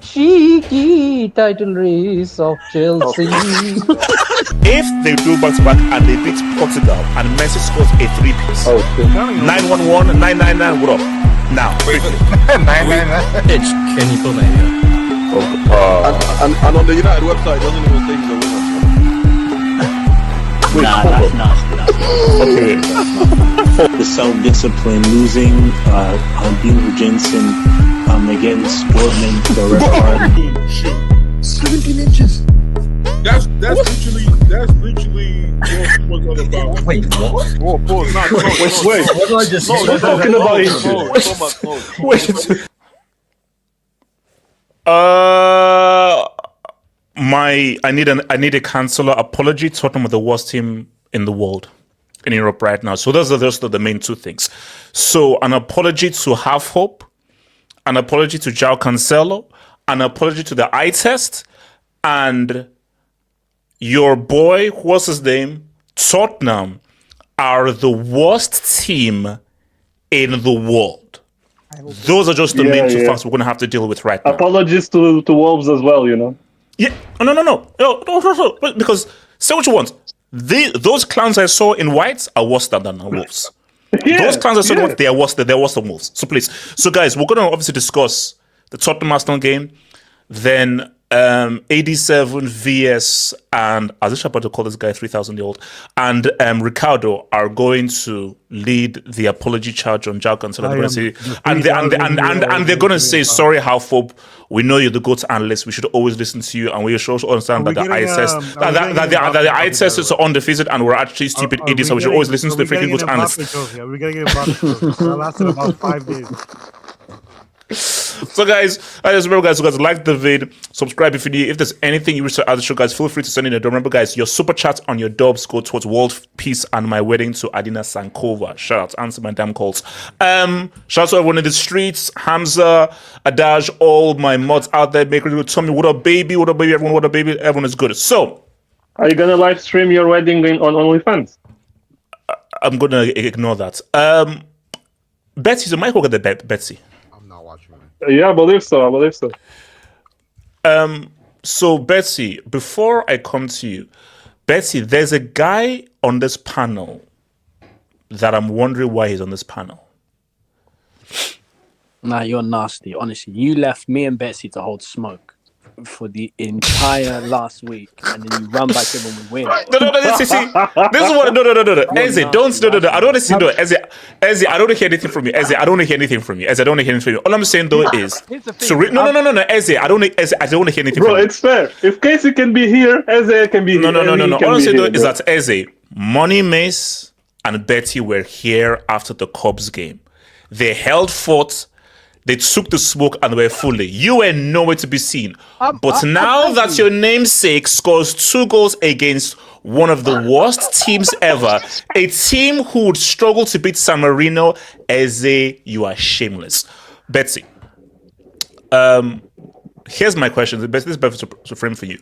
Cheeky title race of Chelsea. If they do back-to-back and they beat Portugal and Messi scores a three-piece, 9-1-1, 9-9-9, what up? Now, quickly. 9-9-9. It's Kenny Palmer. And on the United website, it doesn't even say he's a winner. That's nasty. Okay. The self-discipline, losing Dean Jensen against Dortmund, the red 17 inches. That's literally what's all about. Wait, what? Wait. What did I just say? We're talking about inches. Wait. I need a Cancelo apology. Tottenham are the worst team in the world, in Europe right now. So those are the main two things. So an apology to Half Hope, an apology to João Cancelo, an apology to the eye test, and your boy, what's his name? Tottenham are the worst team in the world. Those are just the main two facts we're going to have to deal with right now. Apologies to Wolves as well, you know. Yeah, no. Because say what you want. Those clowns I saw in whites are worse than Wolves. Those clowns I saw in whites, they're worse than Wolves. So please. So guys, we're going to obviously discuss the Tottenham Arsenal game. Then AD7, VS, and I was just about to call this guy 3,000-year-old, and Ricardo are going to lead the apology charge on João Cancelo. They're going to say, sorry, Halfhope, we know you're the GOAT analyst. We should always listen to you, and we should also understand that the eye test is undefeated, and we're actually stupid idiots, so we should always listen to the freaking GOAT analyst. We're going to get a Mbappe. That lasted about 5 days. So guys, remember guys, like the vid, subscribe if you need. If there's anything you wish to add to the show, guys, feel free to send in a door. Remember guys, your super chats on your dubs go towards world peace and my wedding to Adina Sankova. Shout out, answer my damn calls. Shout out to everyone in the streets, Hamza, Adaj, all my mods out there. Make sure to tell me what up baby, everyone, what up baby, everyone is good. So are you gonna live stream your wedding on OnlyFans? I'm gonna ignore that. Betsy, so Michael got the Betsy. Yeah, I believe so. So Betsy, before I come to you, Betsy, there's a guy on this panel that I'm wondering why he's on this panel. Nah, you're nasty. Honestly, you left me and Betsy to hold smoke for the entire last week, and then you run back in when we win. No. This is what. No. Eze, don't. No. I don't want to see. No, Eze, I don't want to hear anything from you. Eze, I don't want to hear anything from you. Eze, I don't want to hear anything from you. All I'm saying though is, no. Eze, I don't want to hear anything. Bro, it's fair. If Casey can be here, Eze can be here. No. All I'm saying though is that Eze, Money Mace, and Betty were here after the Cubs game. They held forth. They took the smoke and were fully. You were nowhere to be seen. But now that your namesake scores 2 goals against one of the worst teams ever, a team who would struggle to beat San Marino, Eze, you are shameless. Betsy, here's my question. This is better to frame for you.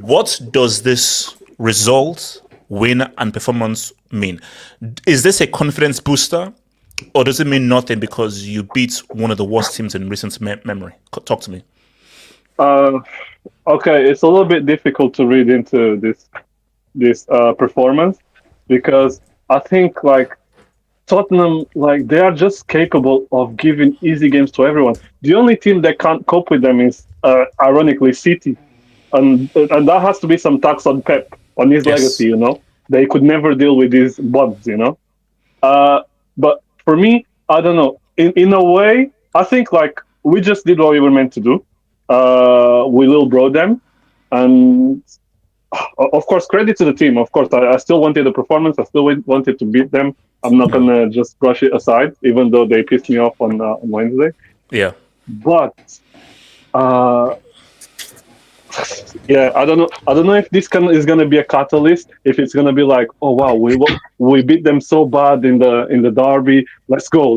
What does this result, win, and performance mean? Is this a confidence booster? Or does it mean nothing because you beat one of the worst teams in recent memory? Talk to me. Okay, it's a little bit difficult to read into this performance because I think like Tottenham, like they are just capable of giving easy games to everyone. The only team that can't cope with them is, ironically, City, and that has to be some tax on Pep, on his Yes. legacy. You know, they could never deal with these bugs. You know, but for me, I don't know. In a way, I think like we just did what we were meant to do. We little bro them, and of course, credit to the team. Of course, I still wanted the performance. I still wanted to beat them. I'm not gonna just brush it aside, even though they pissed me off on Wednesday. Yeah. But yeah, I don't know. I don't know if this is gonna be a catalyst. If it's gonna be like, oh wow, we beat them so bad in the derby. Let's go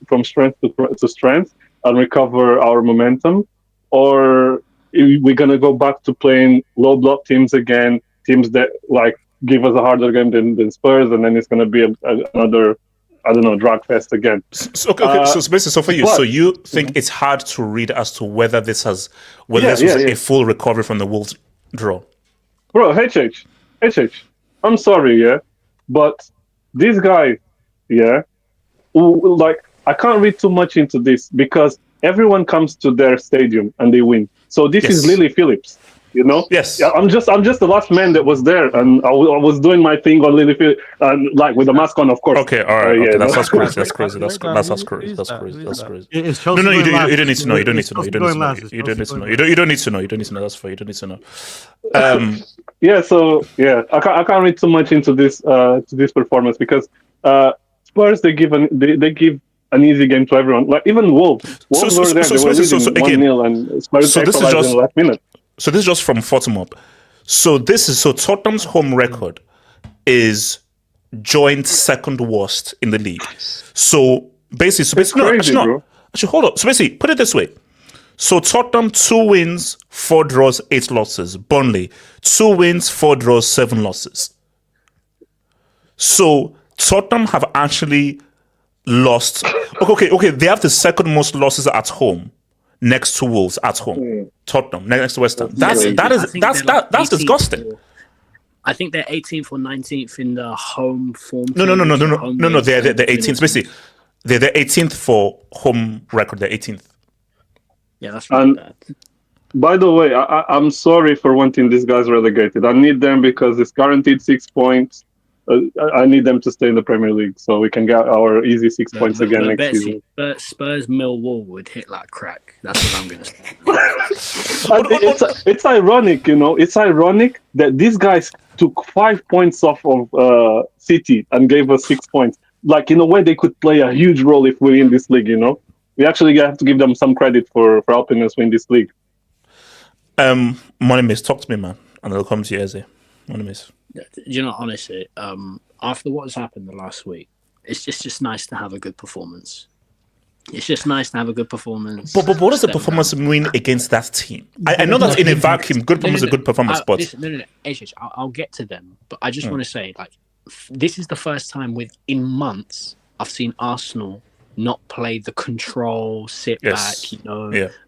from strength to strength and recover our momentum, or we're gonna go back to playing low block teams again, teams that like give us a harder game than Spurs, and then it's gonna be another, I don't know, drag fest again. So, okay. So basically, so for you, so you think it's hard to read as to whether this was a full recovery from the Wolves draw? Bro, HH, I'm sorry, yeah, but these guys, yeah, like I can't read too much into this because everyone comes to their stadium and they win. So this is Lily Phillips, you know. Yes. Yeah, I'm just the last man that was there, and I was doing my thing on Lily Phillips, and like with the mask on, of course. Okay, all right. Yeah, Okay, no? that's crazy. That's crazy. That's Who crazy. is That's that? crazy. Who That's is that? crazy. It's Chelsea No, you going last. don't need to know. You don't need It's to know. You Chelsea don't need to going know. last. It's You don't need Chelsea to know. going last. You don't need to know. You don't need to know. That's fine. You don't need to know. Yeah, so yeah, I can't read too much into this performance because Spurs they give an easy game to everyone. Like even Wolves were there. They were leading 1-0 and Spurs equalized in the last minute. So this is just from bottom up. So Tottenham's home record is joint second worst in the league. So basically, crazy, bro. Actually, hold up. So basically, put it this way. So Tottenham 2 wins, 4 draws, 8 losses. Burnley 2 wins, 4 draws, 7 losses. So Tottenham have actually lost. Okay. They have the second most losses at home, next to Wolves at home. Tottenham next to West Ham. That's disgusting. I think they're 18th or 19th in the home form. No. They're 18th. Basically, they're the 18th for home record. They're 18th. Yeah, that's really bad. By the way, I'm sorry for wanting these guys relegated. I need them because it's guaranteed 6 points. I need them to stay in the Premier League so we can get our easy 6 points again next season. But Spurs Millwall would hit like crack. That's what I'm going to say. It's ironic, you know. It's ironic that these guys took 5 points off of City and gave us 6 points. Like in a way, they could play a huge role if we win this league. You know, we actually have to give them some credit for helping us win this league. Money Miss, talk to me, man, and I'll come to you, Eze. Money Miss. You know, honestly, after what has happened the last week, it's just nice to have a good performance. It's just nice to have a good performance. But what does the performance mean against that team? I know that in a vacuum, good performance is a good performance, but... Listen, I'll get to them. But I just want to say, like, this is the first time in months I've seen Arsenal not play the control, sit back,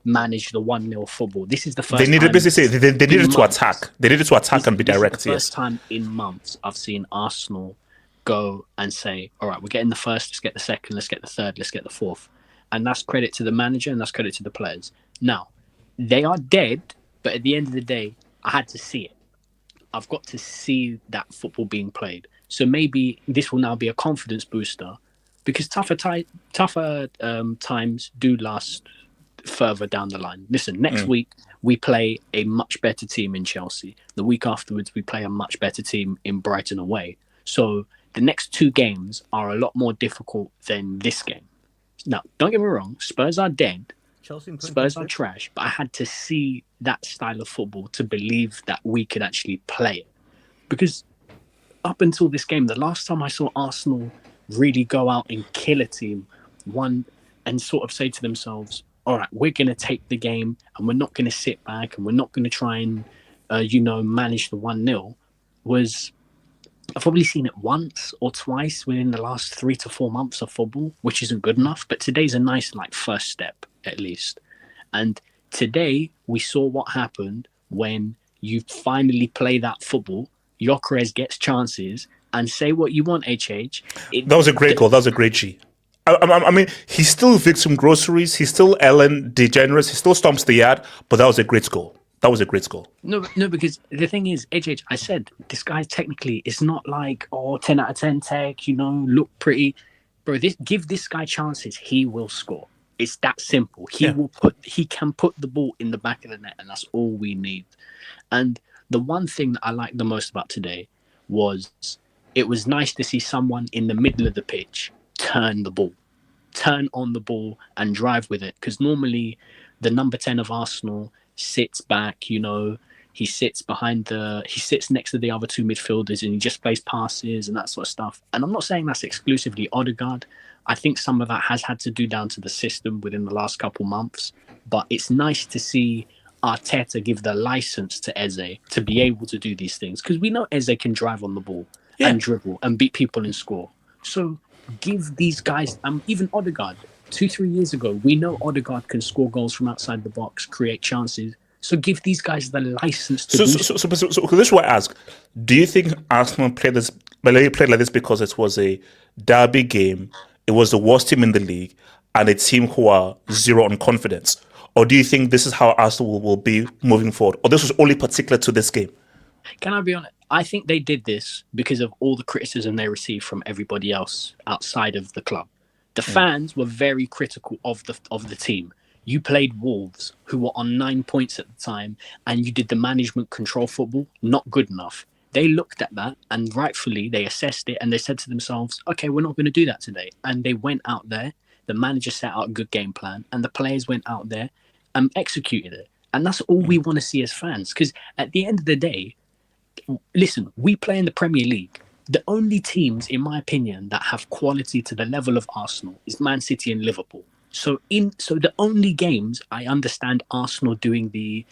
manage the 1-0 football. This is the first time... They needed to attack. They needed to attack and be direct, This is the first time in months I've seen Arsenal go and say, all right, we're getting the first, let's get the second, let's get the third, let's get the fourth. And that's credit to the manager and that's credit to the players. Now, they are dead, but at the end of the day, I had to see it. I've got to see that football being played. So maybe this will now be a confidence booster because tougher times do last further down the line. Listen, next week, we play a much better team in Chelsea. The week afterwards, we play a much better team in Brighton away. So the next 2 games are a lot more difficult than this game. Now, don't get me wrong, Spurs are dead. Spurs are trash, but I had to see that style of football to believe that we could actually play it. Because up until this game, the last time I saw Arsenal really go out and kill a team, and sort of say to themselves, all right, we're going to take the game and we're not going to sit back and we're not going to try and, manage the 1-0, was... I've probably seen it once or twice within the last 3 to 4 months of football, which isn't good enough. But today's a nice first step, at least. And Today, we saw what happened when you finally play that football. Gyokeres gets chances, and say what you want, HH. That was a great goal. That was a great G. I mean, he still victim groceries. He's still Ellen DeGeneres. He still stomps the yard, but that was a great goal. That was a great goal. No, because the thing is, HH, I said, this guy technically, it's not like, 10 out of 10 tech, look pretty. Bro, give this guy chances, he will score. It's that simple. He can put the ball in the back of the net, and that's all we need. And the one thing that I liked the most about today was it was nice to see someone in the middle of the pitch turn on the ball and drive with it. Because normally the number 10 of Arsenal sits back, he sits next to the other two midfielders and he just plays passes and that sort of stuff. And I'm not saying that's exclusively Odegaard. I think some of that has had to do down to the system within the last couple months. But it's nice to see Arteta give the license to Eze to be able to do these things. Because we know Eze can drive on the ball and dribble and beat people and score. So give these guys, even Odegaard, 2-3 years ago, we know Odegaard can score goals from outside the box, create chances. So give these guys the license to do so. So this is what I ask. Do you think Arsenal played like this because it was a derby game, it was the worst team in the league, and a team who are zero on confidence? Or do you think this is how Arsenal will be moving forward? Or this was only particular to this game? Can I be honest? I think they did this because of all the criticism they received from everybody else outside of the club. The fans were very critical of the team. You played Wolves, who were on 9 points at the time, and you did the management control football, not good enough. They looked at that, and rightfully, they assessed it, and they said to themselves, okay, we're not going to do that today. And they went out there, the manager set out a good game plan, and the players went out there and executed it. And that's all we want to see as fans, because at the end of the day, listen, we play in the Premier League. The only teams, in my opinion, that have quality to the level of Arsenal is Man City and Liverpool. So the only games I understand Arsenal doing the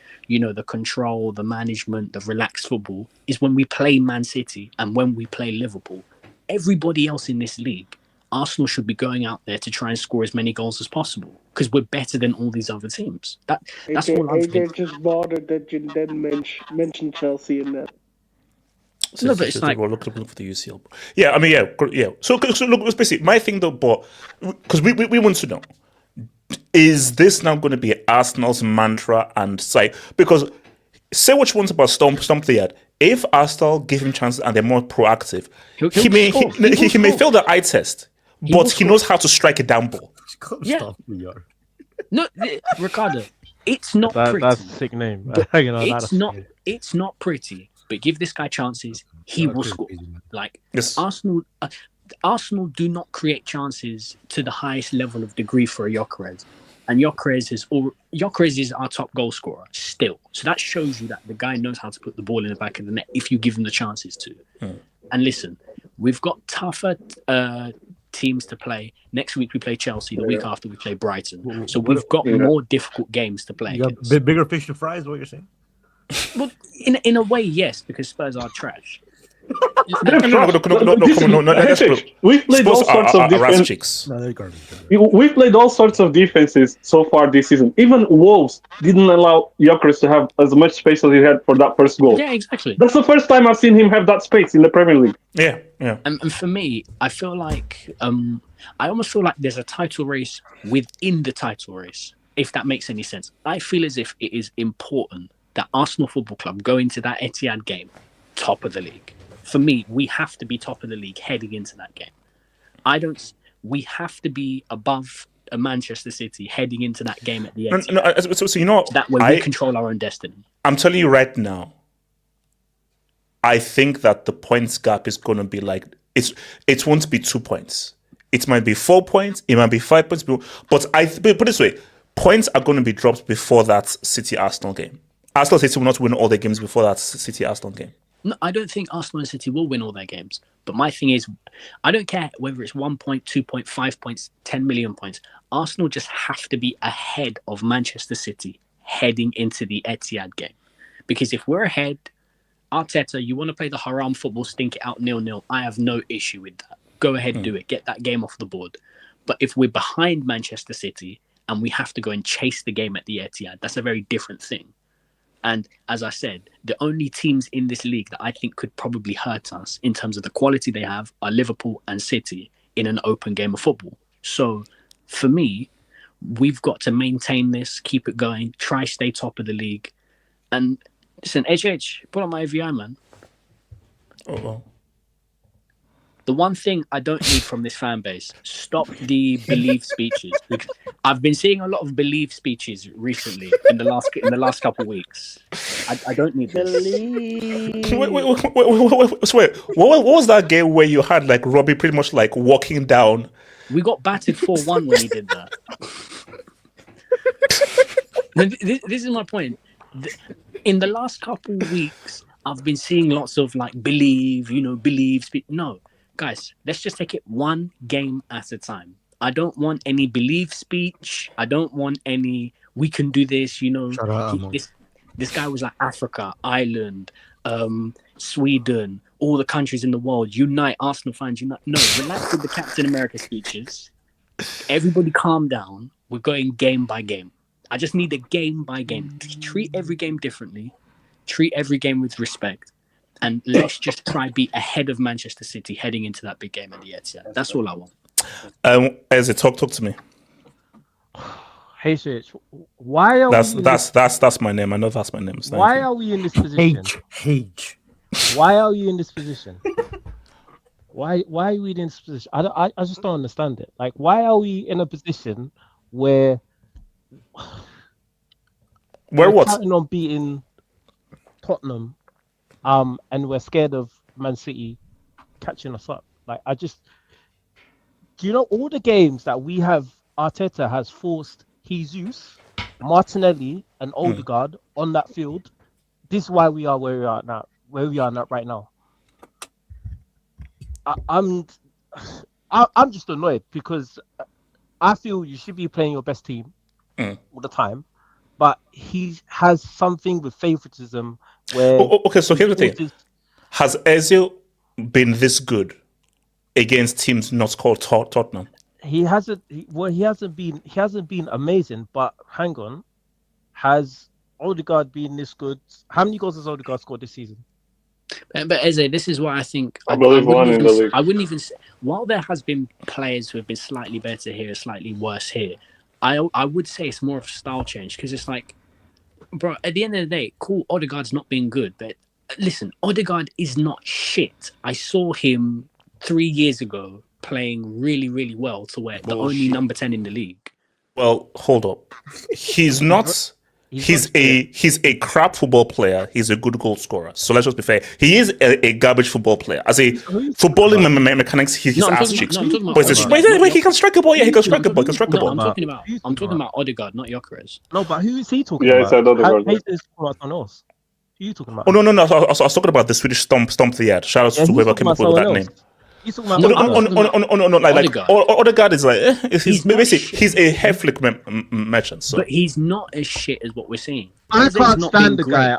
control, the management, the relaxed football is when we play Man City and when we play Liverpool. Everybody else in this league, Arsenal should be going out there to try and score as many goals as possible because we're better than all these other teams. That's all I'm saying. Just bothered that you didn't mention Chelsea in that. So no, but it's like we're looking for the UCL. Yeah, I mean, yeah. So look, basically my thing though, but because we want to know, is this now going to be Arsenal's mantra and side? Because say what you want about Stomp the Yard. If Arsenal give him chances and they're more proactive, he may fail the eye test, but he knows how to strike a down ball. Yeah. No, Ricardo, it's not pretty. That's a sick name. It's not pretty. But give this guy chances, he will score. Like yes. Arsenal do not create chances to the highest level of degree for a Gyokeres. And Gyokeres is our top goal scorer still. So that shows you that the guy knows how to put the ball in the back of the net if you give him the chances to. And listen, we've got tougher teams to play. Next week we play Chelsea. The week after we play Brighton. So we've got more difficult games to play. You got bigger fish to fry is what you're saying? Well, in a way, yes, because Spurs are trash. We've played all sorts of defenses. We've played all sorts of defenses so far this season. Even Wolves didn't allow Gyokeres to have as much space as he had for that first goal. Yeah, exactly. That's the first time I've seen him have that space in the Premier League. Yeah. And for me, I feel like I almost feel like there's a title race within the title race, if that makes any sense. I feel as if it is important that Arsenal Football Club go into that Etihad game top of the league. For me, we have to be top of the league heading into that game. We have to be above a Manchester City heading into that game at the end. So that way we control our own destiny. I'm telling you right now, I think that the points gap is going to be like, it won't be 2 points. It might be 4 points, it might be 5 points. But put it this way, points are going to be dropped before that City-Arsenal game. Arsenal City will not win all their games before that City-Arsenal game. No, I don't think Arsenal and City will win all their games. But my thing is, I don't care whether it's 1 point, 2 point, 5 points, 10 million points. Arsenal just have to be ahead of Manchester City heading into the Etihad game. Because if we're ahead, Arteta, you want to play the haram football, stink it out 0-0. I have no issue with that. Go ahead, do it. Get that game off the board. But if we're behind Manchester City and we have to go and chase the game at the Etihad. That's a very different thing. And as I said, the only teams in this league that I think could probably hurt us in terms of the quality they have are Liverpool and City in an open game of football. So for me, we've got to maintain this, keep it going, try stay top of the league. And listen, HH, put on my AVI, man. Oh, well. The one thing I don't need from this fan base, stop the believe speeches. Because I've been seeing a lot of believe speeches recently in the last couple of weeks. I don't need this. Wait. What was that game where you had like Robbie pretty much like walking down? We got battered 4-1 when he did that. This is my point. In the last couple of weeks, I've been seeing lots of like believe. No, guys, let's just take it one game at a time. I don't want any believe speech. I don't want any, we can do this, Shut up, this guy was like Africa, Ireland, Sweden, all the countries in the world, unite, Arsenal fans, unite. No, relax with the Captain America speeches. Everybody calm down. We're going game by game. I just need a game by game. Treat every game differently. Treat every game with respect. And let's just try be ahead of Manchester City heading into that big game at the Etihad. That's all I want. Eze, talk to me. Hey, Shich, why are that's my name. I know that's my name. Why are we in this position? H. Why are you in this position? Why are we in this position? I just don't understand it. Like, why are we in a position where we're what? counting on beating Tottenham, and we're scared of Man City catching us up? Like, do you know all the games that we have? Arteta has forced Jesus, Martinelli, and Odegaard on that field. This is why we are where we are now. Where we are not right now. I'm just annoyed because I feel you should be playing your best team all the time, but he has something with favoritism where. Okay, so here's the thing: has Eze been this good against teams not called Tottenham? He hasn't been amazing, but hang on, has Odegaard been this good? How many goals has Odegaard scored this season? But Eze, this is why I think I believe one in the league. I wouldn't even say, while there has been players who have been slightly better here, slightly worse here, I would say it's more of a style change because it's like, bro, at the end of the day, cool, Odegaard's not been good, but listen, Odegaard is not shit. I saw him 3 years ago playing really, really well to where the only number 10 in the league. Well, hold up. He's not. He's a crap football player. He's a good goal scorer. So let's just be fair. He is a garbage football player. As a footballing mechanics, he's ass cheeks. Wait, he can strike a ball. Yeah, he can strike a ball. I'm talking about Odegaard, not Gyokeres. No, but who is he talking Yeah, about? he said Odegaard. Who are you talking about? Oh no! I was talking about the Swedish stomp the ad. Shout out to whoever came up with that name. He's talking about No. Like Odegaard. Odegaard is like he's a hair flick merchant. So but he's not as shit as what we're seeing. I Eze's can't not stand the been guy.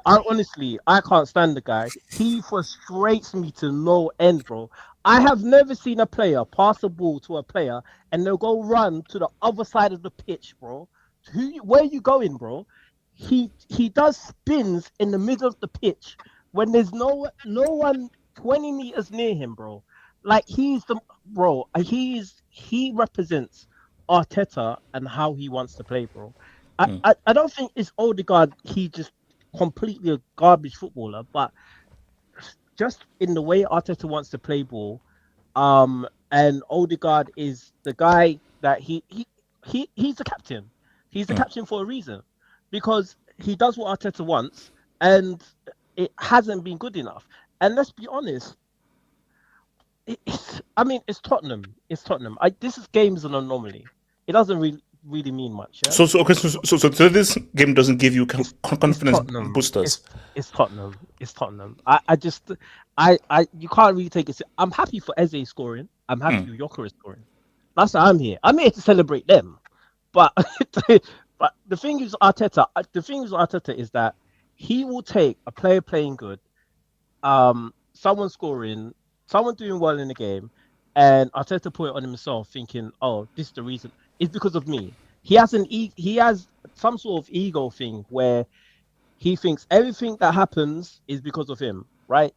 great. I can't stand the guy. He frustrates me to no end, bro. I have never seen a player pass a ball to a player and they'll go run to the other side of the pitch, bro. Where are you going, bro? He does spins in the middle of the pitch when there's no one 20 meters near him, bro. Like he represents Arteta and how he wants to play, bro. I don't think it's Odegaard. He just completely a garbage footballer, but just in the way Arteta wants to play ball, and Odegaard is the guy that he's the captain. He's the captain for a reason, because he does what Arteta wants, and it hasn't been good enough. And let's be honest. It's Tottenham. It's Tottenham. This game is an anomaly. It doesn't really mean much. Yeah? So this game doesn't give you confidence boosters. It's Tottenham. It's Tottenham. You can't really take it. I'm happy for Eze scoring. I'm happy for Gyokeres scoring. That's why I'm here. I'm here to celebrate them. But but the thing is Arteta is that he will take a player playing good, someone scoring, someone doing well in the game, and Arteta put it on himself, thinking, "Oh, this is the reason. It's because of me." he has some sort of ego thing where he thinks everything that happens is because of him, right?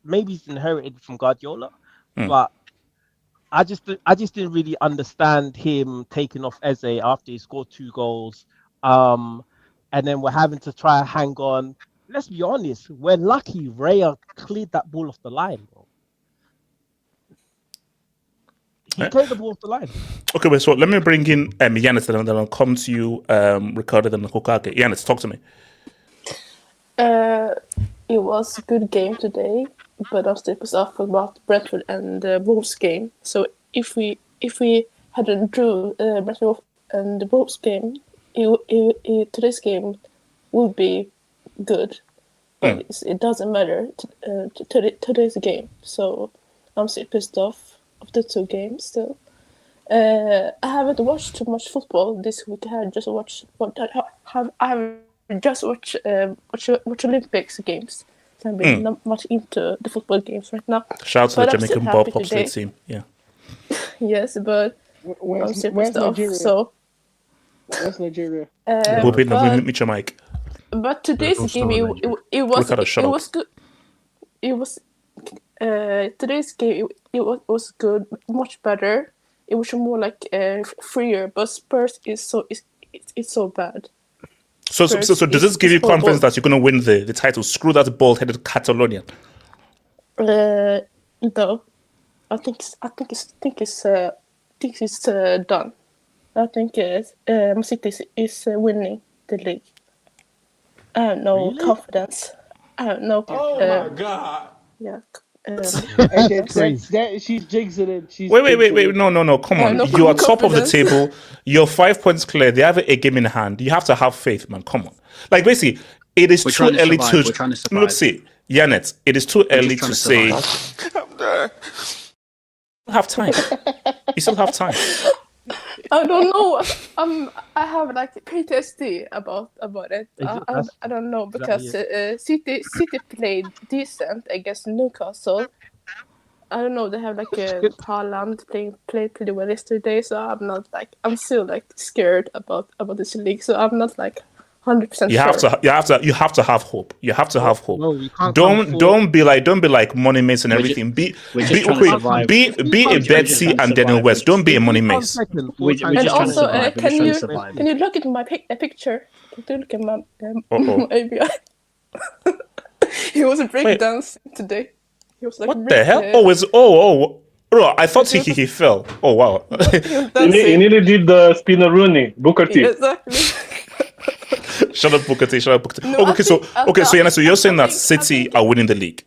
Maybe he's inherited from Guardiola, but I just didn't really understand him taking off Eze after he scored 2 goals. And then we're having to try and hang on. Let's be honest, we're lucky Raya cleared that ball off the line, bro. He cleared the ball off the line. Okay, wait, so let me bring in Yanis, and then I'll come to you, Ricardo, and Hokage. Yanis, talk to me. It was a good game today, but I'm still pissed off about Brentford and the Wolves game. So if we hadn't drew Brentford and the Wolves game, today's game would be good, but it doesn't matter today's game. So I'm still pissed off of the 2 games still. I haven't watched too much football this week. I just watched Olympics games. So I'm really not much into the football games right now. Shout out to the Jamaican Bob Popsley team. Yeah. Yes, but I'm still pissed off. So where's Nigeria? Meet your mic. But today's game, it was good. It was today's game. It was good, much better. It was more like freer, but Spurs is so bad. So does this give you confidence that you're going to win the title? Screw that bald-headed Catalonian. No, I think it's done. I think City is winning the league. I have no confidence. I have no. Oh my god! Yeah. She's jinxing it. Wait. No. Come on. You are top of the table. You're 5 points clear. They have a game in hand. You have to have faith, man. Come on. Like, basically, it is too early to. We're trying to survive. Look, see, Yanet, it is too early to say. I'm there. You have time. You still have time. I don't know. I have like PTSD about it. I don't know because City played decent against Newcastle. I don't know. They have like Haaland played pretty well yesterday, so I'm still like scared about this league. So I'm not like 100% sure. You have to have hope. You have to have hope. No, we can't don't be like Money Mace and everything. Be a Betsy and Daniel West. Don't be a Money Mace. And also, can you look at my picture? Can you look at my ABI? He was breakdancing today. He was like, what the hell? Bro, I thought he fell. Oh wow. He nearly did the spinner Rooney, Booker T. Exactly. Shut up, Booker T. No, So you're saying that City are winning the league?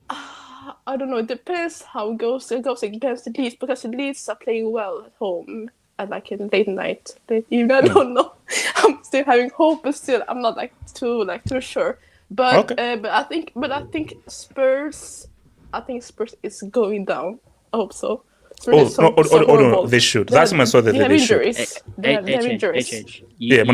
I don't know. It depends how it goes. It goes against the Leeds because the Leeds are playing well at home and like in late night. Even I don't know. I'm still having hope, but still I'm not too sure. But I think Spurs. I think Spurs is going down. I hope so. No, they should. That's when I saw that they should. They have injuries. You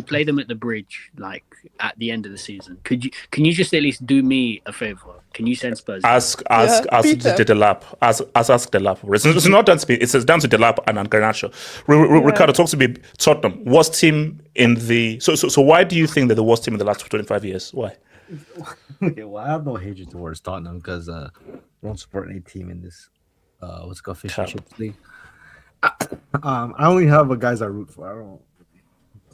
play them at the Bridge, like at the end of the season. Can you just at least do me a favor? Can you send Spurs? Ask the lap. Ask the lap. It's not down to me. It's down to the lap and Garnacho. Ricardo, talk to me. Tottenham, worst team in the. So why do you think they're the worst team in the last 25 years? Why? Okay, well, I have no hatred towards Tottenham because I don't support any team in this. What's it called? Fish and Chips League. I only have guys I root for. I don't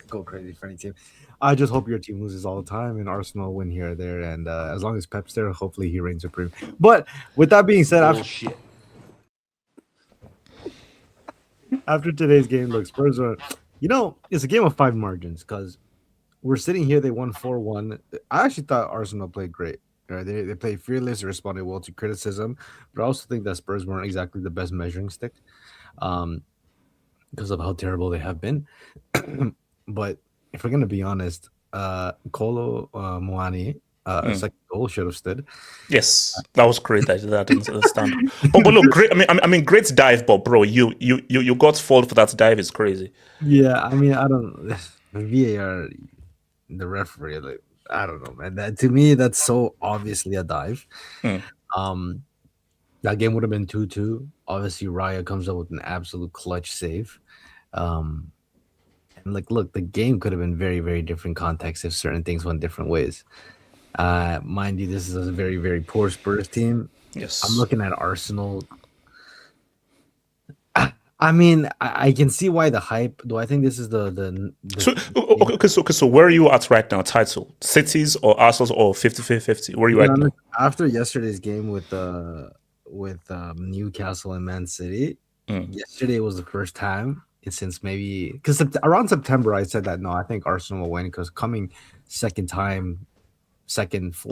go crazy for any team. I just hope your team loses all the time and Arsenal win here or there. And as long as Pep's there, hopefully he reigns supreme. But with that being said, after today's game, look, Spurs are, it's a game of 5 margins because we're sitting here. They won 4-1. I actually thought Arsenal played great. Right? They played fearless, they responded well to criticism, but I also think that Spurs weren't exactly the best measuring stick because of how terrible they have been. But if we're going to be honest, Kolo Muani, second goal should have stood. Yes, that was great. That didn't understand. But look, great. I mean, great dive, but bro, you got fault for that dive is crazy. Yeah, I mean, I don't. VAR, the referee, like. I don't know, man. That to me, that's so obviously a dive. That game would have been 2-2. Obviously, Raya comes up with an absolute clutch save. Like, look, the game could have been very, very different context if certain things went different ways. Mind you, this is a very, very poor Spurs team. Yes. I'm looking at Arsenal. I mean, I can see why the hype. Do I think this is the So where are you at right now? Title, Cities or Arsenal or 50-50? Where are you at now? After yesterday's game with Newcastle and Man City, yesterday was the first time since maybe because around September I said that no, I think Arsenal will win because coming second 4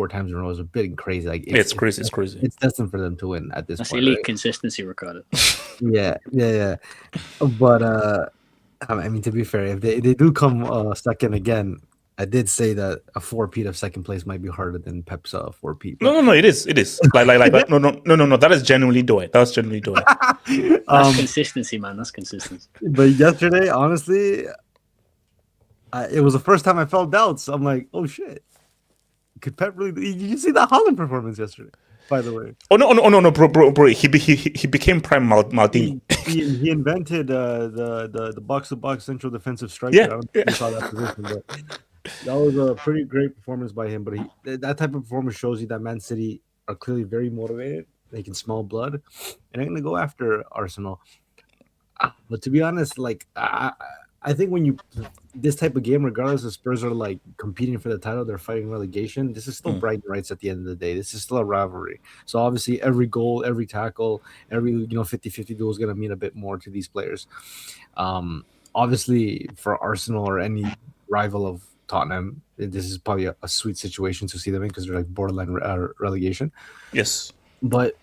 times in a row is a bit crazy. Like it's crazy. It's crazy. It's destined for them to win at this That's point. elite Right? consistency, Ricardo. Yeah. But I mean, to be fair, if they do come second again, I did say that a 4-peat of second place might be harder than Pep's 4-peat. No, it is. Like no. That is genuinely doing. That's genuinely doing. That's consistency, man. That's consistency. But yesterday, honestly, it was the first time I felt doubts. I'm like, oh shit, could Pep really? Did you see that Haaland performance yesterday? By the way. Oh no, bro. He became prime Maldini. He invented the box-to-box central defensive striker. I don't think you saw that position, but that was a pretty great performance by him. But that type of performance shows you that Man City are clearly very motivated. They can smell blood, and they're going to go after Arsenal. But to be honest, like I think when this type of game, regardless if Spurs are like competing for the title, they're fighting relegation. This is still Brighton rights at the end of the day. This is still a rivalry. So obviously every goal, every tackle, every 50-50 duel is going to mean a bit more to these players. Obviously for Arsenal or any rival of Tottenham, this is probably a sweet situation to see them in because they're like borderline relegation. Yes, but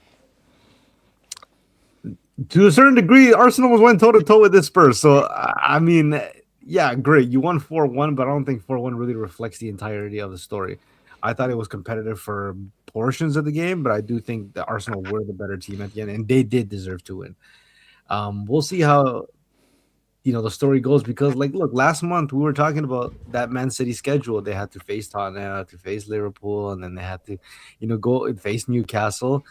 to a certain degree, Arsenal was went toe-to-toe with this Spurs. So, I mean, yeah, great. You won 4-1, but I don't think 4-1 really reflects the entirety of the story. I thought it was competitive for portions of the game, but I do think that Arsenal were the better team at the end, and they did deserve to win. We'll see how, the story goes because, like, look, last month we were talking about that Man City schedule. They had to face Tottenham, to face Liverpool, and then they had to, go and face Newcastle.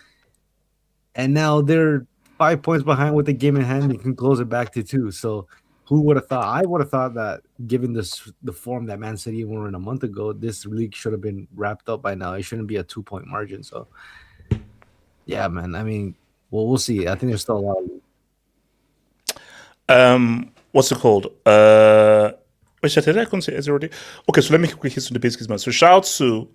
And now they're 5 points behind with the game in hand. You can close it back to 2. So who would have thought? I would have thought that given the form that Man City were in a month ago, this league should have been wrapped up by now. It shouldn't be a 2-point margin. So yeah, man. I mean, well, we'll see. I think there's still a lot of what's it called? Which I couldn't say it already. Okay, so let me quickly hit some the basics, man. So shout out to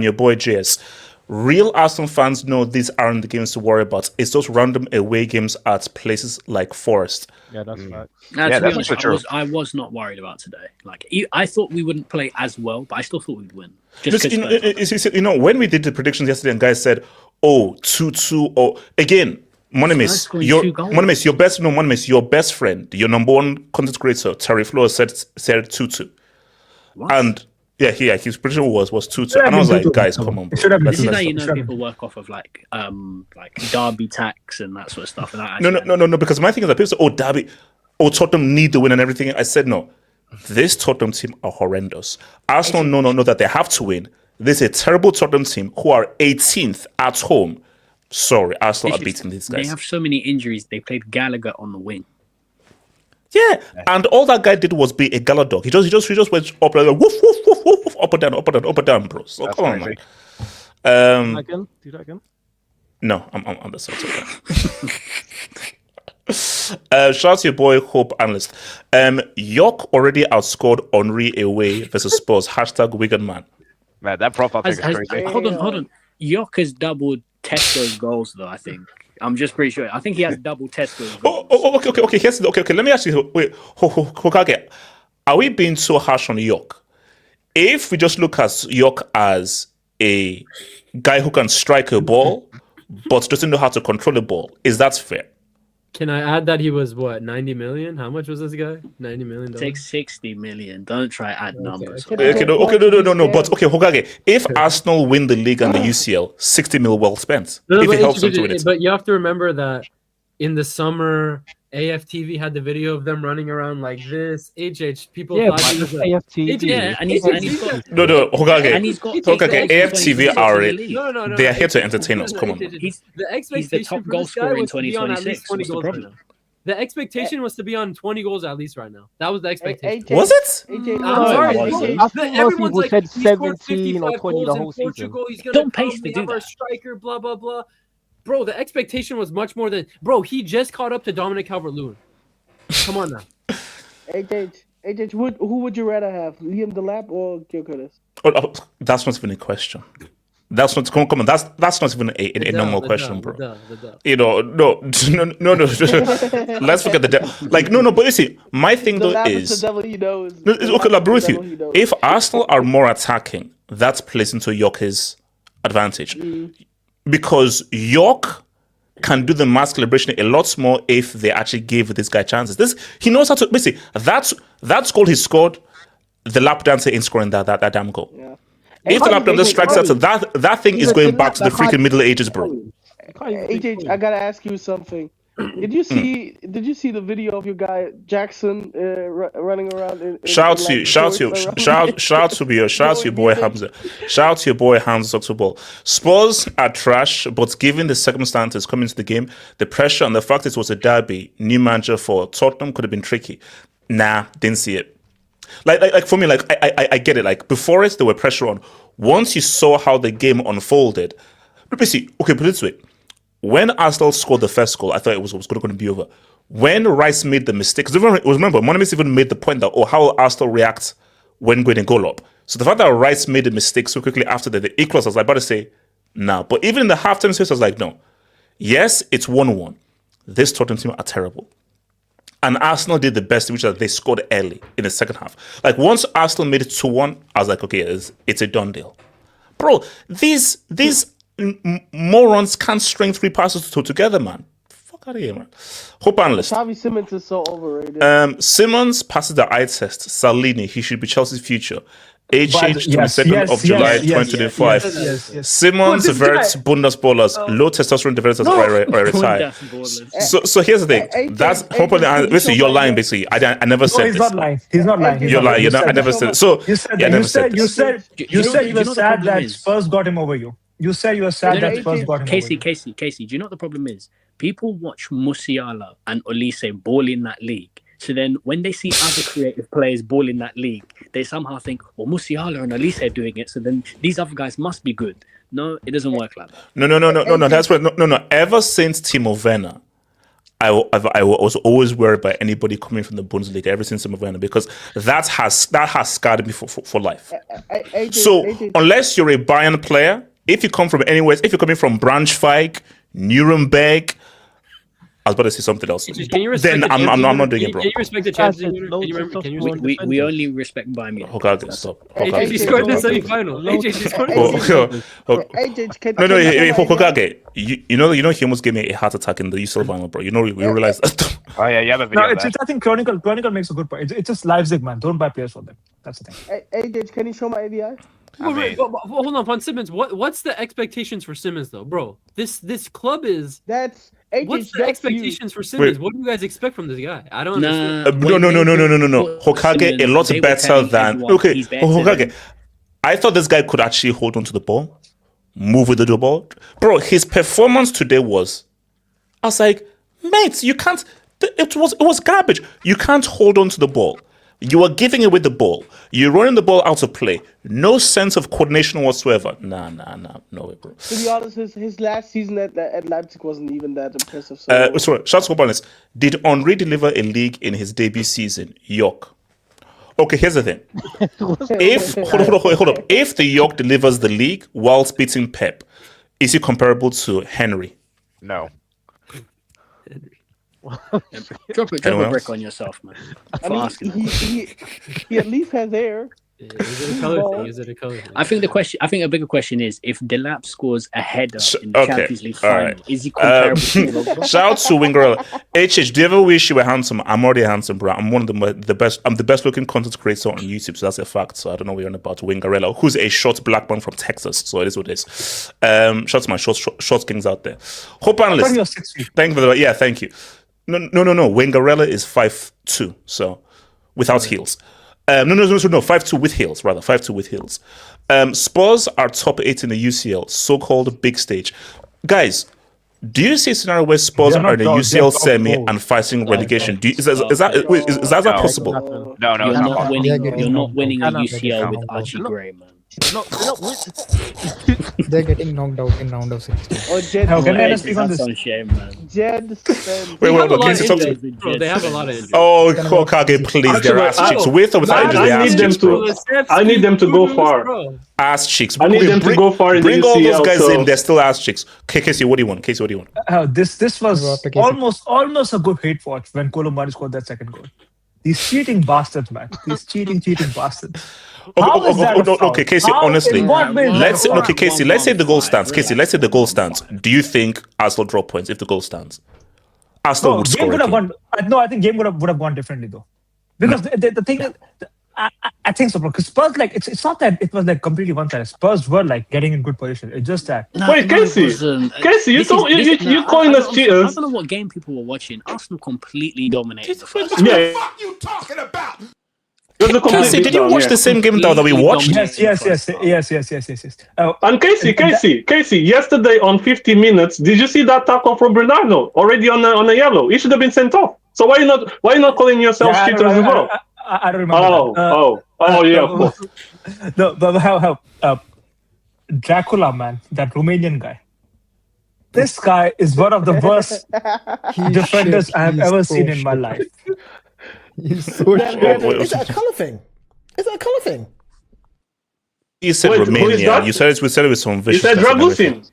your boy JS. Real Arsenal fans know these aren't the games to worry about. It's those random away games at places like Forest. Yeah, that's right. To be honest, I was not worried about today. Like, I thought we wouldn't play as well, but I still thought we'd win. When we did the predictions yesterday, and guys said, "Oh, 2-2," or again, Monimis, your best friend, your number one content creator, Terry Flo said 2-2, and. Yeah, his prediction was 2-2, and I was like, guys, come on, bro. This is how people work off of like derby tax and that sort of stuff. And no, because my thing is that people say, derby, Tottenham need the win and everything. I said no. This Tottenham team are horrendous. Arsenal know that they have to win. This is a terrible Tottenham team who are 18th at home. Sorry, Arsenal are beating these guys. They have so many injuries. They played Gallagher on the wing. Yeah, and all that guy did was be a gala dog. He just went up like woof woof woof woof up and down, bro. So come on, man. Do that again. No, I'm the side. Shout out to your boy Hope Analyst. York already outscored Henry away versus Spurs. # Wigan man. Man, that profile pic is crazy. Hold on. York has doubled Tesco's goals though. I think. I'm just pretty sure. I think he has double Tesco's goals. Okay. Let me ask you. Wait, Hokage, are we being so harsh on York? If we just look at York as a guy who can strike a ball, but doesn't know how to control the ball, is that fair? Can I add that he was 90 million? How much was this guy? $90 million. Take 60 million. Don't try add numbers. No. But okay, Hokage, if Arsenal win the league and the UCL, 60 mil well spent. No, if it helps them to win it. But you have to remember that in the summer, AFTV had the video of them running around like this. People thought he was AFTV. Yeah, and he's got Hokage. And he's got AFTV are No. They are here to entertain us. Come on. The expectation he's the top goal scorer in 2026. What's the problem? The expectation was to be on 20 goals at least right now. That was the expectation. Was it? I'm No, sorry. it wasn't. bro. I think most Everyone's people like, said he scored 17 or 55 20 the goals in whole season. Portugal. He's gonna Don't come. pace to We do have our that. striker. Blah blah blah. Bro, the expectation was much more than. Bro, he just caught up to Dominic Calvert-Lewin. Come on now. HH, who would you rather have, Liam Delap or Gyokeres? Oh, that's not even a question. That's not come on. That's not even a normal question, bro. You know, no. Let's forget the devil. Like, no. But you see, my thing though is, the devil he knows. no, it's okay. Like, with you, if Arsenal are more attacking, that's plays into York's advantage because York can do the mass celebration a lot more if they actually gave this guy chances. He knows how to. Basically, that goal he scored, the lap dancer ain't scoring that damn goal. Yeah. If the lap dancer strikes that thing is going back to the freaking Middle Ages, bro. HH, I gotta ask you something. Did you see the video of your guy Jackson running around? Shout to your boy Hamza. Shout to your boy Hamza Football. Spurs are trash, but given the circumstances coming to the game, the pressure and the fact it was a derby, new manager for Tottenham could have been tricky. Nah, didn't see it. Like for me, like I get it. Like before it, there were pressure on. Once you saw how the game unfolded, basically, okay, put it this way. When Arsenal scored the first goal, I thought it was going to be over. When Rice made the mistake, because remember, Monemis even made the point that, how will Arsenal react when going a goal up? So the fact that Rice made the mistake so quickly after the equals, I was about to say, nah. But even in the halftime space, I was like, no. Yes, it's 1-1. This Tottenham team are terrible. And Arsenal did the best, which is that they scored early in the second half. Like once Arsenal made it 2-1, I was like, okay, it's a done deal. Bro, these morons can't string 3 passes together, man. Fuck out of here, man. Hope analyst. Xavi Simons is so overrated. Simmons passes the eye test. Salini, he should be Chelsea's future. HH, 22nd of July 2025. Simmons verts Bundesballers. Low testosterone developers are retired. So here's the thing. That's hopefully. Listen, you're lying, basically. I never said he's this. not lying. He's not lying. You're lying. I never said it. So you said yeah, I that. never said You this. said you were sad that Spurs got him over you. You said you were sad that Spurs got him over you. Casey, do you know what the problem is? People watch Musiala and Olise ball in that league. So then when they see other creative players ball in that league, they somehow think, well, Musiala and Olise are doing it, so then these other guys must be good. No, it doesn't work like that. No. That's what. No. Ever since Timo Werner, I was always worried by anybody coming from the Bundesliga. Ever since Timo Werner, because that has scarred me for life. So unless you're a Bayern player, if you come from anywhere, if you're coming from Braunschweig, Nuremberg, I was about to say something else. Then I'm not doing it, bro. Can you respect the chances? We only respect Bayern Munich. Okay, stop. AJ scored in the semi-final. AJ scored. No, Hokage. You know, he almost gave me a heart attack in the UCL final, bro. You know, we realized that. Oh yeah, you have a video. No, I think Chronicle makes a good point. It's just Leipzig, man. Don't buy players for them. That's the thing. AJ, can you show my AVI? Hold on, Simmons. What's the expectations for Simmons though, bro? This club is. What's the expectations for Simmons? What do you guys expect from this guy? I don't understand. No. Hokage a lot better than Hokage. I thought this guy could actually hold on to the ball, move with the ball, bro. His performance today was. I was like, mate, you can't. It was garbage. You can't hold on to the ball. You are giving away the ball. You're running the ball out of play. No sense of coordination whatsoever. Nah. No way, bro. To be honest, his last season at Leipzig wasn't even that impressive. Sorry, shout out to honest. Did Henry deliver a league in his debut season? York. Okay, here's the thing. Hold up. If the York delivers the league whilst beating Pep, is he comparable to Henry? No. Drop a brick on yourself, man. He at least has air. Is it a color thing? I think a bigger question is if Delap scores a header in the Champions League final, right. is he comparable to Drogba? Shout out to Wingerella. HH, do you ever wish you were handsome? I'm already handsome, bro. I'm one of the best. I'm the best looking content creator on YouTube, so that's a fact. So I don't know what you're on about. Wingerella, who's a short black man from Texas. So it is what it is. Shout out to my short kings out there. Hope analyst. Thank you for the thank you. No. Wingerella is 5'2", so without heels. No, 5'2" with heels, rather. 5'2" with heels. Spurs are top 8 in the UCL, so-called big stage. Guys, Do you see a scenario where Spurs are in a UCL semi and fighting relegation? Is that possible? No, You're it's not not. winning. You're not winning a UCL with Archie Gray, man. They're getting knocked out in round of 16. Oh, Jed How can I Spence. speak on this? That's on shame, man. Jed Spence. Wait, hold on. They Casey, have talk a lot to of injuries, bro. They have a lot of injuries. Oh, Kokage, please. They're ass cheeks. With or without injuries, they're ass cheeks, bro. I need them to go far. Ass cheeks. I need them to go far in the Bring all those UCL, guys so- in. They're still ass cheeks. Okay, Casey, what do you want? This was almost a good hate watch when Colomani scored that second goal. These cheating bastards, man. These cheating bastards. Okay, Casey, honestly, let's say the goal stands. Casey, let's say the goal stands. Do you think Arsenal drop points if the goal stands? Arsenal would score. I think game would have gone differently though, because the thing is, I think so, bro. Because Spurs, like, it's not that it was like completely one-sided. Spurs were like getting in good position. It's just that. Wait, Casey, you calling us cheaters? I don't know what game people were watching. Arsenal completely dominated. Yeah. Casey, did you watch the same game that we watched? Yes. And Casey, yesterday on 50 minutes, did you see that tackle from Bernardo already on a yellow? He should have been sent off. So why you not calling yourselves cheaters as well? I don't remember. Yeah, of course. No, but how Dracula, man, that Romanian guy. This guy is one of the worst defenders I have ever seen in my life. He's so shit. Is that a colour thing? You said Romania. You said we said it with some vicious. You said Dragusin.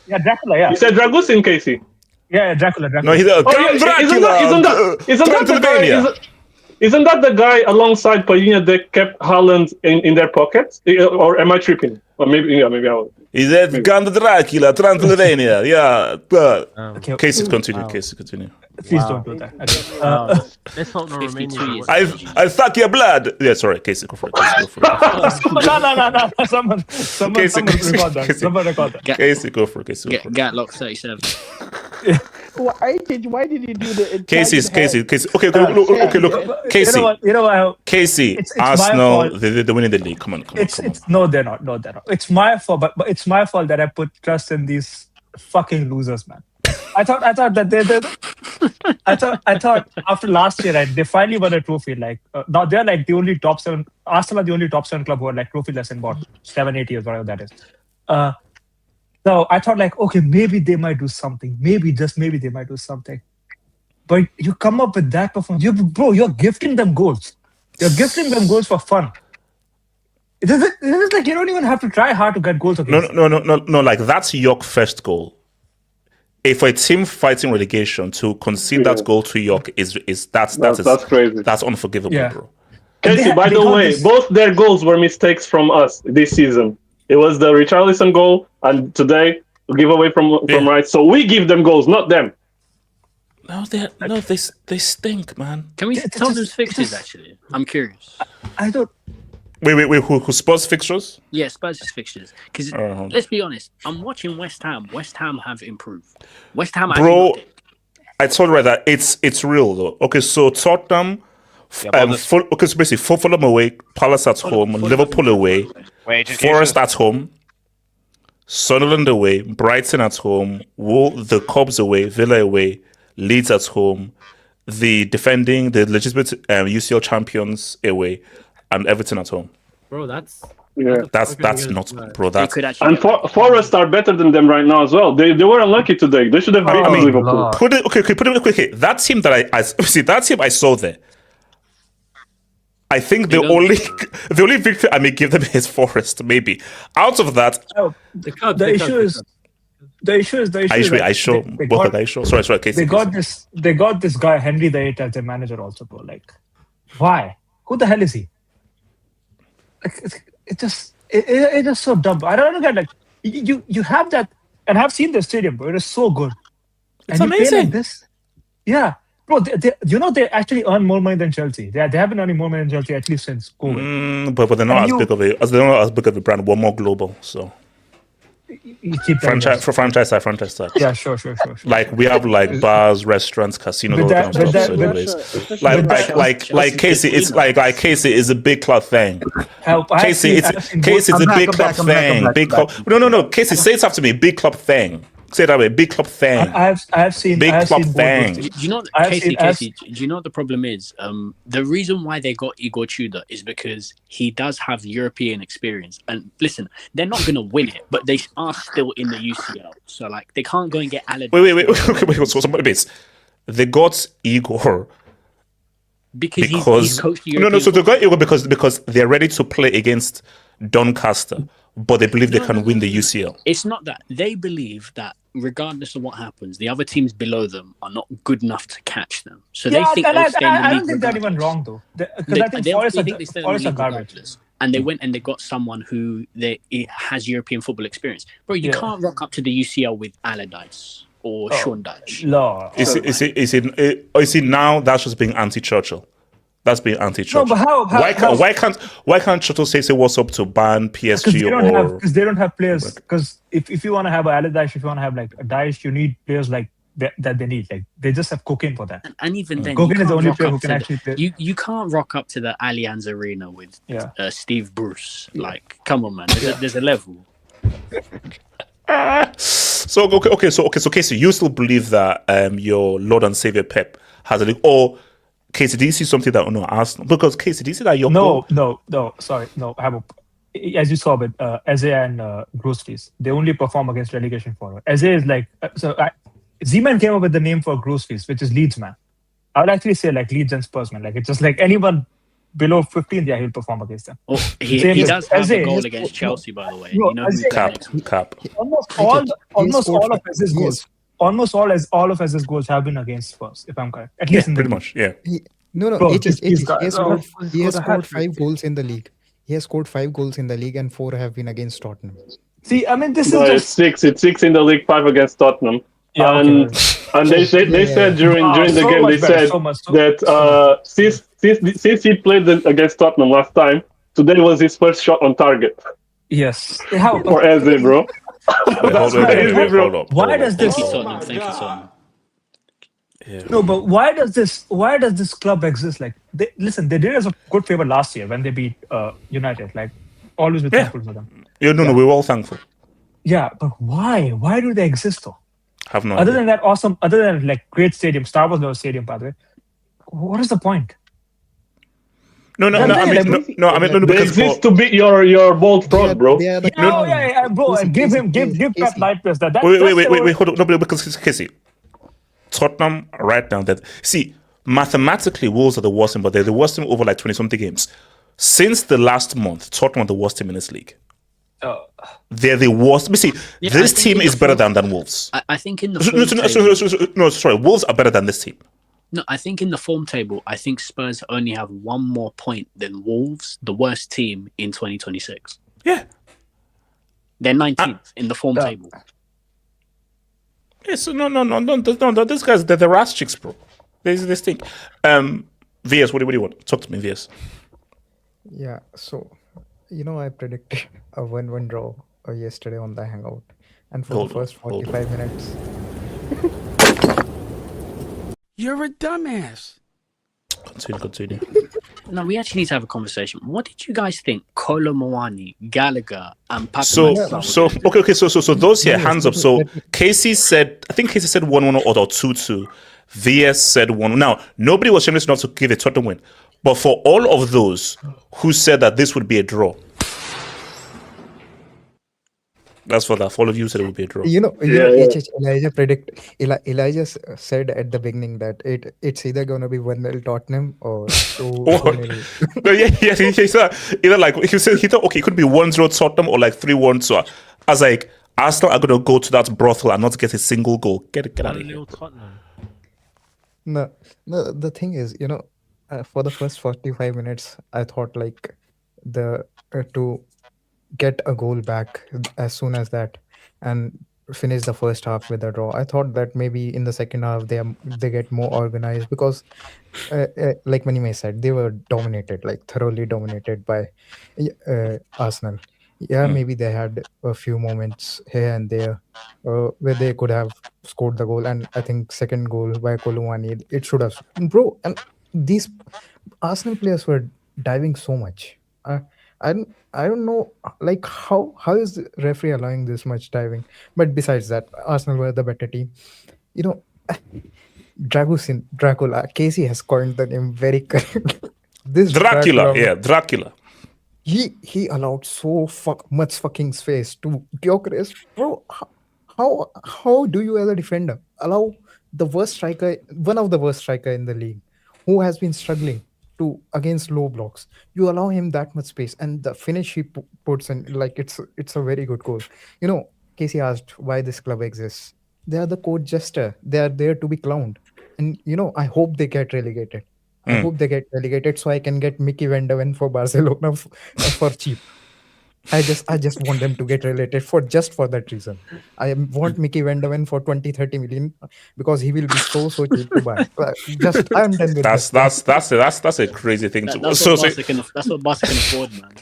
Yeah, Dracula. Yeah. You said Dragusin, Casey. Yeah, Dracula. No, he's a Dracula. Isn't that the guy alongside Palhinha that kept Haaland in their pockets? Or am I tripping? Or maybe I will. He said Dracula, Transylvania. Yeah. Casey, continue. Please don't do that. Let's hope no Romanian. I suck your blood. Yeah, sorry, Casey, go for it. No. Someone record that. Someone record that. Casey, go for it. Gatlock 37. Why did you do the Casey. Okay, look. Casey. You know what? Casey, it's Arsenal, they're winning the league. Come on. No, they're not. It's my fault, but it's my fault that I put trust in these fucking losers, man. I thought that I thought after last year, right, they finally won a trophy. Like now they're like the only top 7. Arsenal are the only top 7 club who are like trophy less in about 7-8 years, whatever that is. So I thought like, okay, maybe they might do something. Maybe they might do something. But you come up with that performance, you're gifting them goals. You're gifting them goals for fun. It is like you don't even have to try hard to get goals against. No. Like that's York first goal. If for a team fighting relegation to concede that goal to York that's crazy. That's unforgivable, bro. Casey, by the way, both their goals were mistakes from us this season. It was the Richarlison goal, and today give away from right. So we give them goals, not them. No, they stink, man. Can we tell them fixtures? Actually, I'm curious. I don't. Wait. Who Spurs fixtures? Yeah, Spurs fixtures. Because let's be honest, I'm watching West Ham. West Ham have improved. West Ham, bro. I told you right that it's real though. Okay, so Tottenham, so basically Fulham away, Palace at home, Liverpool away, Forest at home, Sunderland away, Brighton at home, the Cubs away, Villa away, Leeds at home, the legitimate UCL champions away, and Everton at home. Bro, that's not, bro. And Forest are better than them right now as well. They were unlucky today. They should have beaten Liverpool. Put it quickly. That team that I saw there. I think the only victory I may give them is Forest. Maybe out of that, the issue is. Sorry, Casey. They got this guy Henry the Eighth as their manager also, bro. Like, why? Who the hell is he? Like, it's just so dumb. I don't get like you have that, and I've seen the stadium, bro. It is so good. It's amazing. Like this, yeah, bro. They actually earn more money than Chelsea. They have been earning more money than Chelsea at least since COVID. But they're not as big of a brand. One more global, so. You keep franchise side. Yeah, sure. Like we have like bars, restaurants, casinos, all kind of stuff. Like Casey, it's like Casey is a big club thing. Casey, it's a big club thing. Big club. No. Casey, say it after me. Big club thing. Say that way, big club thing. I have seen big club both thing. those Do you know, I've Casey, do you know what the problem is? The reason why they got Igor Tudor is because he does have European experience. And listen, they're not going to win it, but they are still in the UCL. So, like, they can't go and get Allardyce. Wait. So somebody base. They got Igor because he's coached the European So they got Igor because they're ready to play against Doncaster, but they believe they can win the UCL. It's not that. They believe that regardless of what happens, the other teams below them are not good enough to catch them. So they think they'll stay in the league. I don't think they're even wrong though. Because I think Forest are garbage. And they went and they got someone who has European football experience. Bro, you can't rock up to the UCL with Allardyce or Sean Dyche. No. Is it now that's just being anti-Churchill? That's being anti-Churchill. No, but why can't Churchill say what's up to Bayern, PSG, because they don't have players. Because if you want to have a Allardyce, if you want to have like a Dyche, you need players like that they need. Like they just have cocaine for that. And even then, cocaine is the only player who can actually play. You can't rock up to the Allianz Arena with Steve Bruce. Like, come on, man. There's a level. So Casey, you still believe that your Lord and Savior Pep has a league? Or Casey, do you see something that Arsenal? Because Casey, do you see that your sorry, I have as you saw with Eze and Grossfees, they only perform against relegation forward. Eze is like Z-Man came up with the name for Grossfees, which is Leeds man. I would actually say like Leeds and Spurs man. Like it's just like anyone below 15, he'll perform against them. Oh, he does have a goal against Chelsea, by the way. You know cap. Almost all of Eze's goals. Almost all of Eze's goals have been against Spurs, if I'm correct. At least in the pretty much, yeah. He has scored 5 goals in the league. He has scored 5 goals in the league, and 4 have been against Tottenham. See, I mean, this is it's 6. It's 6 in the league, 5 against Tottenham. Yeah, and they said during the game that since he played against Tottenham last time, today was his first shot on target. Yes, for Eze, bro. Why does this? Thank you, Tottenham. Yeah. No, but why does this club exist? Like, they did us a good favor last year when they beat United. Like, always be thankful for them. Yeah, no, we're all thankful. Yeah, but why? Why do they exist though? Have no Other idea. other than like great stadium, Star Wars level stadium, by the way. What is the point? No. They exist to beat your bold front, bro. Bro, and give that light press. Wait, hold on. No, because Casey, Tottenham right now. That see, mathematically, Wolves are the worst team, but they're the worst team over like 20-something games. Since the last month, Tottenham are the worst team in this league. They're the worst. But see, this team is better than Wolves. I think in the sorry, Wolves are better than this team. No, I think in the form table, I think Spurs only have 1 more point than Wolves, the worst team in 2026. Yeah. They're 19th in the form table. Yes, no. These guys, they're the Ras chicks, bro. This thing. VS, what do you want? Talk to me, VS. Yeah, so, I predicted a 1-1 draw yesterday on the Hangout. And for the first 45 minutes... You're a dumbass. Continue. No, we actually need to have a conversation. What did you guys think? Kolo Muani, Gallagher, and Patrick? So those here, hands up. So Casey said 1-1 or 2-2. VS said 1. Now, nobody was shameless enough to give a Tottenham win. But for all of those who said that this would be a draw, that's for that. For all of you said it would be a draw. Elijah said at the beginning that it's either going to be 1-0 Tottenham or 2-0. No, he said either like he thought okay, it could be 1-0 Tottenham or like 3-1. So I was like, Arsenal are going to go to that brothel and not get a single goal. Get out of here. No, the thing is, for the first 45 minutes, I thought like to get a goal back as soon as that and finish the first half with a draw. I thought that maybe in the second half they get more organized because like Manime said, they were dominated, like thoroughly dominated by Arsenal. Maybe they had a few moments here and there where they could have scored the goal, and I think second goal by Kolumani, it should have, bro. And these Arsenal players were diving so much. I don't know, like how is the referee allowing this much diving? But besides that, Arsenal were the better team. You know, Dracula. Casey has coined the name very correct. This Dracula, Dracula, Dracula. he allowed so much fucking space to Gyökeres, bro. How do you as a defender allow the worst striker, one of the worst striker in the league, who has been struggling to against low blocks? You allow him that much space, and the finish he puts in, like it's a very good goal. You know, Casey asked why this club exists. They are the court jester. They are there to be clowned, and you know, I hope they get relegated. I hope they get relegated so I can get Mickey Van de Ven for Barcelona for cheap. I just want them to get relegated for that reason. I want Mickey Van de Ven for 20-30 million because he will be so cheap to buy. I'm done with that's a crazy thing to. That's what Barca can afford, man.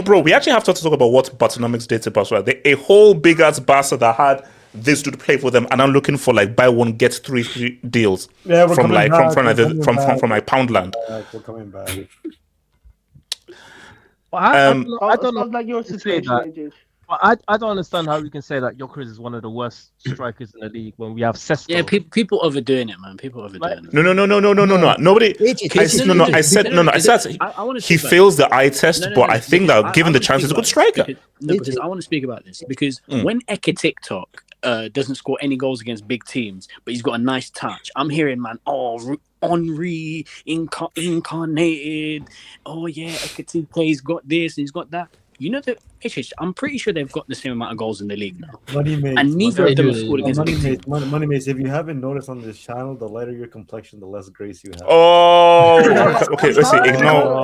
Bro. We actually have to talk about what Bartonomics did to Barcelona. A whole big ass Barca that had this dude play for them, and I'm looking for like buy one get three free deals from Poundland. We're coming back. But I don't Sounds know. like your Say situation, that. AJ. But I don't understand how we can say that Gyökeres is one of the worst strikers in the league when we have Sesko. Yeah, people overdoing it, man. People overdoing it. No. Nobody. I said he fails the eye test, but I think that given the chance, he's a good striker. Because I want to speak about this because when Eke TikTok doesn't score any goals against big teams, but he's got a nice touch, I'm hearing, man, Henri incarnated. Oh yeah, Ekitike's got this, he's got that. You know that I'm pretty sure they've got the same amount of goals in the league now. And neither of them have scored against big teams. Moneymates, if you haven't noticed on this channel, the lighter your complexion, the less grace you have. Oh, okay. Listen, ignore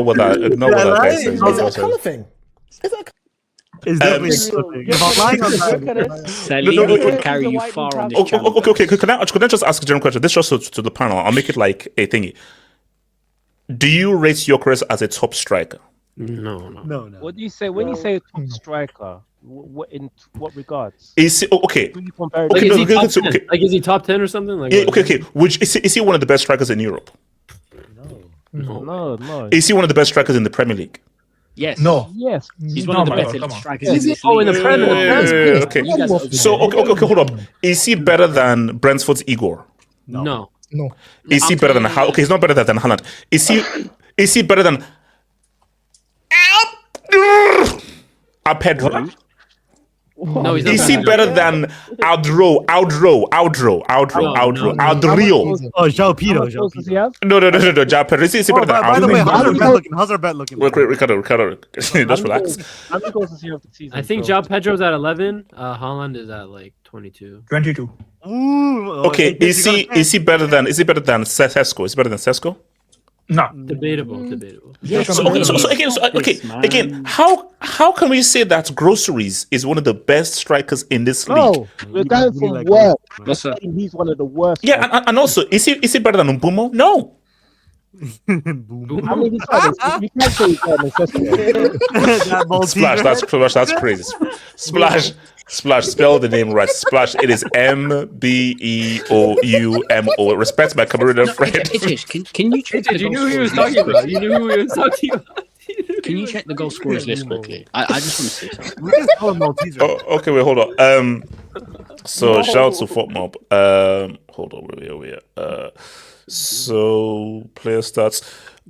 what that guy says. Is that a colour thing? It's definitely if I'm lying on that. Salini can carry you far on this channel. Okay. Can I just ask a general question? This just to the panel. I'll make it like a thingy. Do you rate Gyökeres as a top striker? No. What do you say when you say top striker? In what regards? Is okay? Is he top 10 or something? Like okay. Is he one of the best strikers in Europe? No. Is he one of the best strikers in the Premier League? Yes. No. Yes. He's one of the best strikers. In the Premier League. Okay. So hold up. Is he better than Brentford's Igor? No. Is he better than Haaland? Okay, he's not better than Haaland. Is he better than Pedro? No, he's not. Is he better than Aldro? Oh, João Pedro. No. João Pedro. Is he better than By the way, Aldro? how's our bet looking? Ricardo. Just relax. How many goals does he have this season? I think João Pedro's at 11. Haaland is at like 22. 22. Okay, is he better than Sesko? Is he better than Sesko? No. Debatable. Yeah. Again, how can we say that Groceries is one of the best strikers in this league? No, we're going from worst. He's one of the worst. Yeah, and also, is he better than Mbumo? No. I mean, he's not. You can't say he's better than Sesko. Splash, that's crazy. Splash, spell the name right. Splash, it is Mbeumo. Respect my Cameroonian friend. Can you check? You knew who he was talking about. You knew who he was talking about. Can you check the goal scorers list quickly? I just want to say something. Okay, wait, hold on. So shout out to FotMob. Hold on, where we are. So player stats.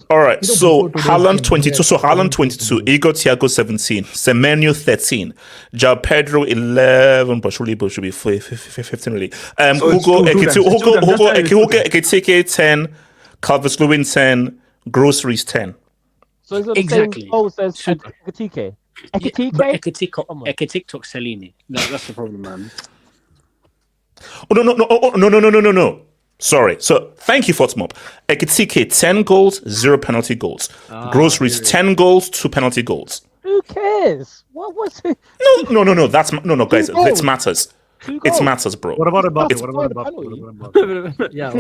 All right. So Haaland 22. So Haaland 22. Igor Thiago 17. Semenyo 13. João Pedro 11. But should be 15 really. Hugo Ekitike 10. Calvert-Lewin 10. Groceries 10. So is it the same goals as Ekitike? Ekitike took Salini. That's the problem, man. Oh no. Sorry. So thank you, FotMob. Ekitike 10 goals, 0 penalty goals. Groceries 10 goals, 2 penalty goals. Who cares? What was it? No. That's no, guys. It matters. It matters, bro. What about Mbappe? Yeah.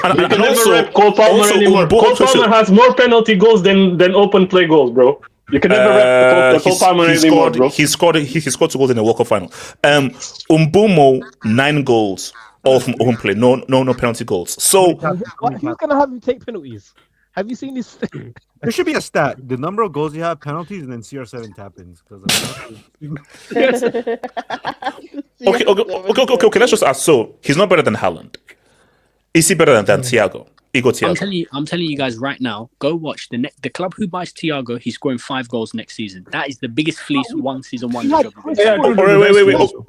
And also, Cole Palmer anymore. Cole Palmer has more penalty goals than open play goals, bro. You can never rep Cole Palmer anymore, bro. He scored 2 goals in the World Cup final. Mbumo 9 goals, all from open play. No penalty goals. So who's gonna have him take penalties? Have you seen this? There should be a stat: the number of goals you have, penalties, and then CR7 tap-ins. Okay. Let's just ask. So he's not better than Haaland. Is he better than Thiago? Thiago. I'm telling you guys right now. Go watch the club who buys Thiago. He's scoring 5 goals next season. That is the biggest fleece one season one. Wait.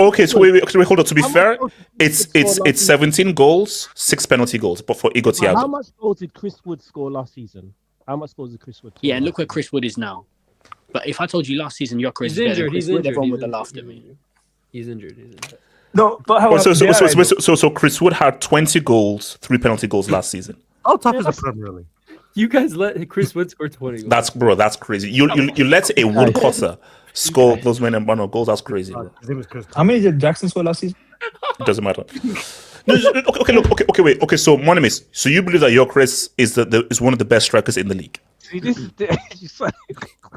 Okay, so wait, hold on. To be fair, it's 17 goals, 6 penalty goals, but for Igor Thiago. How much goals did Chris Wood score last season? How much goals did Chris Wood score? Yeah, and look where Chris Wood is now. But if I told you last season Gyokeres is better than Chris Wood, everyone would have laughed at me. He's injured. No, but so Chris Wood had 20 goals, 3 penalty goals last season. How tough is the Premier League? You guys let Chris Wood score 20 goals. That's crazy. You let a woodcutter score those many amount of goals. That's crazy. Bro. How many did Jackson score last season? It doesn't matter. No, wait. Okay, so Monimis, so you believe that Gyokeres is one of the best strikers in the league?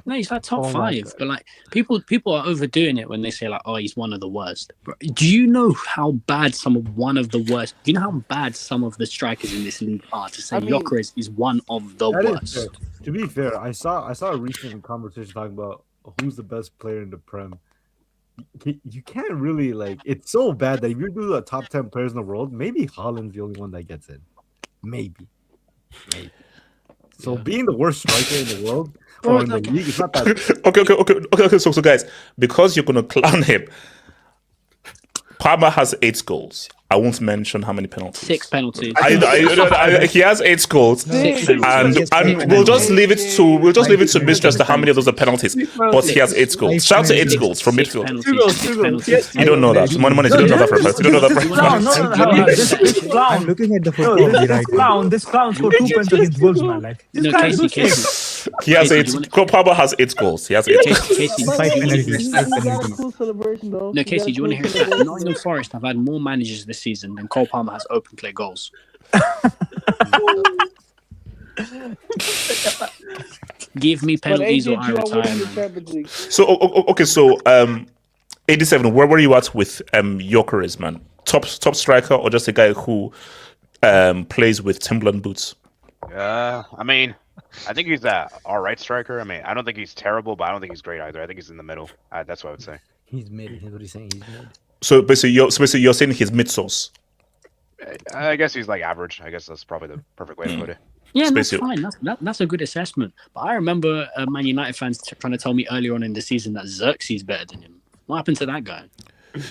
No, he's like top 5. But like people are overdoing it when they say like, oh, he's one of the worst. But do you know how bad one of the worst? Do you know how bad some of the strikers in this league are? To say Gyokeres is one of the worst. To be fair, I saw a recent conversation talking about who's the best player in the Prem. You can't really it's so bad that if you do the top 10 players in the world, maybe Haaland's the only one that gets in. Maybe. So being the worst striker in the world or in the league is not that. Okay. So guys, because you're gonna clown him, Palmer has 8 goals. I won't mention how many penalties. 6 penalties. He has 8 goals, and we'll just leave it to Mistress to how many of those are penalties. But he has 8 goals. Shout to 8 goals from midfield. 2 goals. You don't know that. Money. You don't know that for a fact. You don't know that for a fact. This clown. I'm looking at the football right now. This clown scored 2 points against Wolves, man. Like this guy is Casey. He has 8. Pablo has 8 goals. He has 8 goals. Casey, no, Casey, do you want to hear that? Nottingham Forest have had more managers this season than Cole Palmer has open play goals. Give me penalties or I retire. So 87. Where were you at with Gyokeres, man? Top striker or just a guy who plays with Timberland boots? I mean, I think he's an all-right striker. I mean, I don't think he's terrible, but I don't think he's great either. I think he's in the middle. That's what I would say. He's mid. He's what he's saying. He's mid. So basically, you're saying he's mid-sauce. I guess he's like average. I guess that's probably the perfect way to put it. Yeah, that's fine. That's a good assessment. But I remember Man United fans trying to tell me earlier on in the season that Xerxes is better than him. What happened to that guy?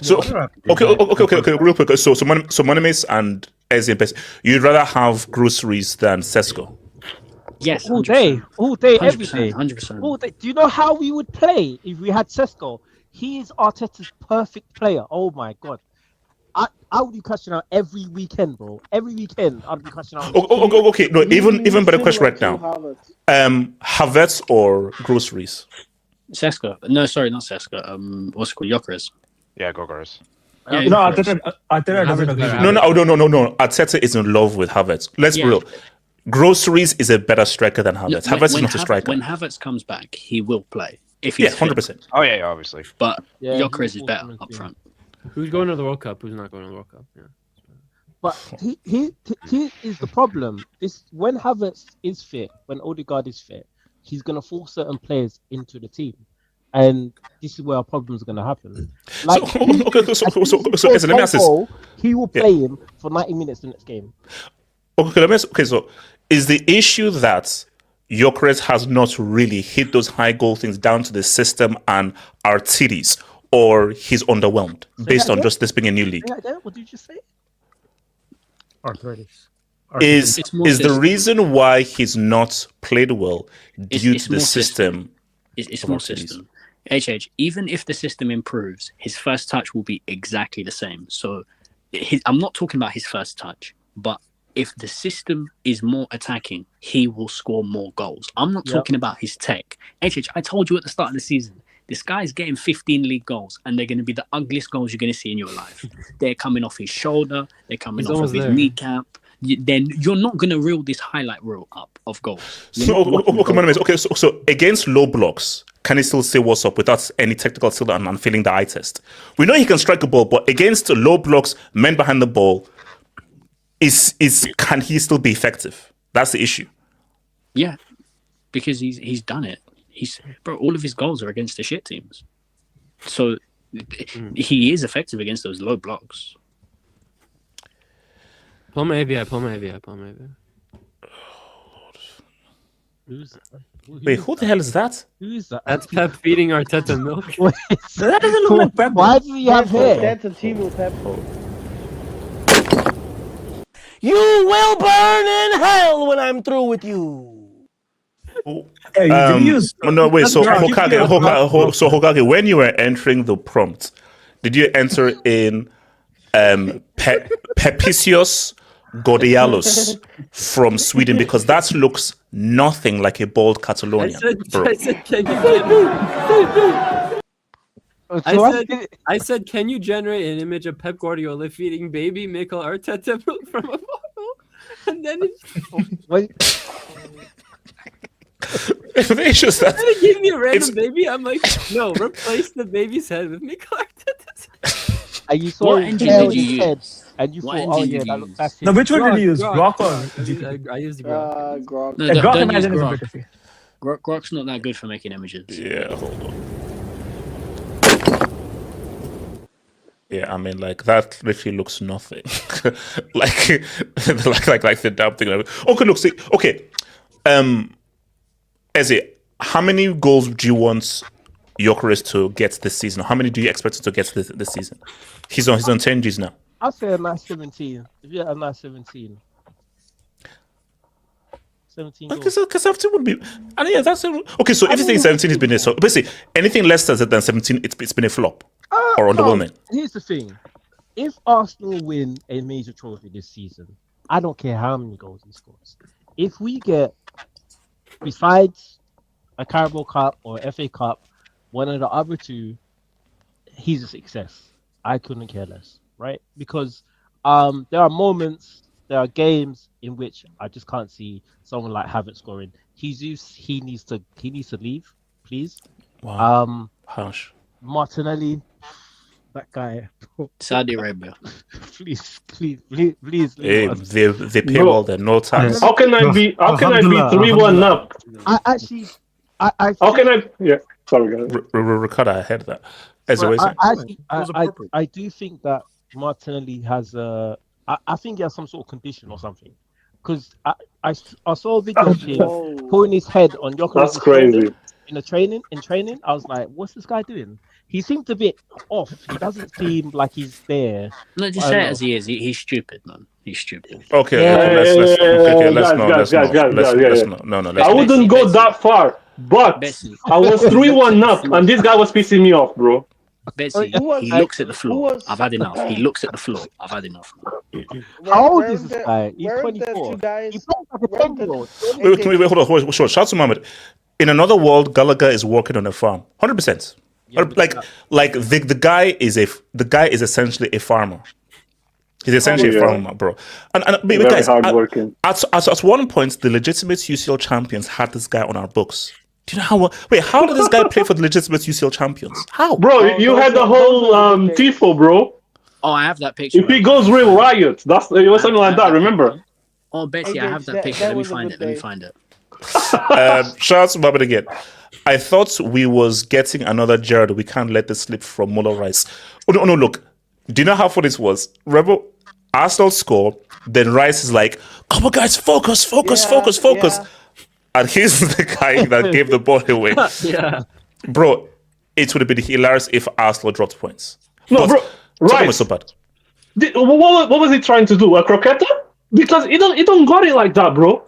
So okay, real quick. So Monimis and Eze, you'd rather have groceries than Sesko? Yes, all day, every day, 100%. All day. Do you know how we would play if we had Sesko? He is Arteta's perfect player. Oh my god. I would be catching out every weekend, bro. Every weekend, I'd be catching out. Okay. No, even better question right now. Havertz or groceries? Sesko. No, sorry, not Sesko. What's it called? Gyokeres. Yeah, Gyokeres. Yeah, no, Arteta doesn't agree. No. Arteta is in love with Havertz. Let's be real. Groceries is a better striker than Havertz. Havertz is not a striker. When Havertz comes back, he will play. If he's 100%. Oh yeah, obviously. But Gyokeres is better up front. Who's going to the World Cup? Who's not going to the World Cup? Yeah. But he is the problem. When Havertz is fit, when Odegaard is fit, he's going to force certain players into the team. And this is where our problems are going to happen. Like, so let me ask this. He will play him for 90 minutes the next game. So is the issue that Gyokeres has not really hit those high goal things down to the system and our titties, or he's underwhelmed based on just this being a new league? What did you just say? Arthritis. Is the reason why he's not played well due to the system? It's more system. HH, even if the system improves, his first touch will be exactly the same. So I'm not talking about his first touch, but if the system is more attacking, he will score more goals. I'm not talking about his tech. HH, I told you at the start of the season, this guy's getting 15 league goals, and they're going to be the ugliest goals you're going to see in your life. They're coming off his shoulder. They're coming off of his kneecap. Then you're not going to reel this highlight reel up of goals. So against low blocks, can he still say what's up without any technical skill and failing the eye test? We know he can strike a ball, but against low blocks, men behind the ball, can he still be effective? That's the issue. Yeah, because he's done it. Bro, all of his goals are against the shit teams. So he is effective against those low blocks. Pull my AVI. Wait, who the hell is that? Who is that? That's Pep feeding Arteta milk. That doesn't look like Pep. Why does he have hair? That's a team with Pep. You will burn in hell when I'm through with you. Hey, did you use? No, wait. So Hokage, when you were entering the prompt, did you enter in Pepicius Godialos from Sweden? Because that looks nothing like a bald Catalonian. I said, can you generate an image of Pep Guardiola feeding baby Mikel Arteta milk from a bottle? And then it's just that they gave me a random baby. I'm like, no, replace the baby's head with Mikel Arteta's. And you saw What engine did you use? And you What thought, oh engine yeah, did that you looks use? that's No, which one did you use? Grok or I used Grok. Grok. No, Grok don't use Imagine is a Grok. bit of it. Grok's not that good for making images. Yeah, hold on. Yeah, I mean, like that literally looks nothing. like the damn thing. Okay, look, see, okay. Eze, how many goals do you want Gyokeres to get this season? How many do you expect him to get this season? He's on 10 Gs now. I'll say a nice 17. If you had a nice 17. 17 goals. Because 17 would be. And yeah, that's okay. So if you think 17 has been there, so basically anything less than 17, it's been a flop or underwhelming. Here's the thing: if Arsenal win a major trophy this season, I don't care how many goals he scores. If we get, besides a Carabao Cup or FA Cup, one of the other two, he's a success. I couldn't care less, right? Because there are moments, there are games in which I just can't see someone like Havertz scoring. He needs to leave, please. Wow. Harsh. Martinelli, that guy. Saudi Arabia. please. Hey, they pay well there, no tax. How can I be 3-1 up? How can I? Yeah, sorry, guys. Ricardo, I heard that. I do think that Martinelli has I think he has some sort of condition or something. Because I saw a video of him putting his head on Gyokeres. That's crazy. In training, I was like, what's this guy doing? He seems a bit off. He doesn't seem like he's there. No, just say it as he is. He's stupid, man. He's stupid. Okay, let's not. I wouldn't go that far, but I was 3-1 up, and this guy was pissing me off, bro. Betsy, he looks at the floor. I've had enough. He looks at the floor. I've had enough. How old is this guy? He's 24. He plays like a 10-year-old. Wait, hold on. Sure. Shout to Mohammed. In another world, Gallagher is working on a farm. 100%. Like the guy is essentially a farmer. He's essentially a farmer, bro. And guys, hardworking. At one point, the legitimate UCL champions had this guy on our books. Do you know how? Wait, how did this guy play for the legitimate UCL champions? How, bro? You had the whole tifo, bro. Oh, I have that picture. If he goes real riot, it was something like that. Remember? Oh, Betsy, I have that picture. Let me find it. Shout out to Mohammed again. I thought we was getting another Jared. We can't let this slip from Muller Rice. Oh no! Look, do you know how funny this was? Remember, Arsenal score, then Rice is like, "Come on, guys, focus." Yeah. And he's the guy that gave the ball away. Yeah, bro, it would have been hilarious if Arsenal dropped points. No, bro, Rice was so bad. What was he trying to do? A croqueta? Because he don't got it like that, bro.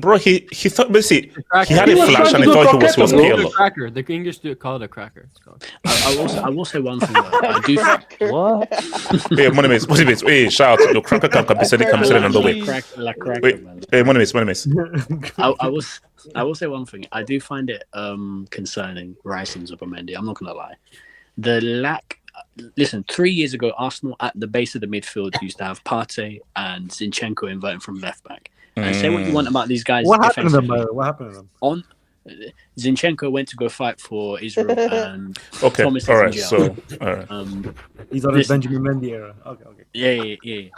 Bro, he thought basically he had a flash and he thought he was PLO. Cracker. The English do call it a cracker. I will say one thing. I do. What? Hey, money mates. Hey, shout out. Your cracker can be sending on the way. Wait, hey, money mates. I will say one thing. I do find it concerning Rice and Zubimendi. I'm not gonna lie. The lack. Listen, 3 years ago, Arsenal at the base of the midfield used to have Partey and Zinchenko inverting from left back. And say what you want about these guys. What happened to them? What happened to them? Zinchenko went to go fight for Israel and okay, Thomas all right. Eze So, all right. He's on his Benjamin Mendy era. Okay. Yeah.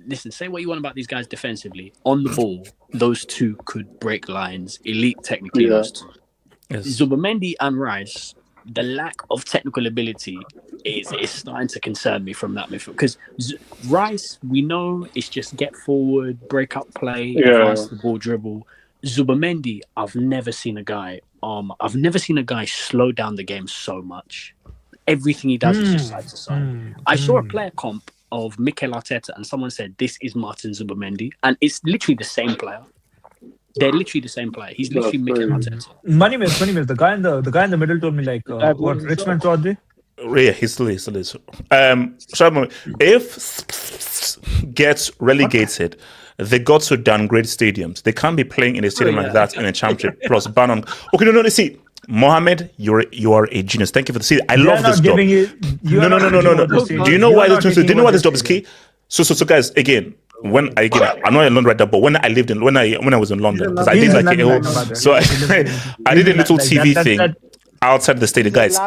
listen, say what you want about these guys defensively. On the ball, those two could break lines. Elite technically, those two. Yes. Zubimendi and Rice, the lack of technical ability is starting to concern me from that midfield. Because Rice, we know it's just get forward, break up play, advance the ball, dribble. Zubimendi, I've never seen a guy slow down the game so much. Everything he does is just side to side. I saw a player comp of Mikel Arteta, and someone said this is Martin Zubimendi, and it's literally the same player. They're literally the same player. He's literally Mikel Arteta. Money Mills. The guy in the middle told me like what Richmond Chaudhry. Yeah, he still is. If gets relegated, they got to downgrade stadiums. They can't be playing in a stadium like that in a championship. Plus ban on. Okay, no. See, Mohammed, you are a genius. Thank you for the see. I love this job. No. Do you know why this? Do you know why this job is key? So guys, again. I'm not in London right now, but when I was in London, because I did like I did a little TV thing outside the stadium, guys.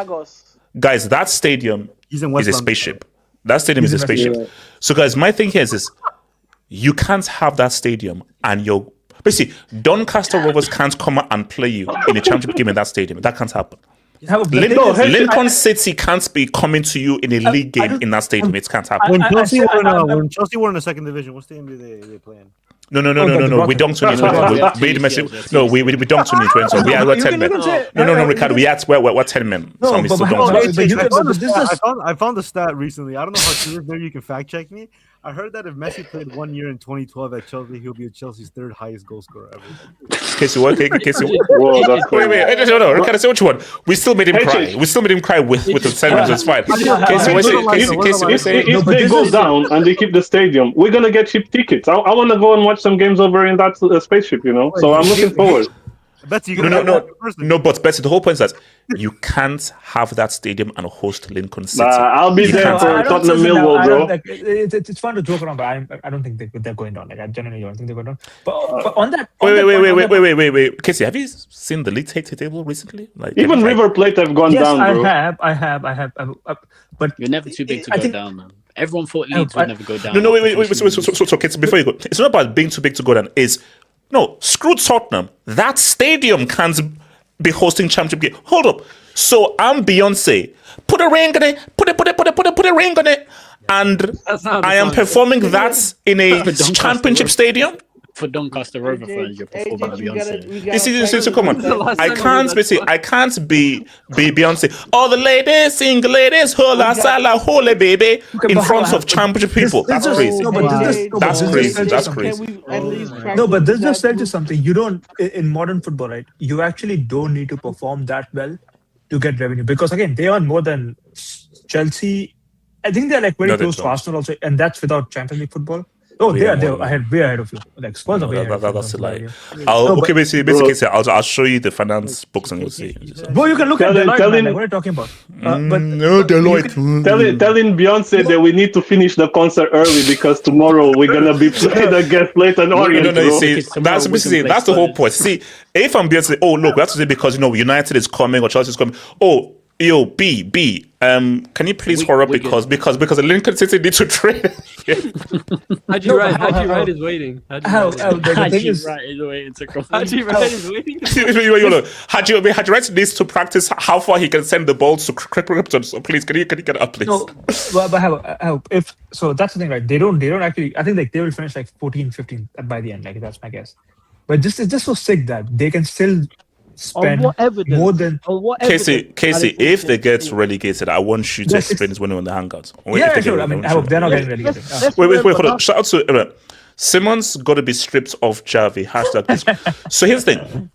That stadium is a spaceship. That stadium is a spaceship. So, guys, my thing here is this: you can't have that stadium, and basically Doncaster Rovers can't come out and play you in a championship game in that stadium. That can't happen. Lincoln City can't be coming to you in a league game in that stadium. It can't happen. When Chelsea were in the second division, what stadium do they play in? No. We don't need to. No, we don't need to. So we are 10 men. No, Ricardo. We're 10 men. I found the stat recently. I don't know how true it is. Maybe you can fact check me. I heard that if Messi played 1 year in 2012 at Chelsea, he'll be Chelsea's third highest goal scorer ever. Casey, what? Wait. No, Ricardo, say what you want. We still made him cry. We still made him cry with the 7 so it's fine. Casey, if they go down and they keep the stadium, we're gonna get cheap tickets. I want to go and watch some games over in that spaceship, So I'm looking forward. Betsy, no, but Betsy, the whole point is that you can't have that stadium and host Lincoln City. I'll be there for Tottenham Millwall, bro. It's fun to joke around, but I don't think they're going down. Like I genuinely don't think they're going down. But on that, wait, Casey, have you seen the league table recently? Like even River Plate have gone down, bro. I have. But you're never too big to go down, man. Everyone thought Leeds would never go down. No, wait. So, Casey, before you go, it's not about being too big to go down. No, screw Tottenham. That stadium can't be hosting championship game. Hold up. So I'm Beyonce. Put a ring on it. Put a ring on it. And I am performing that in a championship stadium. For Doncaster Rover fans, you're performing Beyonce. You see, come on. I can't be Beyonce. All the ladies, single ladies, hola, sala, hola, baby, in front of championship people. That's crazy. That's crazy. No, but this just tells you something. You don't, in modern football, right? You actually don't need to perform that well to get revenue. Because again, they earn more than Chelsea. I think they're like very close to Arsenal also, and that's without Champions League football. Oh, they're way ahead of you. Like Spurs are way ahead. That's a lie. Basically, I'll show you the finance books and you'll see. Bro, you can look at Deloitte. What are you talking about? No, Deloitte. Telling Beyonce that we need to finish the concert early because tomorrow we're gonna be playing against Leighton Orient. That's the whole point. See, if I'm Beyonce, look, we have to say because United is coming or Chelsea is coming. Yo, B, can you please hurry up because the Lincoln City needs to trade. Haji Wright is waiting. Haji Wright is waiting to come. Haji Wright is waiting. Haji Wright needs to practice how far he can send the ball to Krypton. So please, can you get up, please? No, but if so, that's the thing, right? They don't actually. I think like they will finish like 14, 15 by the end. Like that's my guess. But it's just so sick that they can still spend more than Casey, if they get relegated, I want you to explain this when we're on the Hangout. Sure. I mean, I hope they're not getting relegated. Wait, hold on. Shout out to Simmons got to be stripped of Javi. # So here's the thing.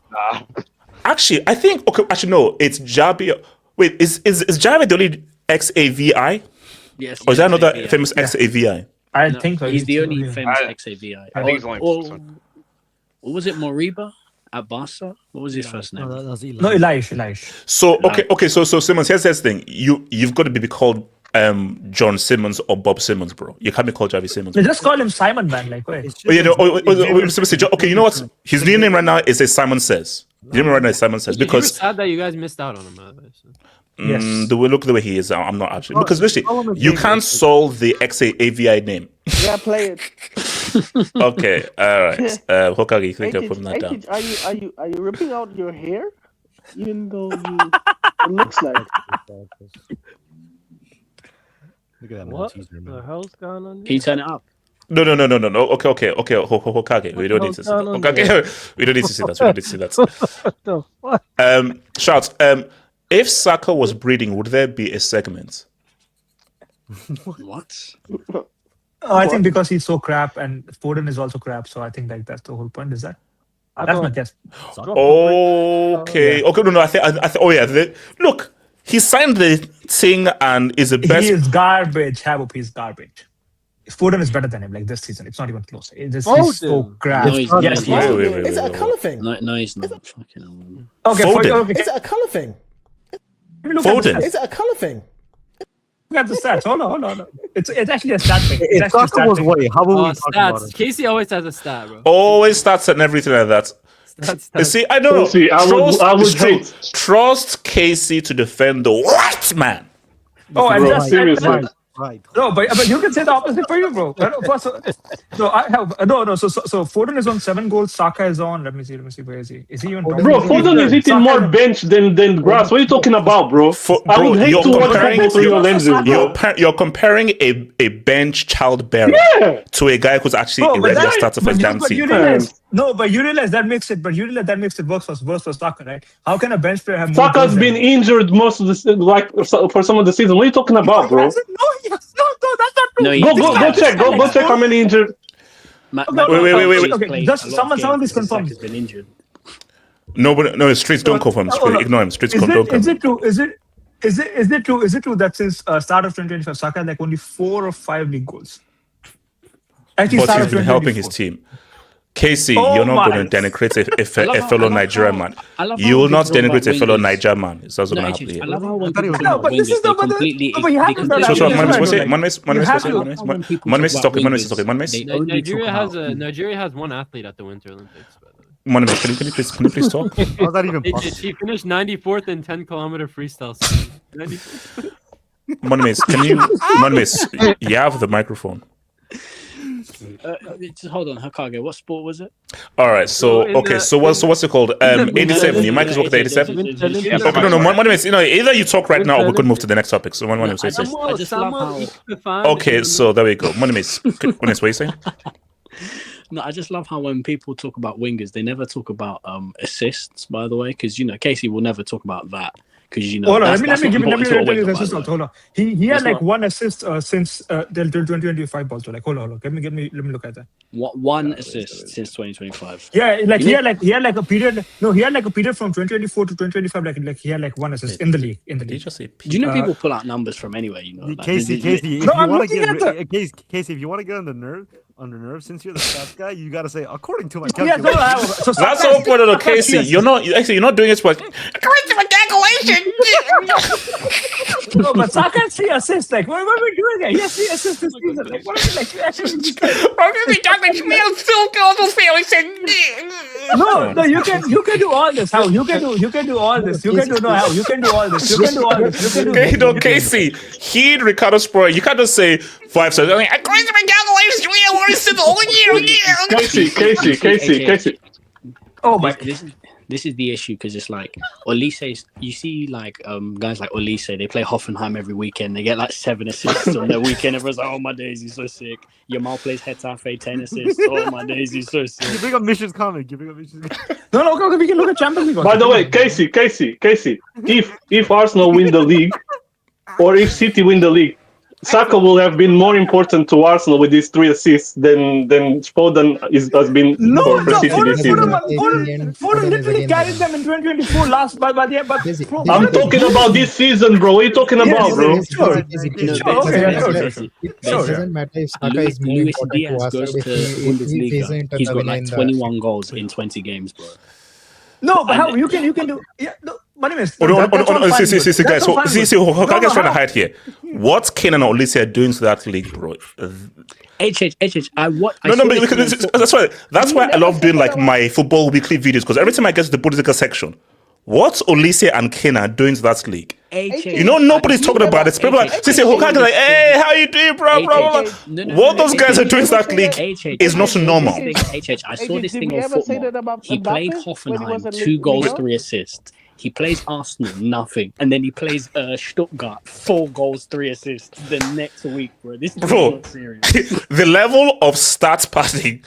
Actually, I think no, it's Javi. Wait, is Javi the only XAVI? Yes. Or is there another famous XAVI? I think so. He's the only famous XAVI. I think he's only. What was it, Moriba? At Barca? What was his first name? No, Elias. So okay. So Simmons, here's the thing. You've got to be called John Simmons or Bob Simmons, bro. You can't be called Javi Simmons. They just call him Simon, man. Like, wait. Okay, you know what? His new name right now is Simon Says. Because sad that you guys missed out on him. The way he is, I'm not actually because literally you can't solve the XAVI name. Yeah, play it. Okay, all right. Hokage, you think you're putting that down? Are you ripping out your hair? Even though it looks like. Look at that What Malteser, the man. hell's going on? Can you turn it up? No. Okay. Hokage, we don't need to see that. Hokage, we don't need to see that. We don't need to see that. What the fuck? Shouts. If Saka was breeding, would there be a segment? What? I think because he's so crap and Foden is also crap, so I think like that's the whole point. Is that? That's my guess. Okay. No. I think. Oh yeah. Look, he signed the thing and is the best. He is garbage. Habib, he's garbage. Foden is better than him like this season. It's not even close. He's so crap. No, he's not. Yes, he is. Wait. Is it a colour thing? No, he's not. Fucking. Okay, Foden. Is it a colour thing? Foden. Is it a colour thing? Look at the stats. Hold on. It's actually a stat thing. If Saka was white, how about we talk about Stats. it? Casey always has a stat, bro. Always stats and everything like that. You see, I know. Casey, I would hate. Trust Casey to defend the white man. Oh, and Bro, just seriously. Right. no, but you can say the opposite for you, bro. So I have So Foden is on 7 goals. Saka is on. Let me see. Where is he? Is he even? Bro, Foden is hitting more bench than grass. What are you talking about, bro? I would hate to watch football through your lenses, bro. You're comparing a bench child bearer to a guy who's actually a regular starter for his damn team. But you realize that makes it. But you realize that makes it worse for Saka, right? How can a bench player have more? Saka's been injured most of the like for some of the season. What are you talking about, bro? No, that's not true. Go check. Go check how many injured. Wait. Okay, just someone please confirm. Has been injured. No, Streets don't confirm. Ignore him. Streets don't confirm. Is it true? Is it true that since start of 2025, Saka had like only 4 or 5 league goals? Actually, But he's been helping his team. Casey, you're not going to denigrate a fellow Nigerian man. You will not denigrate a fellow Nigerian man. It's also going to happen here. I love how when people No, talk about but this wingers, is they the completely. but you have to know that. So, Manmes is talking. Nigeria has one athlete at the Winter Olympics. Manmes, can you please talk? How's that even possible? She finished 94th in 10-kilometer freestyle. Manmes, you have the microphone. Just hold on, Hokage. What sport was it? All right, so what's it called? 87. You might as well get 87. Okay, no, Manmes, either you talk right now or we could move to the next topic. So Manmes, say. I just love how. Okay, so there we go. Manmes, what are you saying? No, I just love how when people talk about wingers, they never talk about assists. By the way, because Casey will never talk about that. Because hold on, let me tell you this. Hold on, he had like 1 assist since the 2025 also. Like hold on, let me look at that. One assist since 2025. Yeah, like he had like a period. No, he had like a period from 2024 to 2025. Like he had like 1 assist in the league. Do you know people pull out numbers from anywhere? Casey, if you want to get on the nerve, since you're the stats guy, you gotta say according to my calculation. That's all point of Casey. You're not doing it for according to my calculation. No, but Saka has 3 assists. Like, what are we doing here? He has 3 assists this season. Like, what are we like? No, you can do all this. How you can do all this. You can do how you can do all this. You can do all this. You can do. Casey, he and Ricardo Sport. You can't just say 5 stars. According to my calculation, we want to sit the whole year. Casey. Oh my. This is the issue because it's like Olise. You see, like guys like Olise, they play Hoffenheim every weekend. They get like 7 assists on their weekend. Everyone's like, "Oh my days, he's so sick." Yamal plays Getafe, 10 assists. Oh my days, he's so sick. You bring up Mission's comment. No, we can look at Champions League. By the way, Casey, if Arsenal win the league, or if City win the league, Saka will have been more important to Arsenal with these 3 assists than Foden has been for City this season. Foden literally carried them in 2024 last, but I'm talking about this season, bro. What are you talking about, bro? It doesn't matter if Saka is more Luis important to Diaz Arsenal goes to if he Bundesliga. He's got like 21 goals in 20 games, bro. No, but how you can do? Yeah, no. My name is. See, guys. Hokage's trying to hide here. What's Kane and Olise doing to that league, bro? That's why I love doing like my football weekly videos because every time I get to the Bundesliga section, what Olise and Kane are doing to that league. HH, You know, nobody's talking about it. People like, say, Hokage, like, hey, how you doing, bro? What those guys are doing to that league is not normal. I saw this thing on football. He played Hoffenheim, 2 goals, 3 assists. He plays Arsenal, nothing. And then he plays Stuttgart, 4 goals, 3 assists the next week, bro. This is not serious. The level of stats passing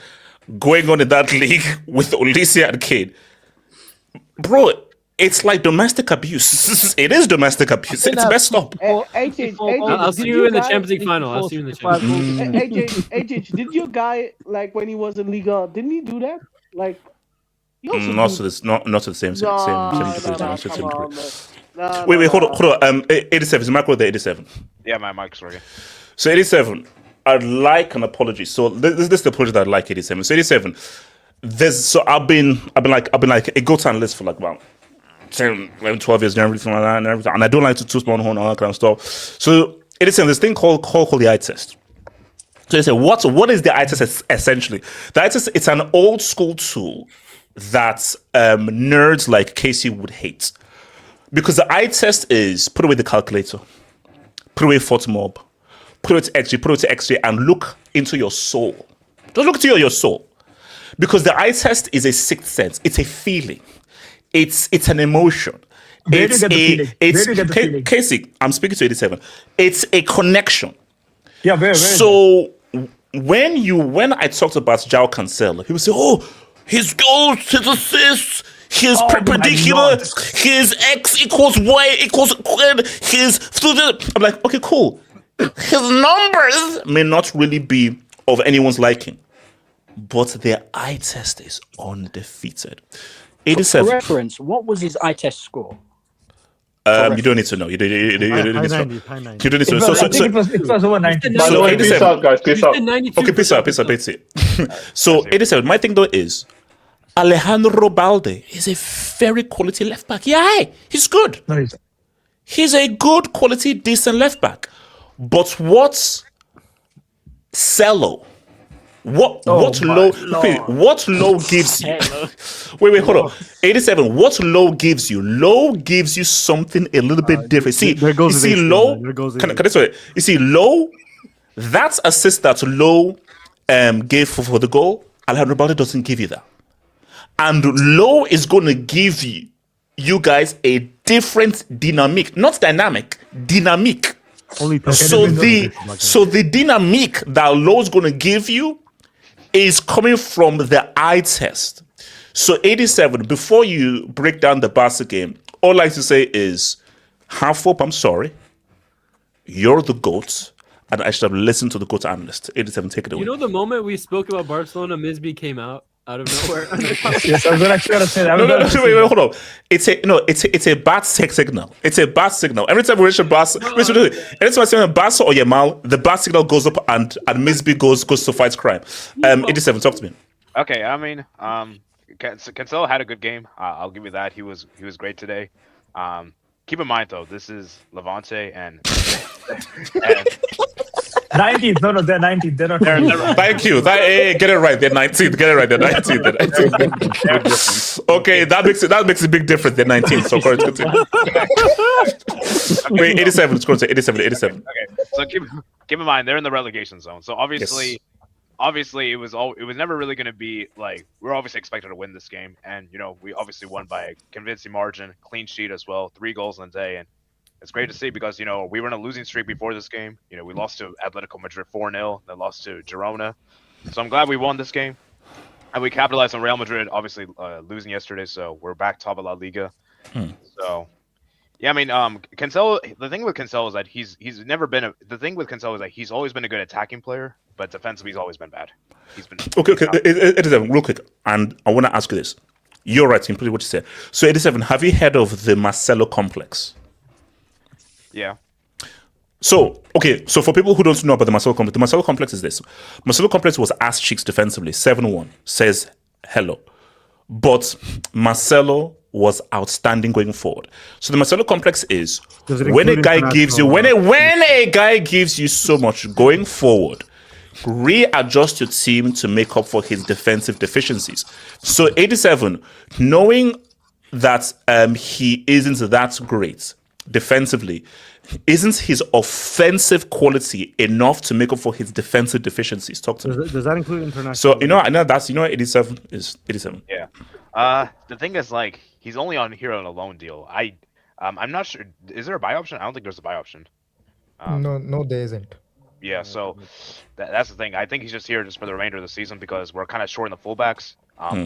going on in that league with Olise and Kane, bro, it's like domestic abuse. It is domestic abuse. It's messed up. I'll see you in the Champions League final. I'll see you in the Champions League. AJ, did your guy, like, when he was in Liga, didn't he do that? Like, Not to the same degree. Wait, hold on. 87 is Michael there? 87. Yeah, my mic's working. So 87, I'd like an apology. So this is the apology that I'd like 87. So 87, I've been like a GOAT analyst for like about 10, 11, 12 years and everything like that and everything. And I don't like to toot my own horn and all that kind of stuff. So 87, this thing called the eye test. So they say, what is the eye test essentially? The eye test, it's an old school tool that nerds like Casey would hate. Because the eye test is put away the calculator, put away FOTMOB, put away to XG, put away to XG, and look into your soul. Just look into your soul. Because the eye test is a sixth sense. It's a feeling. It's an emotion. Casey, I'm speaking to 87. It's a connection. Yeah, very. So when I talked about João Cancelo, he would say, "Oh, his goals, his assists, his perpendicular, his X equals Y equals his." I'm like, okay, cool. His numbers may not really be of anyone's liking, but their eye test is undefeated. 87. For reference, what was his eye test score? You don't need to know. You don't need to know. You don't need to know. It was over 90. So 87. Peace out, guys. Peace out. Okay, peace out. So 87. My thing though is Alejandro Balde is a very quality left back. Yeah, he's good. No, he's a good quality, decent left back. But what's Cello? What low gives you? Wait, hold on. 87. What low gives you? Low gives you something a little bit different. See, low. Can I say it? You see, low. That's assist that low gave for the goal. Alejandro Balde doesn't give you that, and low is going to give you guys a different dynamic, not dynamic, dynamic. So the dynamic that low is going to give you is coming from the eye test. So 87, before you break down the Barca game, all I like to say is, half hope, I'm sorry. You're the GOAT, and I should have listened to the GOAT analyst. 87, take it away. You know, the moment we spoke about Barcelona, Misby came out of nowhere. Yes, I was actually going to say that. Wait, hold on. It's a bad signal. It's a bad signal. Every time we reach a Barca, anytime I say Barca or Yamal, the bad signal goes up and Misby goes to fight crime. 87, talk to me. Okay, I mean, Cancelo had a good game. I'll give you that. He was great today. Keep in mind though, this is Levante and 19th. No, they're 19th. They're not. Thank you. Get it right. They're 19th. Get it right. They're 19th. Okay, that makes a big difference. They're 19th. So correct. Wait, 87. Let's go to 87. Okay, so keep in mind they're in the relegation zone. So obviously, it was never really going to be like, we're obviously expected to win this game, and we obviously won by a convincing margin, clean sheet as well, 3 goals in a day, and it's great to see because we were in a losing streak before this game. We lost to Atletico Madrid 4-0, then lost to Girona. So I'm glad we won this game, and we capitalized on Real Madrid obviously losing yesterday. So we're back top of La Liga. So yeah, I mean, Cancelo. The thing with Cancelo is that he's never been the thing with Cancelo is that he's always been a good attacking player, but defensively he's always been bad. He's been okay. 87, real quick, and I want to ask you this. You're right, completely what you said. So 87, have you heard of the Marcelo complex? Yeah. So for people who don't know about the Marcelo complex is this. Marcelo complex was ass cheeks defensively, 7-1, says hello. But Marcelo was outstanding going forward. So the Marcelo complex is when a guy gives you so much going forward, readjust your team to make up for his defensive deficiencies. So 87, knowing that he isn't that great defensively, isn't his offensive quality enough to make up for his defensive deficiencies? Talk to me. Does that include international? So I know that's 87 is 87. Yeah. The thing is, like, he's only on here on a loan deal. I'm not sure. Is there a buy option? I don't think there's a buy option. No, there isn't. Yeah, so that's the thing. I think he's just here just for the remainder of the season because we're kind of short in the fullbacks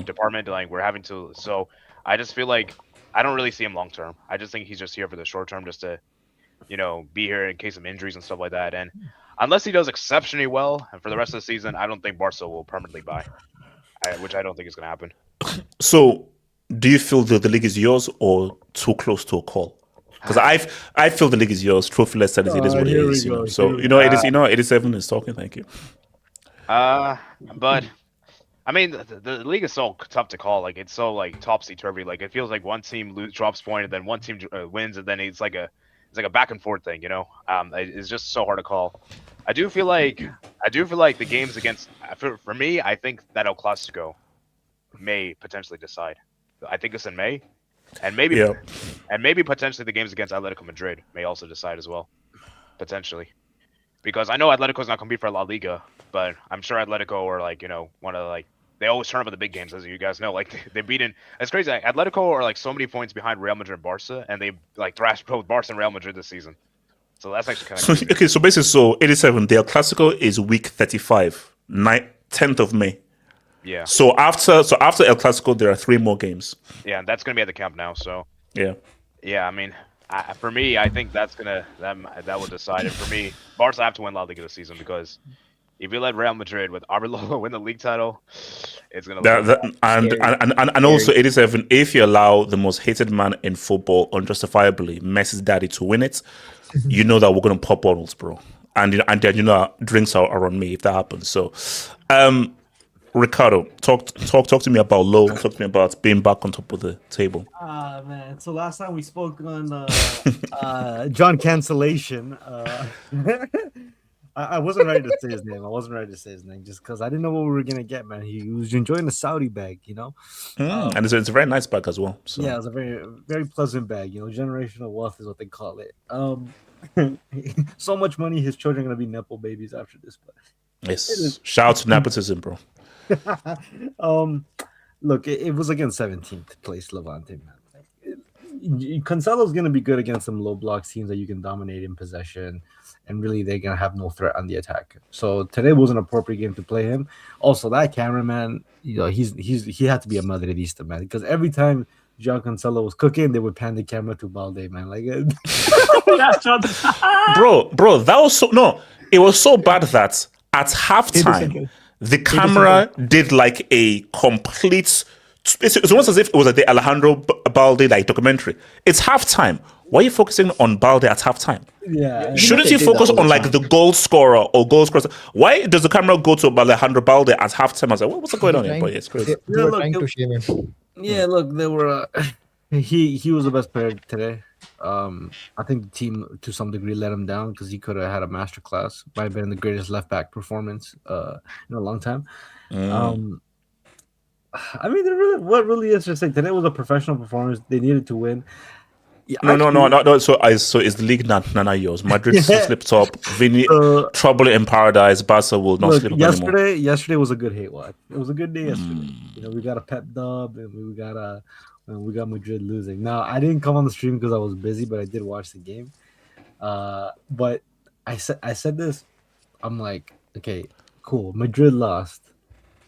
department. Like, we're having to. So I just feel like I don't really see him long term. I just think he's just here for the short term, just to, be here in case of injuries and stuff like that. And unless he does exceptionally well, and for the rest of the season, I don't think Barca will permanently buy, which I don't think is going to happen. So, do you feel that the league is yours or too close to a call? Because I feel the league is yours. Trophyless said it is what it is. So 87 is talking. Thank you. But I mean, the league is so tough to call. Like, it's so like topsy turvy. Like, it feels like one team drops point and then one team wins, and then it's like a back and forth thing. It's just so hard to call. I do feel like the games against for me, I think that El Clasico may potentially decide. I think it's in May. And maybe potentially the games against Atletico Madrid may also decide as well, potentially, because I know Atletico's not compete for La Liga, but I'm sure Atletico are one of they always turn up at the big games, as you guys know. Like, they've beaten. It's crazy. Atletico are so many points behind Real Madrid and Barca, and they thrashed both Barca and Real Madrid this season. So that's actually kind of crazy. Okay. So basically, 87. The El Clasico is week 35, 10th of May. Yeah. So after El Clasico, there are 3 more games. Yeah, and that's gonna be at the Camp Nou. So yeah. I mean, for me, I think that will decide it. For me, Barca have to win La Liga this season, because if you let Real Madrid with Arbeloa win the league title, it's gonna. And also 87. If you allow the most hated man in football unjustifiably, Messi's daddy, to win it, you know that we're gonna pop bottles, bro. And then drinks are on me if that happens. So, Ricardo, talk to me about low. Talk to me about being back on top of the table. Man. So last time we spoke on John Cancellation. I wasn't ready to say his name. Just because I didn't know what we were gonna get, man. He was enjoying the Saudi bag, and it's a very nice bag as well. So. Yeah, it was a very, very pleasant bag. Generational wealth is what they call it. So much money, his children are gonna be nepo babies after this. But yes, shout out to nepotism, bro. Look, it was against 17th place Levante, man. Cancelo's going to be good against some low block teams that you can dominate in possession, and really they're going to have no threat on the attack. So today was an appropriate game to play him. Also, that cameraman, he had to be a madridista, man, because every time João Cancelo was cooking, they would pan the camera to Balde, man. Like, bro, that was it was so bad that at halftime the camera did like a complete. It's almost as if it was like the Alejandro Balde documentary. It's halftime. Why are you focusing on Balde at halftime? Yeah. Shouldn't you focus on the goal scorer or goal scorer? Why does the camera go to Alejandro Balde at halftime? I was like, what's going on here? But it's crazy. They were trying to shame him. Yeah, look, they were. He was the best player today. I think the team to some degree let him down because he could have had a masterclass. Might have been the greatest left back performance in a long time. I mean, what really is to say today was a professional performance. They needed to win. Yeah, no. So is the league not yours? Madrid slipped up. Vini, trouble in paradise. Barca will not slip up anymore. Yesterday was a good hate watch. It was a good day yesterday. We got a Pep dub and we got Madrid losing. Now I didn't come on the stream because I was busy, but I did watch the game. But I said this. I'm like, okay, cool. Madrid lost,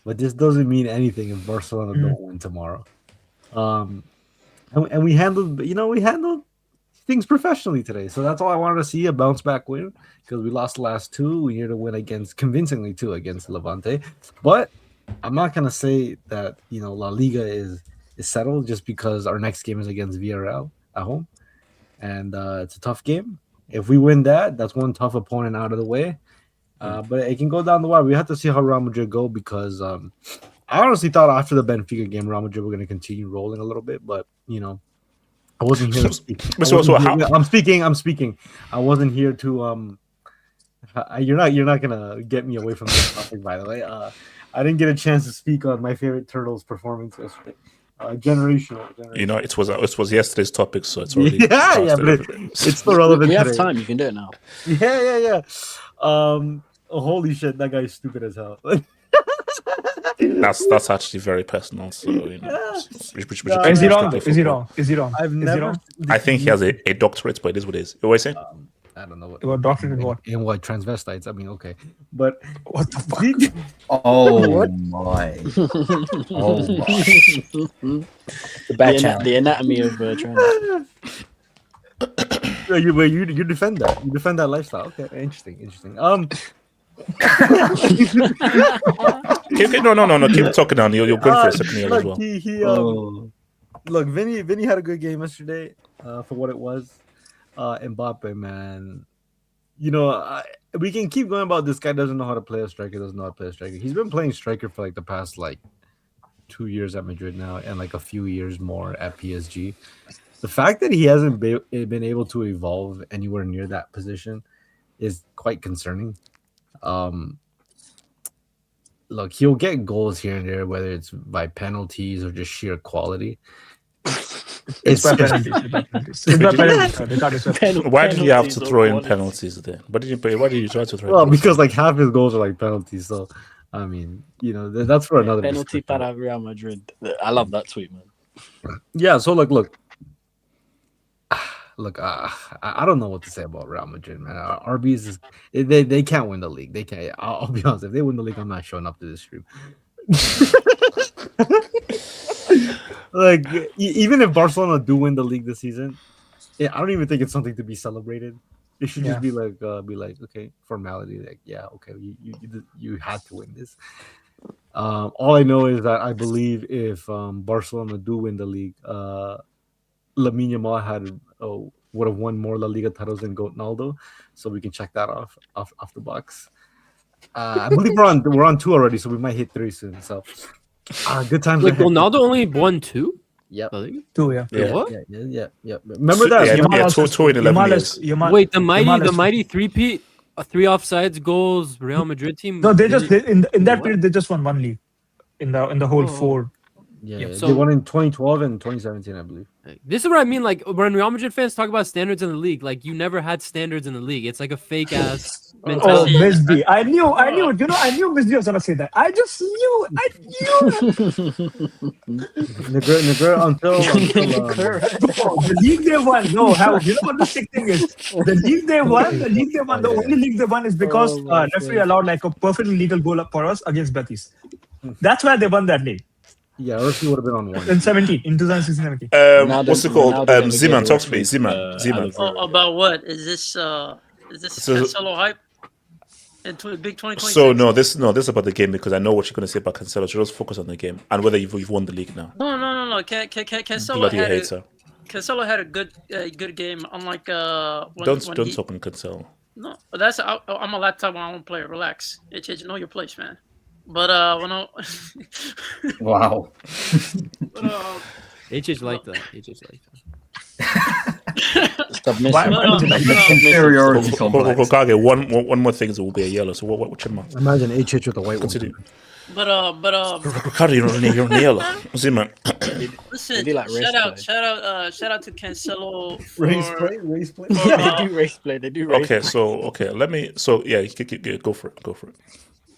but this doesn't mean anything if Barcelona don't win tomorrow. And we handled things professionally today. So that's all I wanted to see, a bounce back win, because we lost the last 2. We needed to win convincingly against Levante. But I'm not gonna say that La Liga is settled just because our next game is against Villarreal at home, and it's a tough game. If we win that's one tough opponent out of the way. But it can go down the wire. We have to see how Real Madrid go, because I honestly thought after the Benfica game, Real Madrid were going to continue rolling a little bit, but I wasn't here to speak. I'm speaking. I wasn't here to. You're not gonna get me away from this topic, by the way. I didn't get a chance to speak on my favorite Turtles performance yesterday. Generational. You know, it was yesterday's topic, so it's already Yeah, but it's still relevant. We have today. time. You can do it now. Yeah. Holy shit, that guy's stupid as hell. That's actually very personal. So you know, Is he wrong? Is he wrong? Is he wrong? I've Is he never. wrong? I think he has a doctorate, but it is what it is. What are you saying? I don't know What doctorate in what? In what transvestites? I mean, okay, but what the fuck? Oh What? my. The anatomy of trans. You defend that. You defend that lifestyle. Okay, interesting. No. Keep talking now. You're good for a second here as well. Look, Vinny had a good game yesterday. For what it was, Mbappe, man. You know, we can keep going about this guy doesn't know how to play a striker. Doesn't know how to play a striker. He's been playing striker for like the past 2 years at Madrid now, and like a few years more at PSG. The fact that he hasn't been able to evolve anywhere near that position is quite concerning. Look, he'll get goals here and there, whether it's by penalties or just sheer quality. It's by penalties. Why did you have to throw in penalties then? Why did you try to throw? Well, because like half his goals are like penalties. So, I mean, you know, that's for another penalty para Real Madrid. I love that tweet, man. Yeah. So look. I don't know what to say about Real Madrid, man. RBs they can't win the league. They can't. I'll be honest. If they win the league, I'm not showing up to this stream. Even if Barcelona do win the league this season, I don't even think it's something to be celebrated. It should just be like okay, formality. Like, yeah, okay, you had to win this. All I know is that I believe if Barcelona do win the league, Lamine Yamal would have won more La Liga titles than Ronaldo, so we can check that off the box. I believe we're on 2 already, so we might hit 3 soon. So good times. Like Ronaldo only won 2. Yep. 2, yeah. What? Yeah. Remember that? Two in 11 years. Wait, the mighty 3-peat, 3 offsides goals, Real Madrid team. No, they just in that period they just won 1 league in the whole 4. Yeah, they won in 2012 and 2017, I believe. This is what I mean. Like when Real Madrid fans talk about standards in the league, like you never had standards in the league. It's like a fake ass mentality. Oh, Misby. I knew. You know, I knew Misby was gonna say that. I just knew. Negre until the league they won. No, you know what the sick thing is? The league they won. The only league they won is because referee allowed like a perfectly legal goal up for us against Betis. That's why they won that league. Yeah, or she would have been on 1. In 2016-17. What's it called? Zeman, talk to me. Zeman. About what? Is this Cancelo hype? Big 2026? So no, this is about the game because I know what you're going to say about Cancelo. So just focus on the game and whether you've won the league now. No. Cancelo Bloody had hater. Cancelo had a good game. Unlike don't talk on Cancelo. No, but I'm a laptop when I want to play. Relax. It's know your place, man. But when I wow. HH like that. Inferiority complex. Okay, one more thing is it will be a yellow. So what's your mouth? Imagine HH with a white one. But Ricardo, you're on the yellow. Zeman. Listen, shout out to Cancelo for race play. They do race play. Go for it.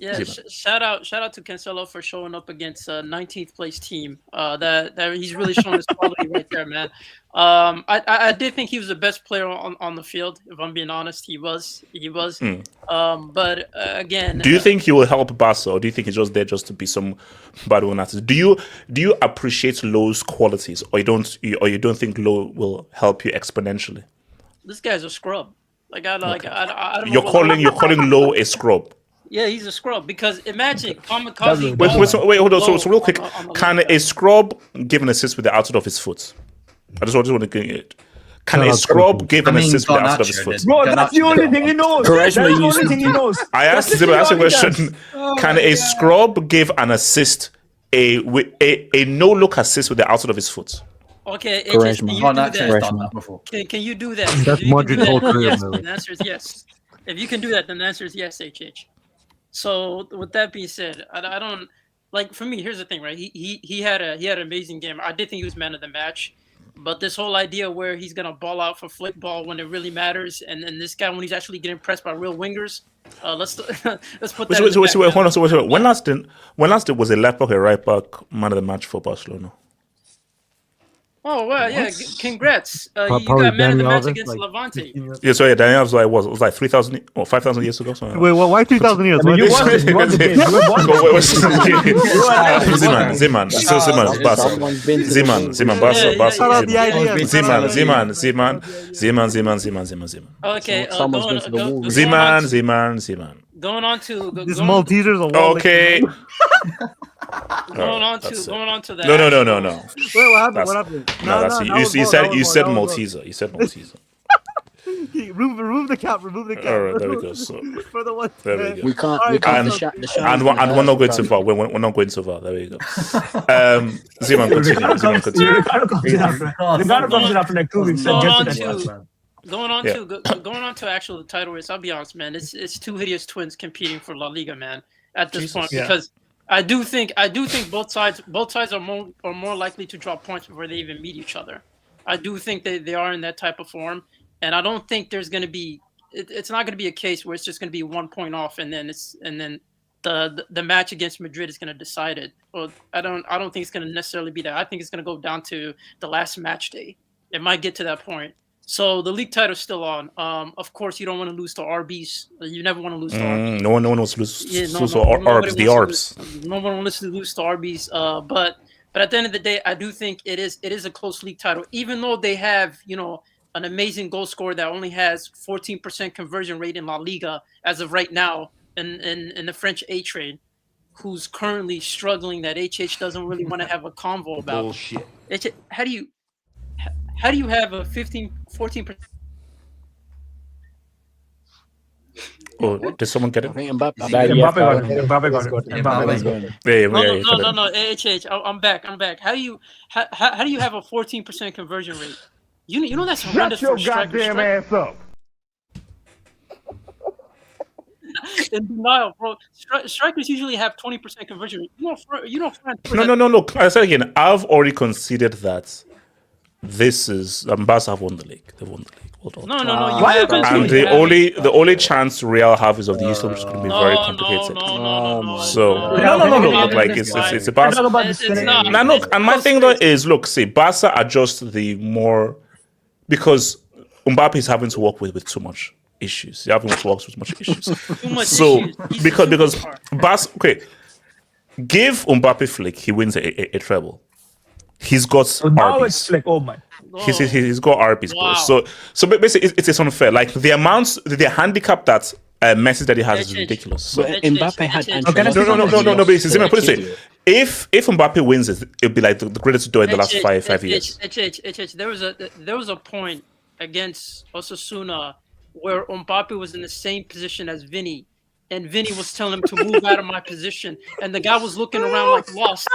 Yeah, shout out to Cancelo for showing up against a 19th place team. That he's really showing his quality right there, man. I did think he was the best player on the field. If I'm being honest, he was. But again, do you think he will help Barca, or do you think he's just there just to be some bad one? Do you appreciate Lowe's qualities, or you don't think Lowe will help you exponentially? This guy's a scrub. I don't know. You're calling Lowe a scrub. Yeah, he's a scrub because imagine kamikaze. Wait, hold on. So real quick, can a scrub give an assist with the outside of his foot? I just want to get it. Can a scrub give an assist with the outside of his foot? Bro, that's the only thing he knows. That's the only thing he knows. I asked a question. Can a scrub give an assist, a no-look assist with the outside of his foot? Okay, can you do that? That's Madrid culture. Yes, the answer is yes. If you can do that, then the answer is yes, HH. So with that being said, I don't. like for me, here's the thing, right? He had an amazing game. I did think he was man of the match, but this whole idea where he's gonna ball out for flick ball when it really matters, and this guy when he's actually getting pressed by real wingers, let's put that. Wait, hold on. Wait. When last did was a left back or right back man of the match for Barcelona? Oh well, yeah. Congrats, you got man of the match against Levante. Yeah, sorry, Daniel was like 3,000 or 5,000 years ago. Something Wait, why 3,000 years? Ziman, Okay, Ziman. Going on to this Maltesers. Okay. Going on to that. No. Wait, what happened? You said Malteser. You said Malteser. Remove the cap. Remove the cap. All right, there we go. So, for the one. There we go. We can't. And we're not going too far. We're not going too far. There we go. Ziman, continue. Ricardo comes in after like 2 weeks. Going on to actual the title race. I'll be honest, man. It's two hideous twins competing for La Liga, man. At this point, because I do think both sides are more likely to drop points before they even meet each other. I do think they are in that type of form, and I don't think there's going to be. It's not going to be a case where it's just going to be 1 point off, and then the match against Madrid is going to decide it. Well, I don't think it's going to necessarily be that. I think it's going to go down to the last match day. It might get to that point. So the league title's still on. Of course, you don't want to lose to RBs. You never want to lose to RBs. No one wants to lose to Arbs. The Arbs. No one wants to lose to RBs. But at the end of the day, I do think it is a close league title. Even though they have an amazing goal scorer that only has 14% conversion rate in La Liga as of right now, in the French A train, who's currently struggling. That HH doesn't really want to have a convo about. Bullshit. How do you have a 14%? Oh, did someone get it? Mbappe got it. No. HH, I'm back. How do you have a 14% conversion rate? You know that's horrendous for a striker. Shut your goddamn ass up. In denial, bro. Strikers usually have 20% conversion rate. No. Look, I said again, I've already considered that. This is Barca have won the league. They've won the league. Well done. No. You haven't. And the only chance Real have is of the East, which is going to be very complicated. No. Like it's a Barca. Now look, and my thing though is see, Barca are just the more because Mbappe is having to work with too much issues. He's having to work with much issues. because Barca, give Mbappe flick, he wins a treble. He's got now it's like, oh my. He's got RPs. Wow. So basically, it's unfair. Like the handicap that Messi that he has is ridiculous. So. Mbappe had. No. But put it this way: if Mbappe wins it, it'll be like the greatest duo in the last five years. There was a point against Osasuna where Mbappe was in the same position as Vinny. And Vinny was telling him to move out of my position, and the guy was looking around like lost.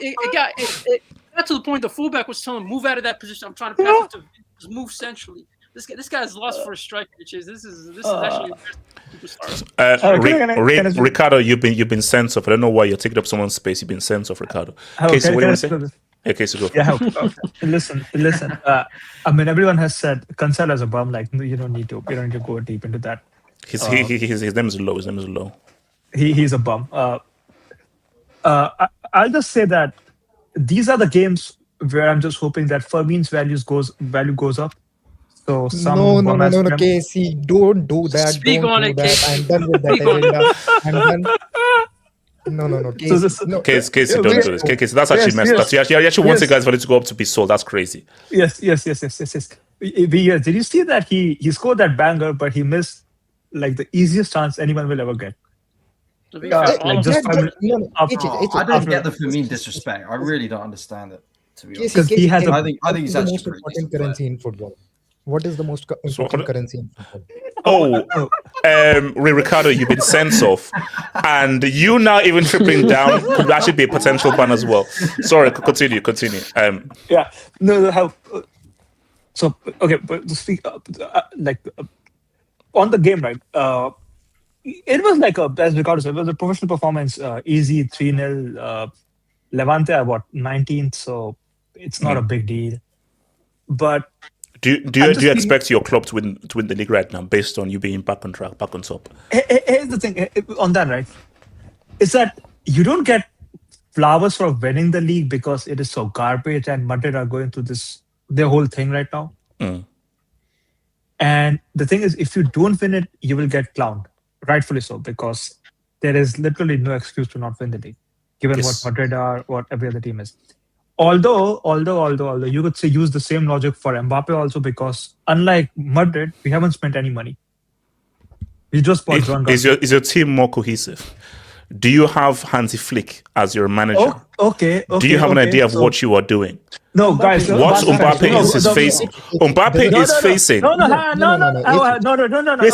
It got to the point the fullback was telling him, "Move out of that position. I'm trying to pass it to Vinny. Just move centrally." This guy's lost for a strike, which is this is actually Ricardo, you've been sent off. I don't know why you're taking up someone's space. You've been sent off, Ricardo. Casey, what do you want to say? Okay, so go. Yeah, listen. I mean, everyone has said Cancelo is a bum. Like, no, you don't need to go deep into that. His name is low. He's a bum. I'll just say that these are the games where I'm just hoping that Fermin's value goes up. So no, Casey, don't do that. Speak don't on do it, that. Casey. I'm done with that agenda. I'm done. No, Casey. Casey, don't do this. Casey, that's actually messed up. He actually wants you guys for it to go up to be sold. That's crazy. Yes. Did you see that he scored that banger, but he missed like the easiest chance anyone will ever get? I don't get the Firmino disrespect. I really don't understand it. To be honest, I think he's actually the most important currency in football. What is the most important currency in football? Ricardo, you've been sent off, and you now even tripling down could actually be a potential ban as well. Sorry, continue. So okay, but to speak on the game, right? it was like a best regardless. It was a professional performance. Easy 3-0. Levante are what 19th, so it's not a big deal. But do you expect your club to win the league right now, based on you being back on track, back on top? Here's the thing on that, right? Is that you don't get flowers for winning the league because it is so garbage, and Madrid are going through their whole thing right now. And the thing is, if you don't win it, you will get clowned, rightfully so, because there is literally no excuse to not win the league, given what Madrid are, what every other team is. Although you could say use the same logic for Mbappe also, because unlike Madrid, we haven't spent any money. We just bought John. Is your team more cohesive? Do you have Hansi Flick as your manager? Okay. Do you have an idea of what you are doing? No, guys. What Mbappe is facing? Mbappe is facing. No.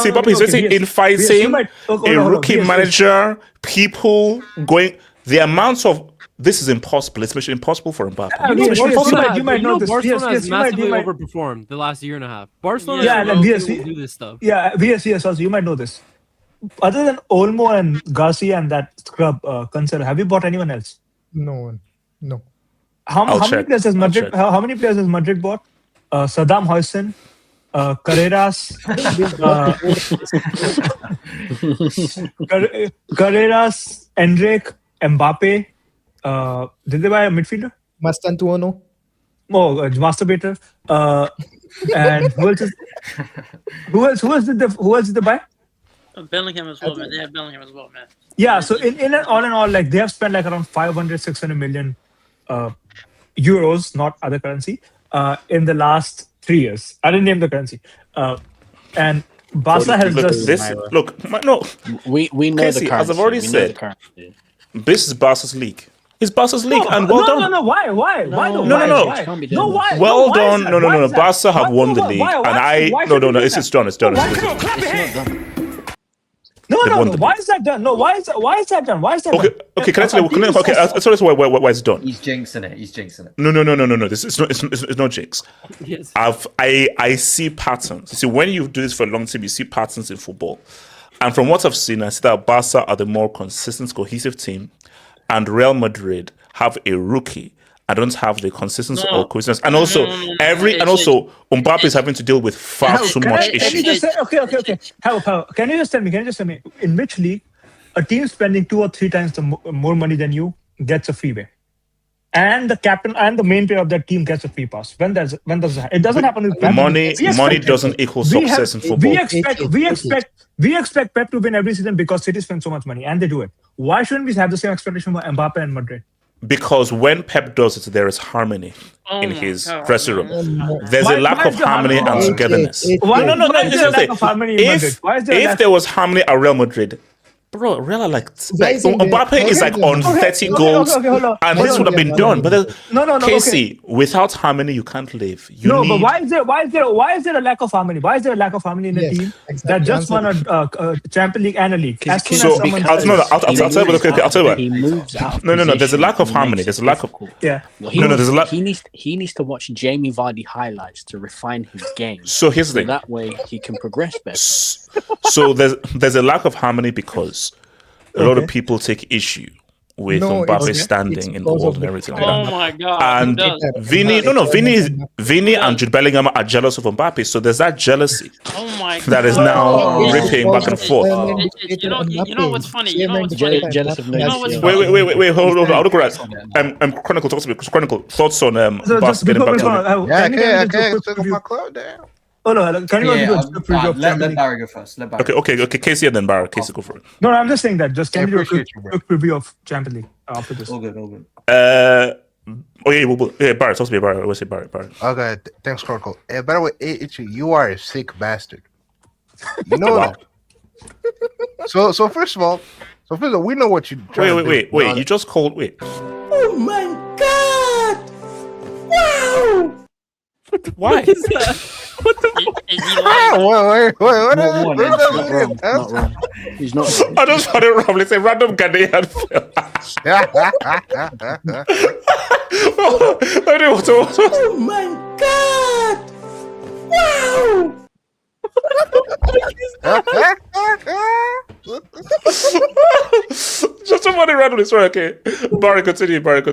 Mbappe is facing infighting, a rookie manager, people going. The amount of this is impossible. It's mission impossible for Mbappe. You might know this. Barcelona has massively overperformed the last year and a half. Barcelona do this stuff. Yeah, VS also. You might know this. Other than Olmo and Garcia and that scrub Cancelo, have you bought anyone else? No one. No. How many players has Madrid? How many players has Madrid bought? Saddam Hussein, Carreras, Enrique, Mbappe. Did they buy a midfielder? Mastantuono. Oh, masturbator. And who else did they buy? Bellingham as well, man. They have Bellingham as well, man. Yeah, so all in all, like they have spent like around 500-600 million euros, not other currency, in the last 3 years. I didn't name the currency. And Barca has just We know Casey, the currency. as I've already said, this is Barca's league. It's Barca's league, and well done. No. Why? No. Why? Well done. No. Barca have won the league, and it's done. It's done. No. Why is that done? Why is that done? Okay. Can I tell you? I'll tell you why it's done. He's jinxing it. No. This is it's not jinx. Yes. I see patterns. You see, when you do this for a long time, you see patterns in football. And from what I've seen, I see that Barca are the more consistent, cohesive team, and Real Madrid have a rookie. I don't have the consistency or cohesiveness, and also Mbappe is having to deal with far too much issues. Okay. How? Can you just tell me? In which league, a team spending 2 or 3 times more money than you gets a freeway, and the captain and the main player of that team gets a free pass? When does that? It doesn't happen with Pep. Money doesn't equal success in football. We expect Pep to win every season because City spend so much money, and they do it. Why shouldn't we have the same expectation for Mbappe and Madrid? Because when Pep does it, there is harmony in his dressing room. There's a lack of harmony and togetherness. If there was harmony at Real Madrid, bro, Real Mbappe is like on 30 goals, and this would have been done. But Casey, without harmony, you can't live. But why is there a lack of harmony? Why is there a lack of harmony in the team that just won a Champions League and a league? I'll tell you what. He moves out. No. There's a lack of harmony. There's a lack of there's a lot. He needs to watch Jamie Vardy highlights to refine his game. So here's the thing. That way he can progress better. So there's a lack of harmony because a lot of people take issue with Mbappe standing in the world and everything like that. Oh my god! And Vini and Jude Bellingham are jealous of Mbappe, so there's that jealousy that is now ripping back and forth. You know what's funny? Jealous of Wait, hold on. I'll look at Chronicle, talk to me. Chronicle, thoughts on Barca getting back to the Oh no! Can you do a preview of let Barry go first. Okay. Casey and then Barry. Casey, go for it. No, I'm just saying that. Just can you do a quick preview of Champions League after this? All good. Barry, talk to me. Barry, I will say Barry. Okay, thanks, Corkle. By the way, you are a sick bastard. You know that. So first of all, we know what you. Wait. You just called. Wait. Oh my god! Wow! Why? What is that? What the Wait. Not wrong. He's not. I just found it wrong. It's a random Ghanaian film. Oh my god! Wow! Just somebody randomly. Sorry, okay. Barry, continue. But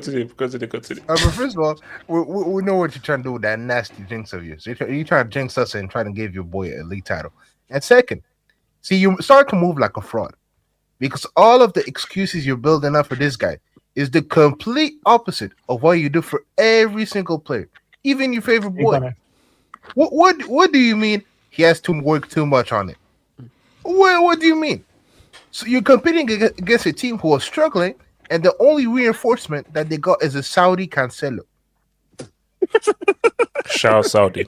first of all, we know what you're trying to do with that nasty jinx of yours. You're trying to jinx us and trying to give your boy a league title. And second, see, you start to move like a fraud because all of the excuses you're building up for this guy is the complete opposite of what you do for every single player, even your favorite boy. What do you mean he has to work too much on it? What do you mean? So you're competing against a team who are struggling, and the only reinforcement that they got is a Saudi Cancelo. Shout out Saudi.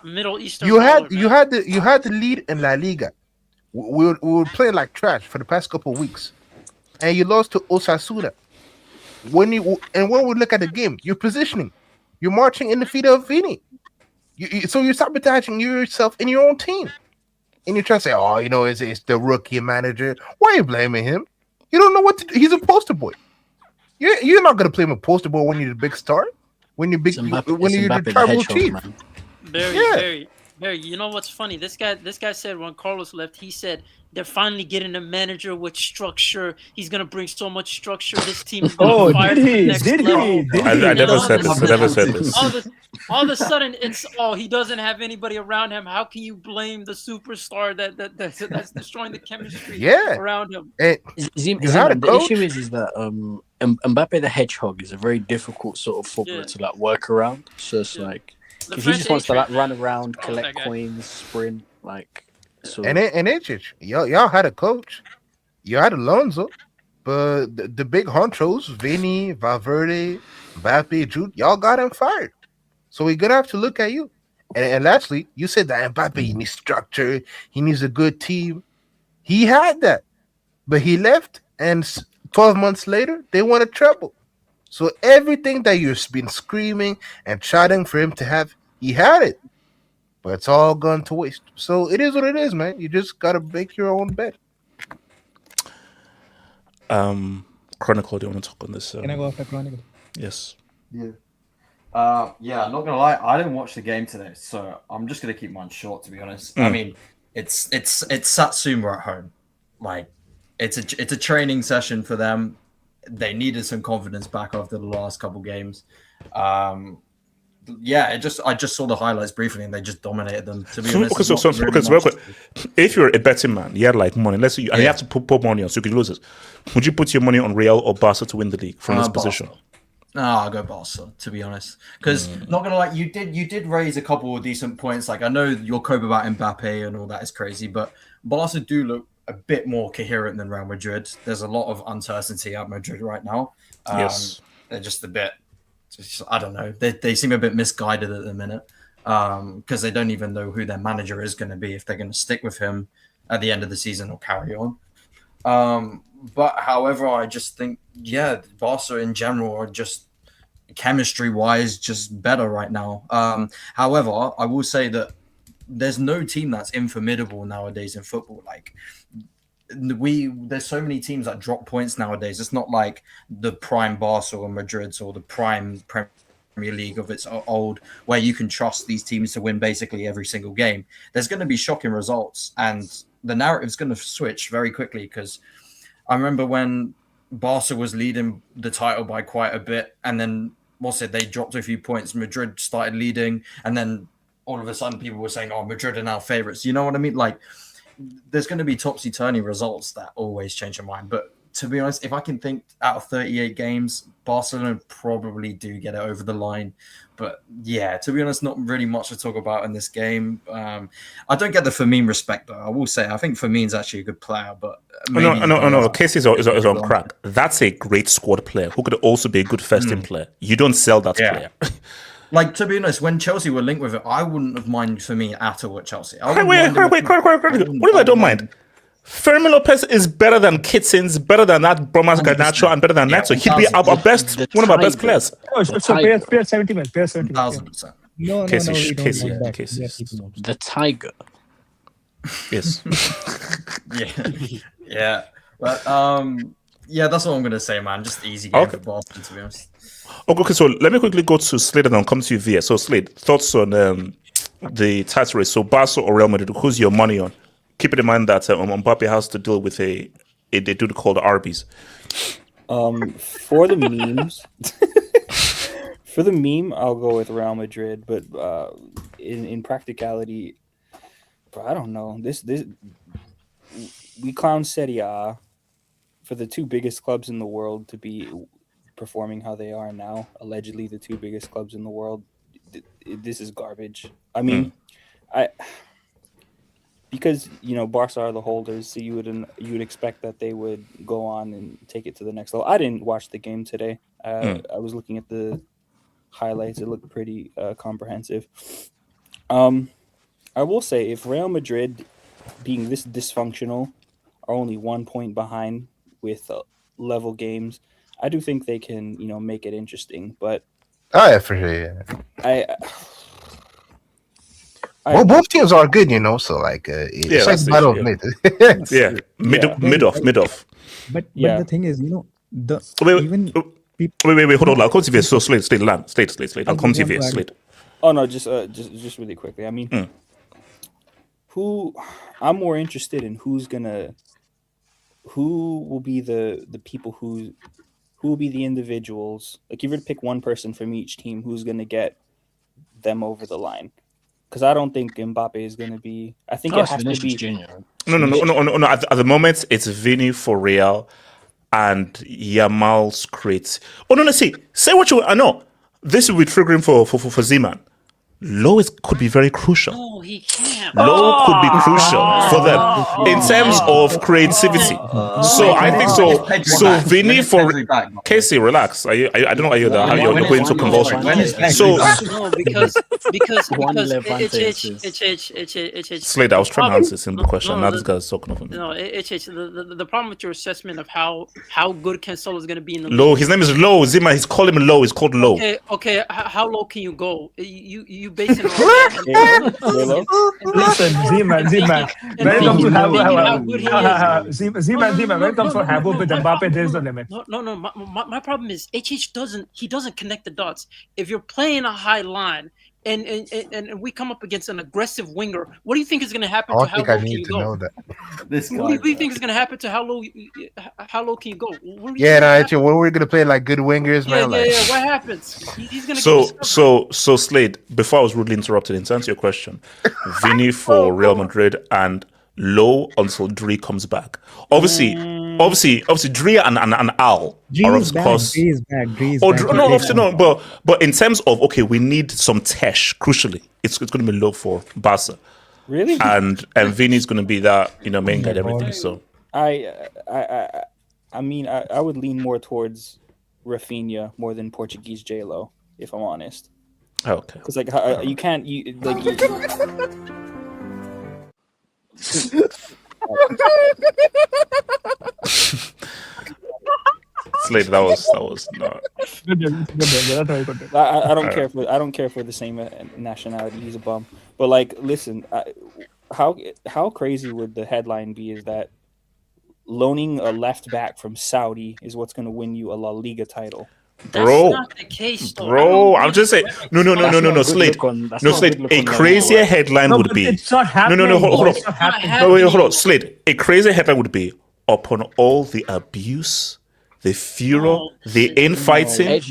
Middle Eastern. You had the lead in La Liga. We were playing like trash for the past couple of weeks, and you lost to Osasuna. When we look at the game, you're positioning, you're marching in the feet of Vini. So you're sabotaging yourself in your own team. And you're trying to say, oh, it's the rookie manager. Why are you blaming him? You don't know what to do. He's a poster boy. You're not going to play him a poster boy when you're the big star. When you're you're the tribal chief. Very. You know what's funny? This guy said when Carlos left, he said they're finally getting a manager with structure. He's gonna bring so much structure. This team is gonna fire did he? next Did level. he? I never said this. All of a sudden, it's he doesn't have anybody around him. How can you blame the superstar that's destroying the chemistry around him? The issue is that Mbappe the Hedgehog is a very difficult sort of footballer to like work around. So it's like if he just wants to like run around, collect coins, sprint, like. So. And y'all had a coach, you had Alonso, but the big honchos, Vini, Valverde, Mbappe, Jude, y'all got him fired. So we're gonna have to look at you. And lastly, you said that Mbappe needs structure, he needs a good team. He had that, but he left, and 12 months later, they won a treble. So everything that you've been screaming and shouting for him to have, he had it. But it's all gone to waste. So it is what it is, man. You just gotta make your own bed. Chronicle, do you want to talk on this? Can I go after Chronicle? Yes. Yeah. Yeah, I'm not gonna lie, I didn't watch the game today, so I'm just gonna keep mine short, to be honest. I mean, it's Satsuma at home. Like, it's a training session for them. They needed some confidence back after the last couple games. Yeah, I just saw the highlights briefly, and they just dominated them. To be honest, real quick, if you're a betting man, you had like money. Let's say you have to put money on, so you could lose it. Would you put your money on Real or Barca to win the league from this position? No, I'll go Barca, to be honest. Because not gonna lie, you did raise a couple of decent points. Like, I know your cope about Mbappe and all that is crazy, but Barca do look a bit more coherent than Real Madrid. There's a lot of uncertainty at Madrid right now. Yes, they're just a bit. I don't know. They seem a bit misguided at the minute because they don't even know who their manager is going to be, if they're going to stick with him at the end of the season or carry on. But however, I just think, Barca in general are just chemistry-wise just better right now. However, I will say that there's no team that's informidable nowadays in football. Like, there's so many teams that drop points nowadays. It's not like the prime Barca or Madrid or the prime Premier League of its old, where you can trust these teams to win basically every single game. There's going to be shocking results, and the narrative's going to switch very quickly. Because I remember when Barca was leading the title by quite a bit, and then they dropped a few points. Madrid started leading, and then all of a sudden people were saying, "Oh, Madrid are now favorites." You know what I mean? Like, there's going to be topsy-turvy results that always change your mind. But to be honest, if I can think out of 38 games, Barcelona probably do get it over the line. But yeah, to be honest, not really much to talk about in this game. I don't get the Firmino respect, though. I will say, I think Firmino's actually a good player. But no. Casey is on crack. That's a great squad player who could also be a good first-team player. You don't sell that player. Like, to be honest, when Chelsea were linked with it, I wouldn't have minded for me at all at Chelsea. Wait, what if I don't mind? Fermin Lopez is better than Kittens, better than that Bromas Garnacho, and better than Neto. He'd be one of our best players. So pair 70 man. Pair 70 man. 1,000%. No, Casey. The Tiger. Yes. Yeah. But that's what I'm gonna say, man. Just easy game for Boston, to be honest. Okay, so let me quickly go to Slade and I'll come to you via. So Slade, thoughts on the title race? So Barca or Real Madrid? Who's your money on? keeping in mind that Mbappe has to deal with a dude called Arby's. For the memes, for the meme, I'll go with Real Madrid. But in practicality, bro, I don't know. This we clown Serie A for the two biggest clubs in the world to be performing how they are now. Allegedly, the two biggest clubs in the world. This is garbage. I mean, because Barca are the holders, so you would expect that they would go on and take it to the next level. I didn't watch the game today. I was looking at the highlights. It looked pretty comprehensive. I will say, if Real Madrid, being this dysfunctional, are only 1 point behind with level games, I do think they can make it interesting. But for sure. Yeah. Well, both teams are good, so like it's like battle of mid. mid off. But the thing is, Wait, hold on. I'll come to you. So Slade. I'll come to you. Slade. Oh no, just really quickly. I mean, who I'm more interested in who will be the people who will be the individuals. Like, if you were to pick one person from each team, who's gonna get them over the line? Because I don't think Mbappe is going to be. I think it has to be. No. At the moment, it's Vini for Real and Yamal's crate. Oh no! Say what you. I know this will be triggering for Zeman. Low could be very crucial. No, he can't. Low could be crucial for them in terms of creativity. So I think so. So Vinny for Casey, relax. I don't know how you're going into convulsion. So No, because Slade, I was trying to answer simple question. Now this guy's talking over me. No, the problem with your assessment of how good Cancelo is going to be in the Low. His name is Low. Zima. He's calling him Low. He's called Low. Okay. How low can you go? You base it on. Listen, Z-Man. When it comes to Z-Man, when it comes to Habo with Mbappe, there's no limit. No. My problem is HH doesn't connect the dots. If you're playing a high line and we come up against an aggressive winger, what do you think is going to happen to how low can you go? What do you think is going to happen to how low can you go? Actually, when we're going to play like good wingers, man. What happens? He's going to So Slade, before I was rudely interrupted, in to answer your question, Vini for Real Madrid and Low until Dre comes back. Obviously, Dre and Al are of course. Dre is back. But in terms of we need some Tesh. Crucially, it's going to be Low for Barca. Really? And Vini's going to be that main guy and everything. So I mean I would lean more towards Rafinha more than Portuguese J-Lo, if I'm honest. Okay. Because you can't Slade, that was not. I don't care for the same nationality. He's a bum. But listen, how crazy would the headline be? Is that loaning a left back from Saudi is what's going to win you a La Liga title? That's not the case, though. Bro, I'm just saying. No, Slade. No, Slade. A crazier headline would be. It's not happening. No, hold on. Hold on. Slade. A crazier headline would be, upon all the abuse, the furor, the infighting,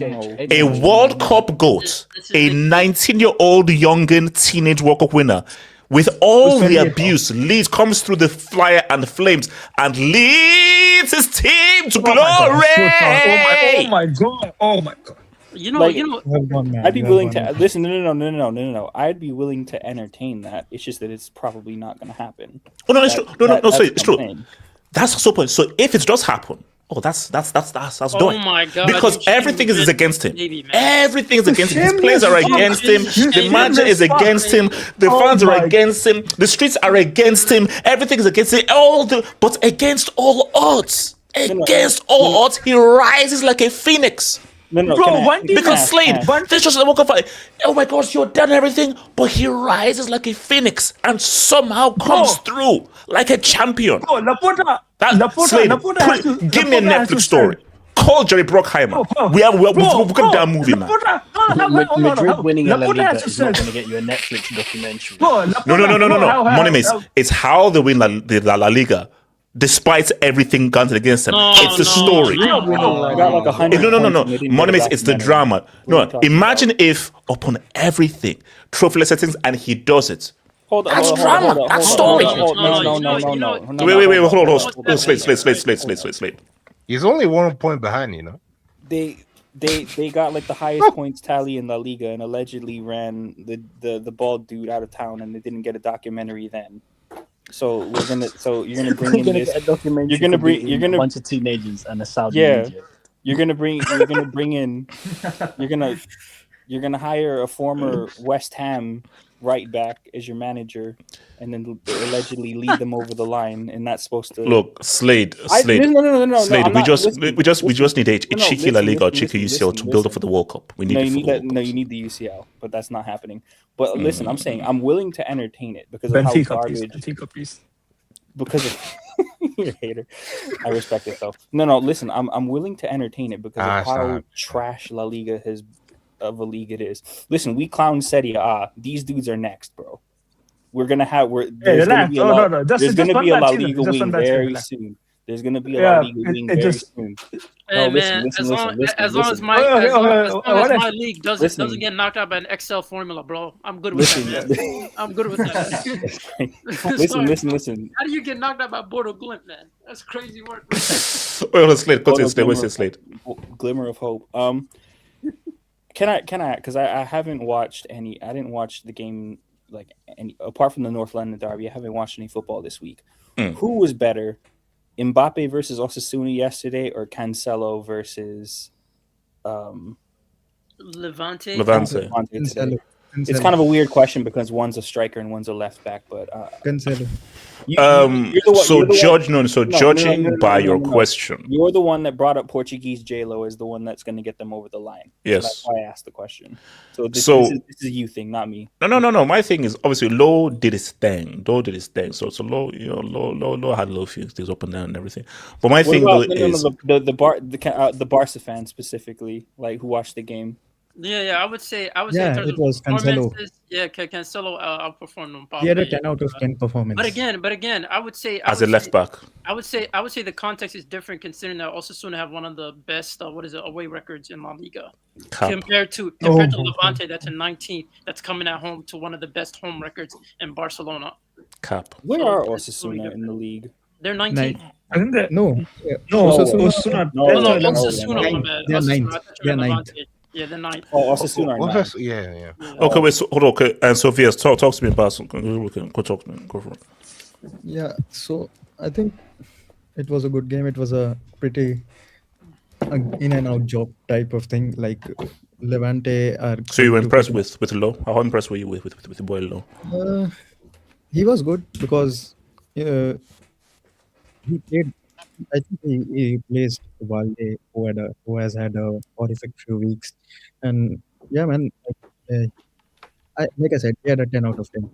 a World Cup GOAT, a 19-year-old youngin teenage World Cup winner, with all the abuse, comes through the fire and the flames and leads his team to glory. Oh my god! I'd be willing to listen. No. I'd be willing to entertain that. It's just that it's probably not going to happen. Oh no, it's true. It's true. That's the point. So if it does happen, that's doing. Oh my god! Because everything is against him. Everything is against him. His players are against him. The manager is against him. The fans are against him. The streets are against him. Everything is against him. But against all odds. Against all odds, he rises like a phoenix. Because Slade, this just woke up like, oh my gosh, you're done everything, but he rises like a phoenix and somehow comes through like a champion. Slade, give me a Netflix story. Call Jerry Bruckheimer. We've got that movie, man. Madrid winning a La Laporte Liga has to is not say- going to get you a Netflix documentary. Bro, No. Monimis, it's how they win La Liga. Despite everything gone against them, it's the story. Got like 100 No. points and they didn't get a Monimis, it's the documentary. drama. What are No, you talking imagine if upon everything, trophy settings, and he does it. Hold on, That's hold on, drama. hold on, That's hold on, story. hold on, no. Wait. Hold on. Slate. He's only 1 point behind, you know. They got like the highest points tally in La Liga and allegedly ran the bald dude out of town and they didn't get a documentary then. So you're gonna bring in this. Get a documentary. You're gonna a bunch of teenagers and a Saudi yeah. media. You're gonna hire a former West Ham right back as your manager, and then allegedly lead them over the line, and that's supposed to Look, Slade. No. Slade. I'm We not- just need a cheeky La Liga or cheeky UCL listen, to build up for the World Cup. We need it for the World Cup. you need the UCL, but that's not happening. But listen, I'm saying I'm willing to entertain it because of Benfica, how please. garbage. Benfica, please. Because of you're a hater. I respect it though. No. Listen, I'm willing to entertain it because of how trash La Liga has of a league it is. Listen, we clown Serie A. These dudes are next, bro. We're gonna have there's gonna be a La, there's gonna be a La Liga wing very soon. There's gonna be a La Liga wing very soon. Hey, No, man, listen. as long as my league doesn't get knocked out by an Excel formula, bro, I'm good with that. I'm good with that. Listen. How do you get knocked out by Bordeaux Glimt, man? That's crazy work. Wait, Slade. What's your Slade? Glimmer of hope. Can I? Because I haven't watched any. I didn't watch the game like any apart from the North London derby. I haven't watched any football this week. Who was better, Mbappe versus Osasuna yesterday, or Cancelo versus Levante? Today? It's kind of a weird question because one's a striker and one's a left back, but Cancelo. Judging by your question, you're the one that brought up Portuguese J-Lo as the one that's going to get them over the line. Yes, so that's why I asked the question. So this is a you thing, not me. No. My thing is obviously Low did his thing. So Low, Low had low few things up and down and everything. But my thing is the Barca fans specifically, like who watched the game. Yeah, I would say in Yeah, terms it of was Cancelo. performances, yeah, Cancelo outperformed him. He had a probably. 10 out of 10 performance. But again, I would say as a left back, I would say the context is different considering that Osasuna have one of the best away records in La Liga compared to Levante that's in 19th that's coming at home to one of the best home records in Barcelona. Where are Osasuna in the league? They're 19th. I think that Osasuna. Osasuna. They're ninth. They're ninth. Yeah, they're ninth. Oh, Osasuna. Yeah. Okay, wait. So, hold on. Okay, and Sophia, talk to me about something. Go talk to me. Go for it. Yeah, so I think it was a good game. It was a pretty in and out job type of thing. Like Levante are. So you were impressed with Low? How impressed were you with the boy Low? He was good because he played. I think he plays Valde, who has had a horrific few weeks, and yeah, man. Like I said, he had a 10 out of 10.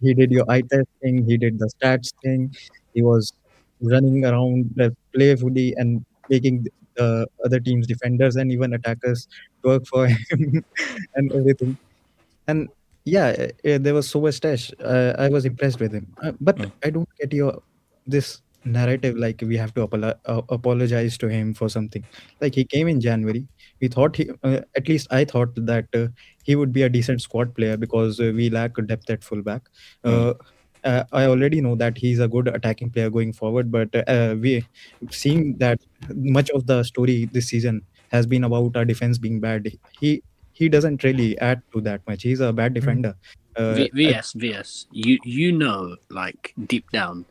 He did your eye test thing. He did the stats thing. He was running around playfully and making the other team's defenders and even attackers work for him and everything. And yeah, there was so much stash. I was impressed with him. But I don't get this narrative like we have to apologize to him for something. Like he came in January. We thought at least I thought that he would be a decent squad player because we lack depth at fullback. I already know that he's a good attacking player going forward, but we seeing that much of the story this season has been about our defense being bad. He doesn't really add to that much. He's a bad defender. VS, you know, like deep down,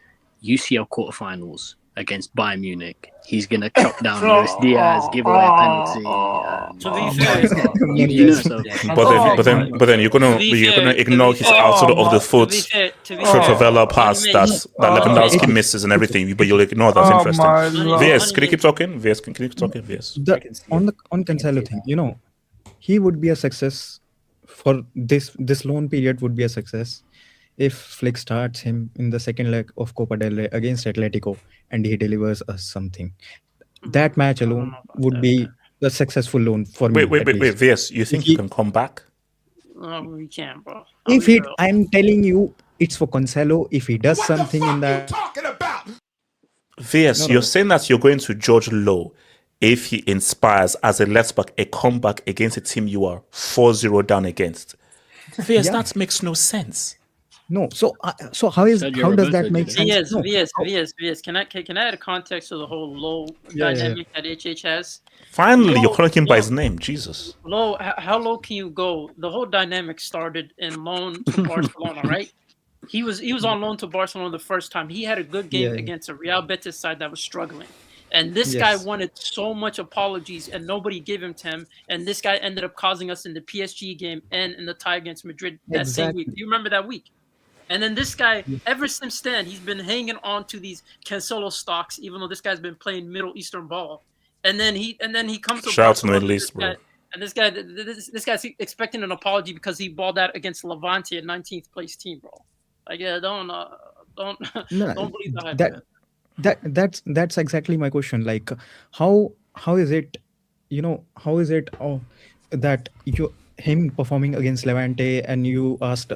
UCL quarterfinals against Bayern Munich, he's gonna chop down Luis Diaz, give away a penalty. To be fair, you know, so. But then you're gonna ignore his outside of the foot Favela pass that Lewandowski misses and everything, but you'll ignore that. Interesting. VS, can you keep talking? VS, can you keep talking? VS. On Cancelo thing, you know, he would be a success for this loan period would be a success if Flick starts him in the second leg of Copa del Rey against Atletico and he delivers us something. That match alone would be a successful loan for me. Wait, VS, you think you can come back? Oh, we can't, bro. If I'm telling you, it's for Cancelo. If he does something in that, VS, you're saying that you're going to judge Low if he inspires as a left back a comeback against a team you are 4-0 down against. VS, that makes no sense. No, so how does that make sense? VS. Can I add a context to the whole Low dynamic that HH has? Finally, you're calling him by his name, Jesus. Low, how low can you go? The whole dynamic started in loan to Barcelona, right? He was on loan to Barcelona the first time. He had a good game against a Real Betis side that was struggling. And this guy wanted so much apologies and nobody gave him to him. And this guy ended up causing us in the PSG game and in the tie against Madrid that same week. Do you remember that week? And then this guy, ever since then, he's been hanging on to these Cancelo stocks, even though this guy's been playing Middle Eastern ball. And then he comes to shout out to the Middle East, bro. And this guy's expecting an apology because he balled out against Levante, a 19th place team, bro. Like, yeah, don't believe that. That's exactly my question. Like, how is it, that him performing against Levante and you ask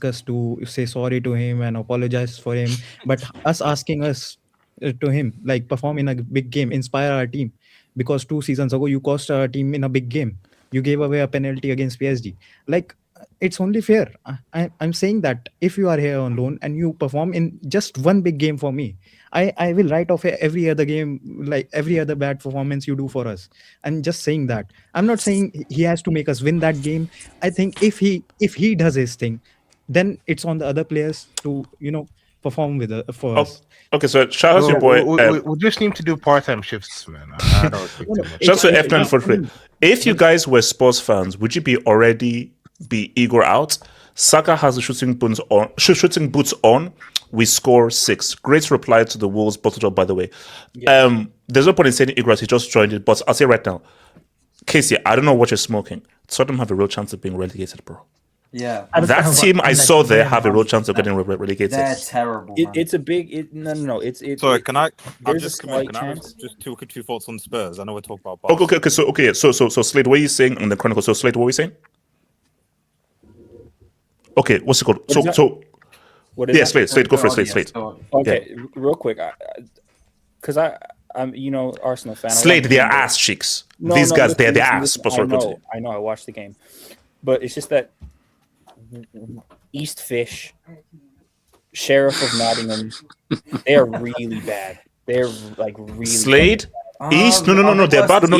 us to say sorry to him and apologize for him, but us asking us to him like perform in a big game, inspire our team, because 2 seasons ago you cost our team in a big game. You gave away a penalty against PSG. Like, it's only fair. I'm saying that if you are here on loan and you perform in just one big game for me, I will write off every other game, like every other bad performance you do for us. I'm just saying that. I'm not saying he has to make us win that game. I think if he does his thing, then it's on the other players to perform with for us. Okay, so shout out to your boy. We just need to do part-time shifts, man. I don't think too much. Shout out to F9 for free. If you guys were Spurs fans, would you be eager out? Saka has the shooting boots on. We score 6. Great reply to the Wolves bottle job, by the way. Yeah. There's no point in saying Igras, he just joined it, but I'll say right now, Casey, I don't know what you're smoking. Tottenham have a real chance of being relegated, bro. Yeah, that team I saw there have a real chance of getting relegated. They're terrible. It's a big. No. It's. Sorry, can I? There's a slight chance. Just two thoughts on Spurs. I know we're talking about. Barcelona. Okay. So Slade, what are you saying on the Chronicle? So Slade, what are you saying? Okay, what's it called? What is that? Slade, go for it, Slade. Okay, real quick, because I'm Arsenal fan. Slade, they are ass cheeks. These guys, they're the ass. I know. I watched the game, but it's just that East Fish, Sheriff of Nottingham, they are really bad. They're like really Slade. East, no, they're bad. No.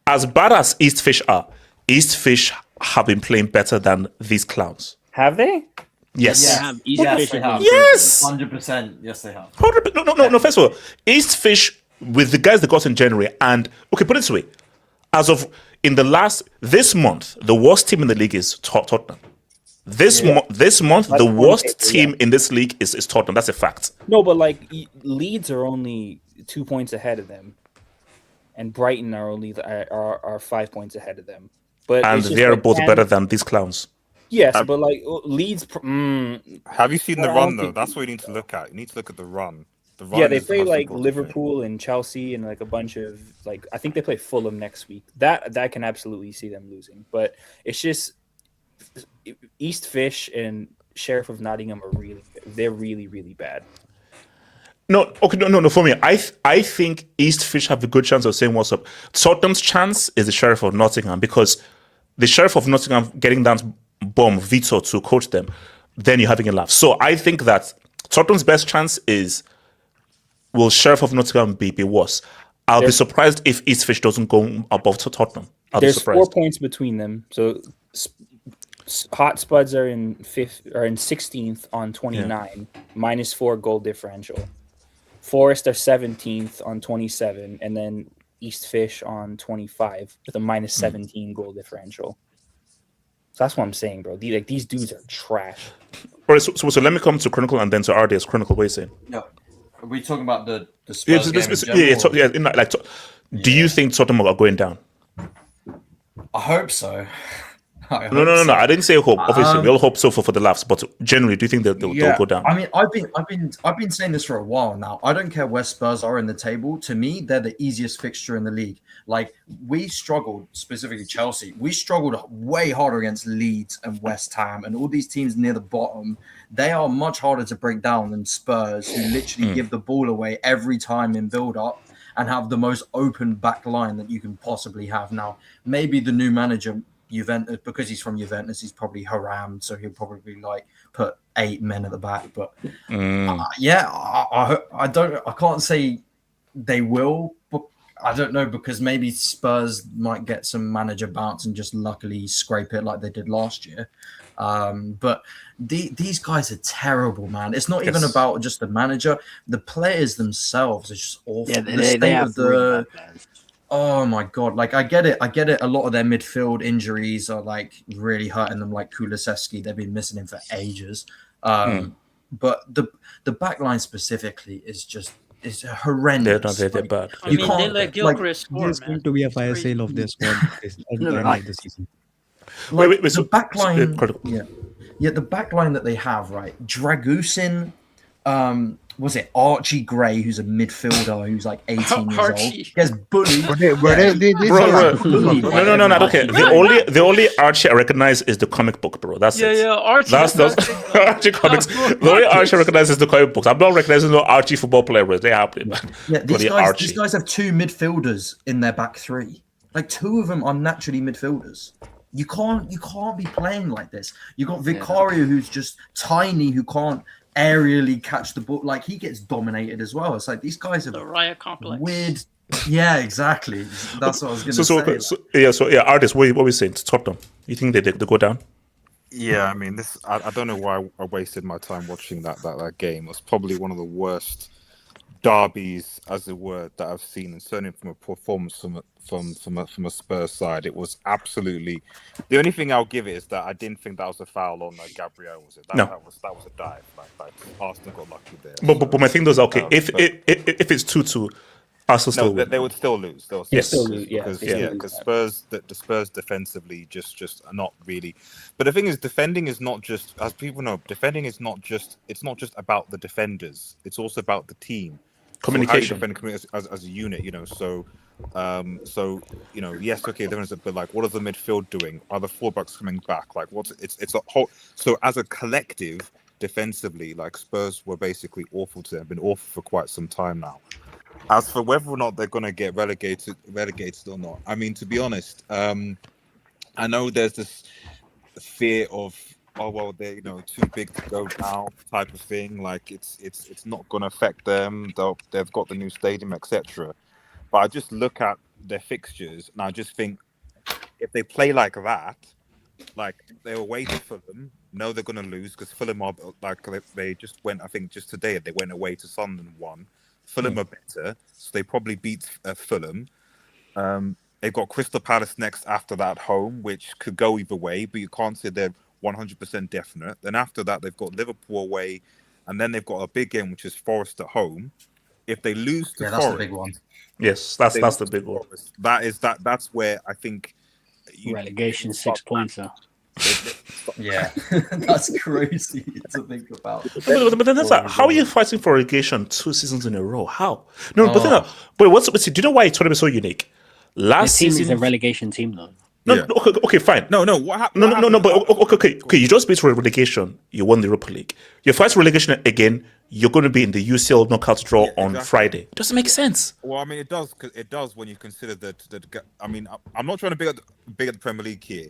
As bad as East Fish are, East Fish have been playing better than these clowns. Have they? Yes. Yes, they have. Yes. 100%. Yes, they have. No. First of all, East Fish with the guys they got in January, and okay, put it this way: as of this month, the worst team in the league is Tottenham. This month, the worst team in this league is Tottenham. That's a fact. No, but like Leeds are only 2 points ahead of them, and Brighton are only 5 points ahead of them. But they're both better than these clowns. Yes, but like Leeds. Have you seen the run though? That's what you need to look at. You need to look at the run. Yeah, they play like Liverpool and Chelsea and like a bunch of like I think they play Fulham next week. That can absolutely see them losing. But it's just East Fish and Sheriff of Nottingham are really bad. No, for me, I think East Fish have a good chance of saying what's up. Tottenham's chance is the Sheriff of Nottingham, because the Sheriff of Nottingham getting down bomb Vito to coach them, then you're having a laugh. So I think that Tottenham's best chance is, will Sheriff of Nottingham be worse? I'll be surprised if East Fish doesn't go above Tottenham. There's 4 points between them. So Hot Spuds are in 16th on 29, -4 goal differential. Forest are 17th on 27, and then East Fish on 25 with a -17 goal differential. So that's what I'm saying, bro. These dudes are trash. All right, so let me come to Chronicle and then to RDS Chronicle. What are you saying? No, are we talking about the Spurs game in general? Do you think Tottenham are going down? I hope so. No. I didn't say hope. Obviously, we all hope so for the laughs. But generally, do you think that they'll go down? I mean, I've been saying this for a while now. I don't care where Spurs are in the table. To me, they're the easiest fixture in the league. Like, we struggled, specifically Chelsea. We struggled way harder against Leeds and West Ham and all these teams near the bottom. They are much harder to break down than Spurs, who literally give the ball away every time in build-up and have the most open back line that you can possibly have. Now, maybe the new manager, Juventus, because he's from Juventus, he's probably harammed, so he'll probably like put 8 men at the back. But I can't say they will, but I don't know, because maybe Spurs might get some manager bounce and just luckily scrape it like they did last year. But these guys are terrible, man. It's not even about just the manager. The players themselves are just awful. Yeah, the they state have of the oh my god! Like, I get it. A lot of their midfield injuries are like really hurting them. Like Kulusevski, they've been missing him for ages. But the back line specifically is horrendous. They're bad. I mean, they let Gyokeres score, There's going to be a fire sale of their squad at the end of the season. Wait, the back line, the back line that they have, right? Dragusin, was it Archie Gray, who's a midfielder who's like 18 years old, gets bullied. No, okay. The only Archie I recognize is the comic book, bro. That's it. Yeah, Archie. That's Archie comics. The only Archie I recognize is the comic books. I'm not recognizing no Archie football players. They happen, man. Yeah, these guys have 2 midfielders in their back 3. Like, 2 of them are naturally midfielders. You can't be playing like this. You got Vicario, who's just tiny, who can't aerially catch the ball. Like, he gets dominated as well. It's like these guys are the Raya complex. Weird. Yeah, exactly. That's what I was going to say. So artists, what are we saying? Tottenham, you think they go down? Yeah, I mean, I don't know why I wasted my time watching that game. It was probably one of the worst derbies, as it were, that I've seen, and certainly from a performance from a Spurs side, it was absolutely. The only thing I'll give it is that I didn't think that was a foul on Gabriel. Was it? That was a dive. Like Arsenal got lucky there. But my thing was okay. If it's 2-2, Arsenal still win. They would still lose. Because the Spurs defensively just are not really. But the thing is, defending is not just, as people know, it's not just about the defenders. It's also about the team. Communication. So how you defend as a unit, So yes, okay, but like, what are the midfield doing? Are the fullbacks coming back? Like, it's a whole. So as a collective, defensively, like, Spurs were basically awful to them. Been awful for quite some time now. As for whether or not they're going to get relegated or not, I mean, to be honest, I know there's this fear of, oh well, they're too big to go now type of thing. Like, it's not going to affect them. They've got the new stadium, etc. But I just look at their fixtures and I just think, if they play like that, like they're away to Fulham, no, they're going to lose, because Fulham are like, they just went. I think just today they went away to Sunderland, won. Fulham are better, so they probably beat Fulham. They've got Crystal Palace next after that home, which could go either way, but you can't say they're 100% definite. Then after that, they've got Liverpool away, and then they've got a big game, which is Forest at home. If they lose to Forest, that's the big one. Yes, that's the big one. That's where I think relegation 6 points. Yeah, that's crazy to think about. But then that's how are you fighting for relegation 2 seasons in a row? How? No, but do you know why Tottenham is so unique? Last team season is a relegation team, though. No, okay, fine. No. What happened? No. But okay. You just beat relegation. You won the Europa League. You fight relegation again. You're going to be in the UCL knockout draw on Friday. Doesn't make sense. Well, I mean, it does. It does when you consider that. I mean, I'm not trying to big at the Premier League here,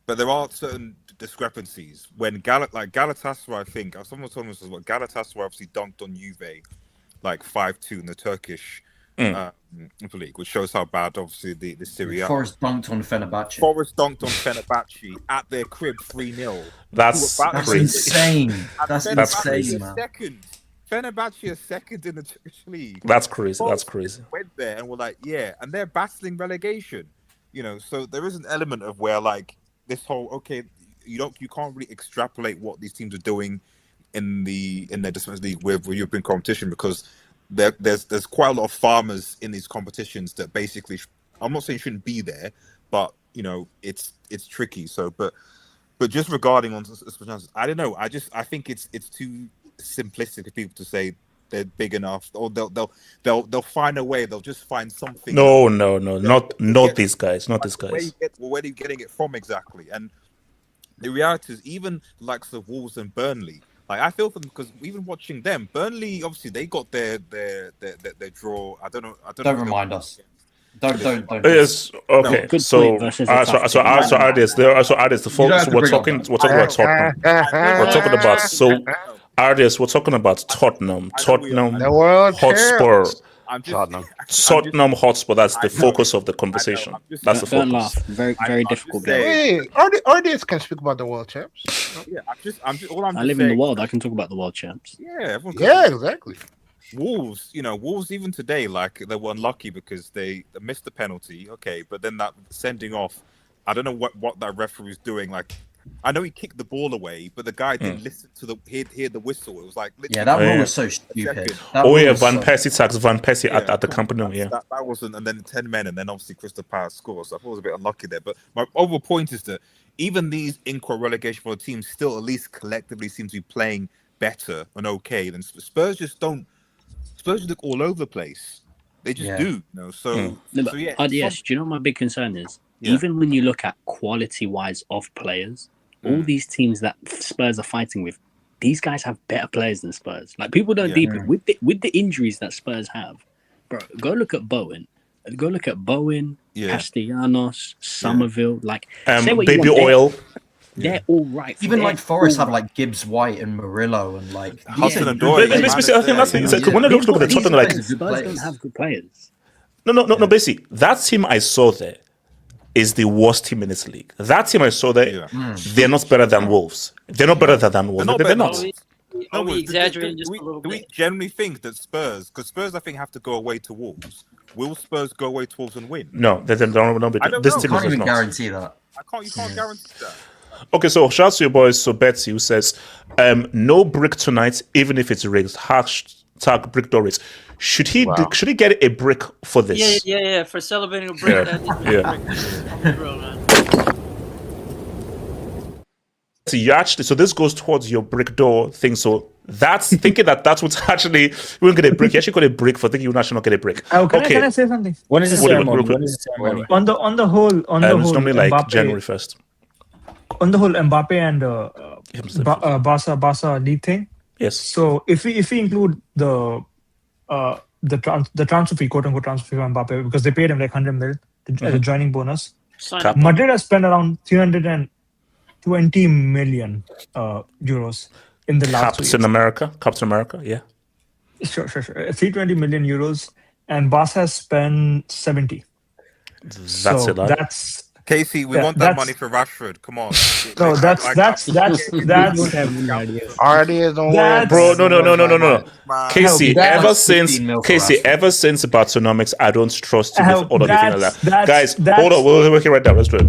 but there are certain discrepancies. When Galatasaray, I think someone told me this, what Galatasaray obviously dunked on Juve like 5-2 in the Turkish League, which shows how bad obviously the Serie. Forest dunked on Fenerbahce. At their crib 3-0. That's insane. That's insane, man. Fenerbahce is second in the Turkish league. That's crazy. That's crazy. Went there and we're like, and they're battling relegation. So there is an element of where, like, this whole you can't really extrapolate what these teams are doing in their Defense League with European competition, because there's quite a lot of farmers in these competitions that basically, I'm not saying shouldn't be there, but it's tricky. So, but just regarding on, I don't know. I think it's too simplistic for people to say they're big enough, or they'll find a way. They'll just find something. No, not these guys, not these guys. Where are you getting it from exactly? And the reality is, even likes of Wolves and Burnley, like I feel for them because even watching them, Burnley obviously they got their draw. I don't know. Don't remind us. Don't. Yes. Okay. Good So, point versus a tough team. Artists, the focus. We're talking about Tottenham. We're talking about Artists. We're talking about Tottenham Hotspur. Tottenham Hotspur. That's the focus of the conversation. That's the focus. Don't laugh. Very, very difficult game. Hey, audience can speak about the world champs. Yeah, I live in the world. I can talk about the world champs. Yeah, exactly. Wolves, Wolves even today, like they were unlucky because they missed the penalty. Okay, but then that sending off, I don't know what that referee's doing. Like, I know he kicked the ball away, but the guy didn't listen to hear the whistle. It was like that rule was so stupid. Van Persie tags Van Persie at the Camp Nou. That wasn't, and then 10 men, and then obviously Crystal Palace scores. So I thought it was a bit unlucky there. But my overall point is that even these relegation for the teams still at least collectively seem to be playing better and okay. Then Spurs just don't. Spurs look all over the place. They just do. So yeah. Do you know what my big concern is? Yeah. Even when you look at quality-wise of players, all these teams that Spurs are fighting with, these guys have better players than Spurs. Like people don't deep it with the injuries that Spurs have, bro. Go look at Bowen. Castellanos, Somerville. Like say what Baby you want, Oil. They're all right. Even like Forest have like Gibbs White and Murillo and like Hudson and Doyle. I think that's it. When I look at the Tottenham, like Spurs don't have good players. No. Basically, that team I saw there is the worst team in this league. That team I saw there, they're not better than Wolves. They're not better than Wolves. They're not. Are we exaggerating just a little bit? Do we genuinely think that Spurs, because Spurs I think have to go away to Wolves, will Spurs go away to Wolves and win? No, they don't. This team can't is even not. guarantee that. You can't guarantee that. Okay, so shout out to your boys. So Betsy, who says, no brick tonight, even if it's rigged. Hashtag brick Doris. Should he get a brick for this? Yeah. For celebrating a brick. So this goes towards your brick door thing. So that's thinking that's what's actually you won't get a brick. You actually got a brick for thinking you actually not get a brick. Can I say something? When is the ceremony? On the whole, it's normally like Mbappe, January 1st. On the whole, Mbappe and Barca league thing. Yes. So if we include the transfer fee, quote unquote transfer fee for Mbappe, because they paid him like 100 mil as a joining bonus. Madrid has spent around 320 million euros in the last Captain America, yeah. Sure. 320 million euros, and Barca has spent 70. That's it. That's Casey, we want that money for Rashford. Come on. No, that's Ideas don't work. Bro, no. Casey, ever since Bartonomics, I don't trust you with all of anything like that. Guys, hold on, we're working right now. Let's do it.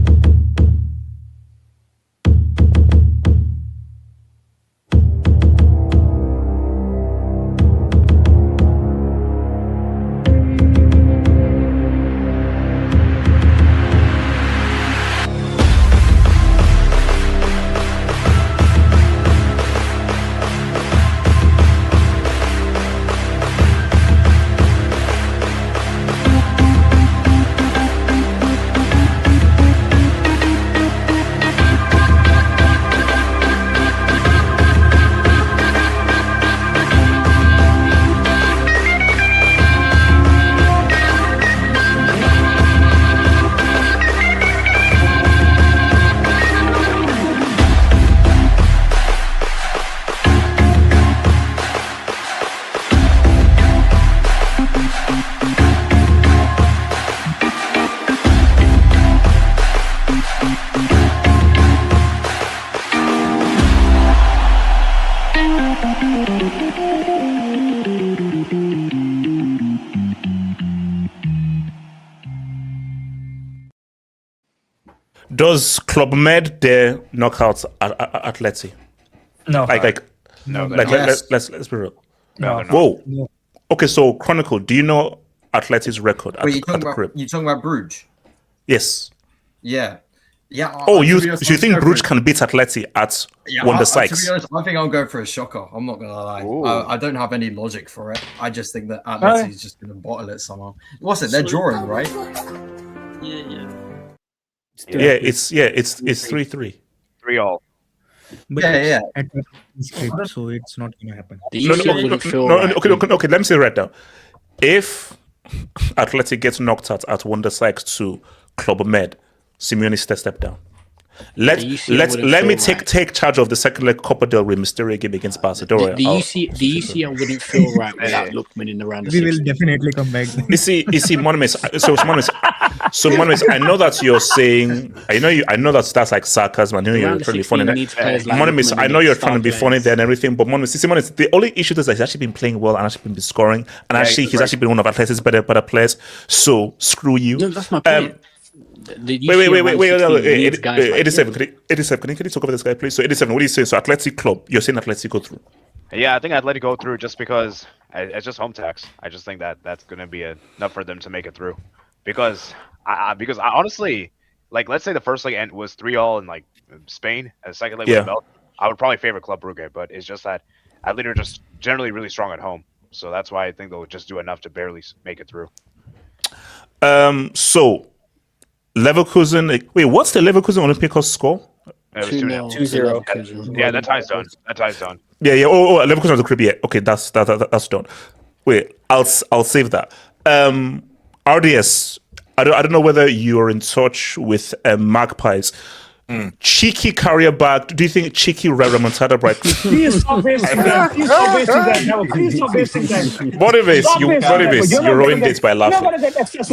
Does Club Med their knockouts at Atleti? No. Let's be real. No. Whoa. No. Okay, so Chronicle, do you know Atleti's record? Wait, you're talking about Bruges? Yes. Yeah. Yeah. Oh, to you be honest, you I'll think go Bruges for- can beat Atleti at Wanda To be Sykes? honest, I think I'll go for a shocker. I'm not gonna lie. I don't have any logic for it. I just think that Atleti is just gonna bottle it somehow. What's it? They're drawing, right? Yeah. It's 3-3. 3-3. But Yeah. it's script, so it's not gonna happen. Okay. Let me say right now. If Atleti gets knocked out at Wanda Sykes to Club Med, Simeone step down. Let me take charge of the second leg Copa del Rey Mysterio game against Barca. The UCL wouldn't feel right without Lookman in the round of We will 16. definitely come back. You see, Monimus. So Monimus, I know that you're saying, I know that's like sarcasm. I know you're trying to be funny. Monimus, I know you're trying to be funny there and everything, but Monimus, the only issue is that he's actually been playing well and actually been scoring, and he's actually been one of Atleti's better players. So screw you. No, that's my point. Wait. 87. Can you talk about this guy, please? So 87, what are you saying? So Atleti club, you're saying Atleti go through? Yeah, I think I'd let it go through just because it's just home tax. I just think that's going to be enough for them to make it through. Because I honestly, like, let's say the first leg was 3-3 in like Spain, and the second leg was Belgium. I would probably favor Club Brugge, but it's just that Atleti are just generally really strong at home. So that's why I think they'll just do enough to barely make it through. So Leverkusen. Wait, what's the Leverkusen Olympiacos score? It was 2-0. Yeah, that tie's done. Yeah. Oh, Leverkusen on the crib. Yeah. Okay, that's done. Wait, I'll save that. RDS. I don't know whether you're in touch with Magpies. Cheeky carrier back. Do you think cheeky remontada bright? Please stop wasting that. Please stop wasting that. No, please stop wasting that. Monibase, you ruined this by laughing.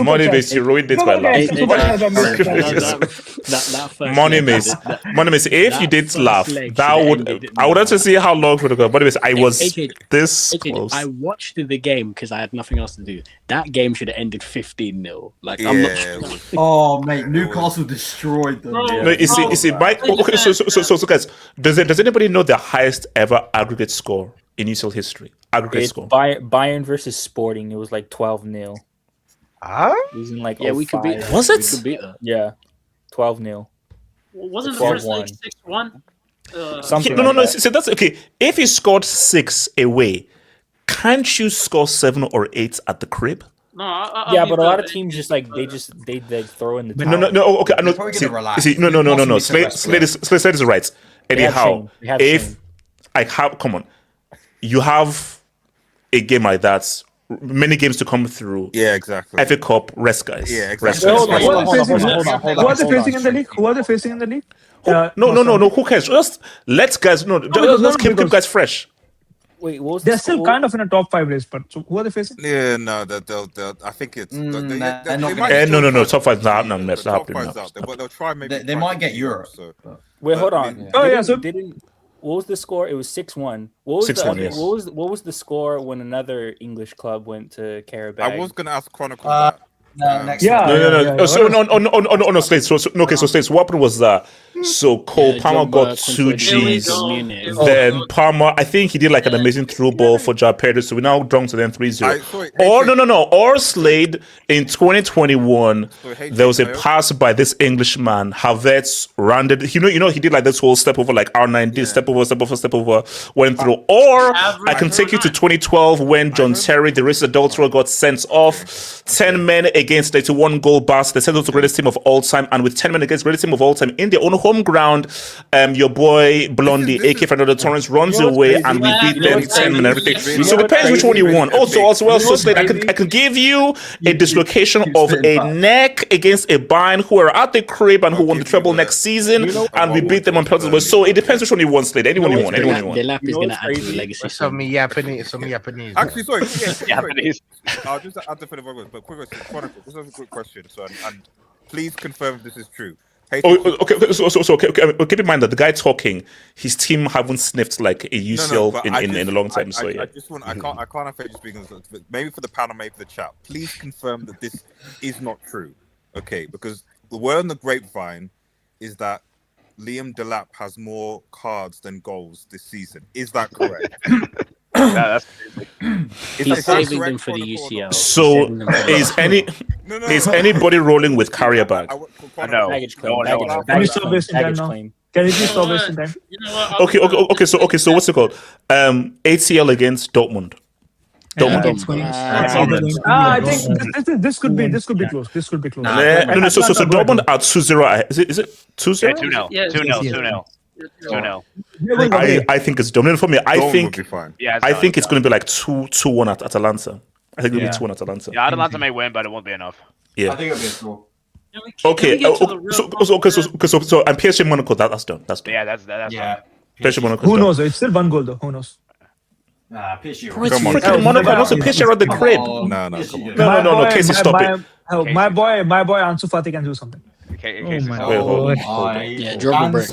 Monibase, you ruined this by laughing. Monibase, if you did laugh, I would have to see how long would it go. Monibase, I was this close. I watched the game because I had nothing else to do. That game should have ended 15-0. Like, I'm not sure. Oh, mate, Newcastle destroyed them. No, you see, Mike. Okay, so guys, does anybody know the highest ever aggregate score in UCL history? Aggregate score. Bayern versus Sporting. It was like 12-0. It was in like we could beat that. Was it? We could beat that. Yeah, 12-0. Wasn't the first leg 6-1? No. So that's okay. If you scored 6 away, can't you score 7 or 8 at the crib? No, but a lot of teams just like they throw in the towel. No. Okay, no. No. Slade is right. Anyhow, come on, you have a game like that. Many games to come through. Yeah, exactly. FA Cup, rest guys. Yeah, exactly. Who are they facing in the league? No. Who cares? Just let's guys. Let's keep guys fresh. Wait, what was they're still kind of in a top 5 race, but so who are they facing? Yeah, no, they'll I think it's. No. Top 5 not happening. But they'll try maybe. They might get Europe. Wait, hold on. What was the score? It was 6-1. What was 6-1, yes. What was the score when another English club went to Carabao? I was gonna ask Chronicle that. No. Slade. So Slade, what happened was that so Cole Palmer got 2 Gs. Then Palmer, I think he did like an amazing through ball for Joao Pedro, so we now down to them 3-0. Or Slade in 2021, there was a pass by this Englishman, Havertz rounded. He did like this whole step over, like R9 did step over, went through. Or I can take you to 2012 when John Terry, the racist adulterer, got sent off. 10 men against 81 goal Barca. They sent us the greatest team of all time, and with 10 men against the greatest team of all time in their own home ground, your boy Blondie, AK Fernando Torres, runs away, and we beat them 10 men and everything. So it depends which one you want. Also, Slade, I can give you a dislocation of a neck against a Bayern who are at the crib and who won the treble next season, and we beat them on penalties. So it depends which one you want, Slade. Anyone you want. The lap is going to add to the legacy. Some Japanese. Actually, sorry. Japanese. I'll just add the further, but quick question. This is a quick question. So, and please confirm if this is true. Okay. So keep in mind that the guy talking, his team haven't sniffed like a UCL in a long time. I can't have faith speaking, but maybe for the panel, maybe for the chat. Please confirm that this is not true. Okay, because the word on the grapevine is that Liam Delap has more cards than goals this season. Is that correct? That's crazy. He's saving them for the UCL. So is anybody rolling with carrier bag? No. Baggage claim. No. Can you stop wasting time Baggage now? claim. Can you please stop wasting time? You know what? Okay. So what's it called? ACL against Dortmund. I think this could be close. This could be close. No. So Dortmund are 2-0. Is it 2-0? Yeah, 2-0. 2-0. I think it's dominant for me. I Dortmund think will be fine. Yeah, I think it's going to be like 2-1 at Atalanta. I think it'll be 2-1 at Atalanta. Yeah, Atalanta may win, but it won't be enough. Yeah. I think it'll be a draw. Okay. So and PSG Monaco. That's done. That's done. Yeah, that's Yeah. PSG Monaco. Who knows? It's still 1 goal though. Who knows? PSG. It's freaking Monaco. And also PSG are at the crib. No, come on. No. Casey, stop it. My boy Ansu Fati can do something. Okay, Wait, hold on. Yeah, drop a break.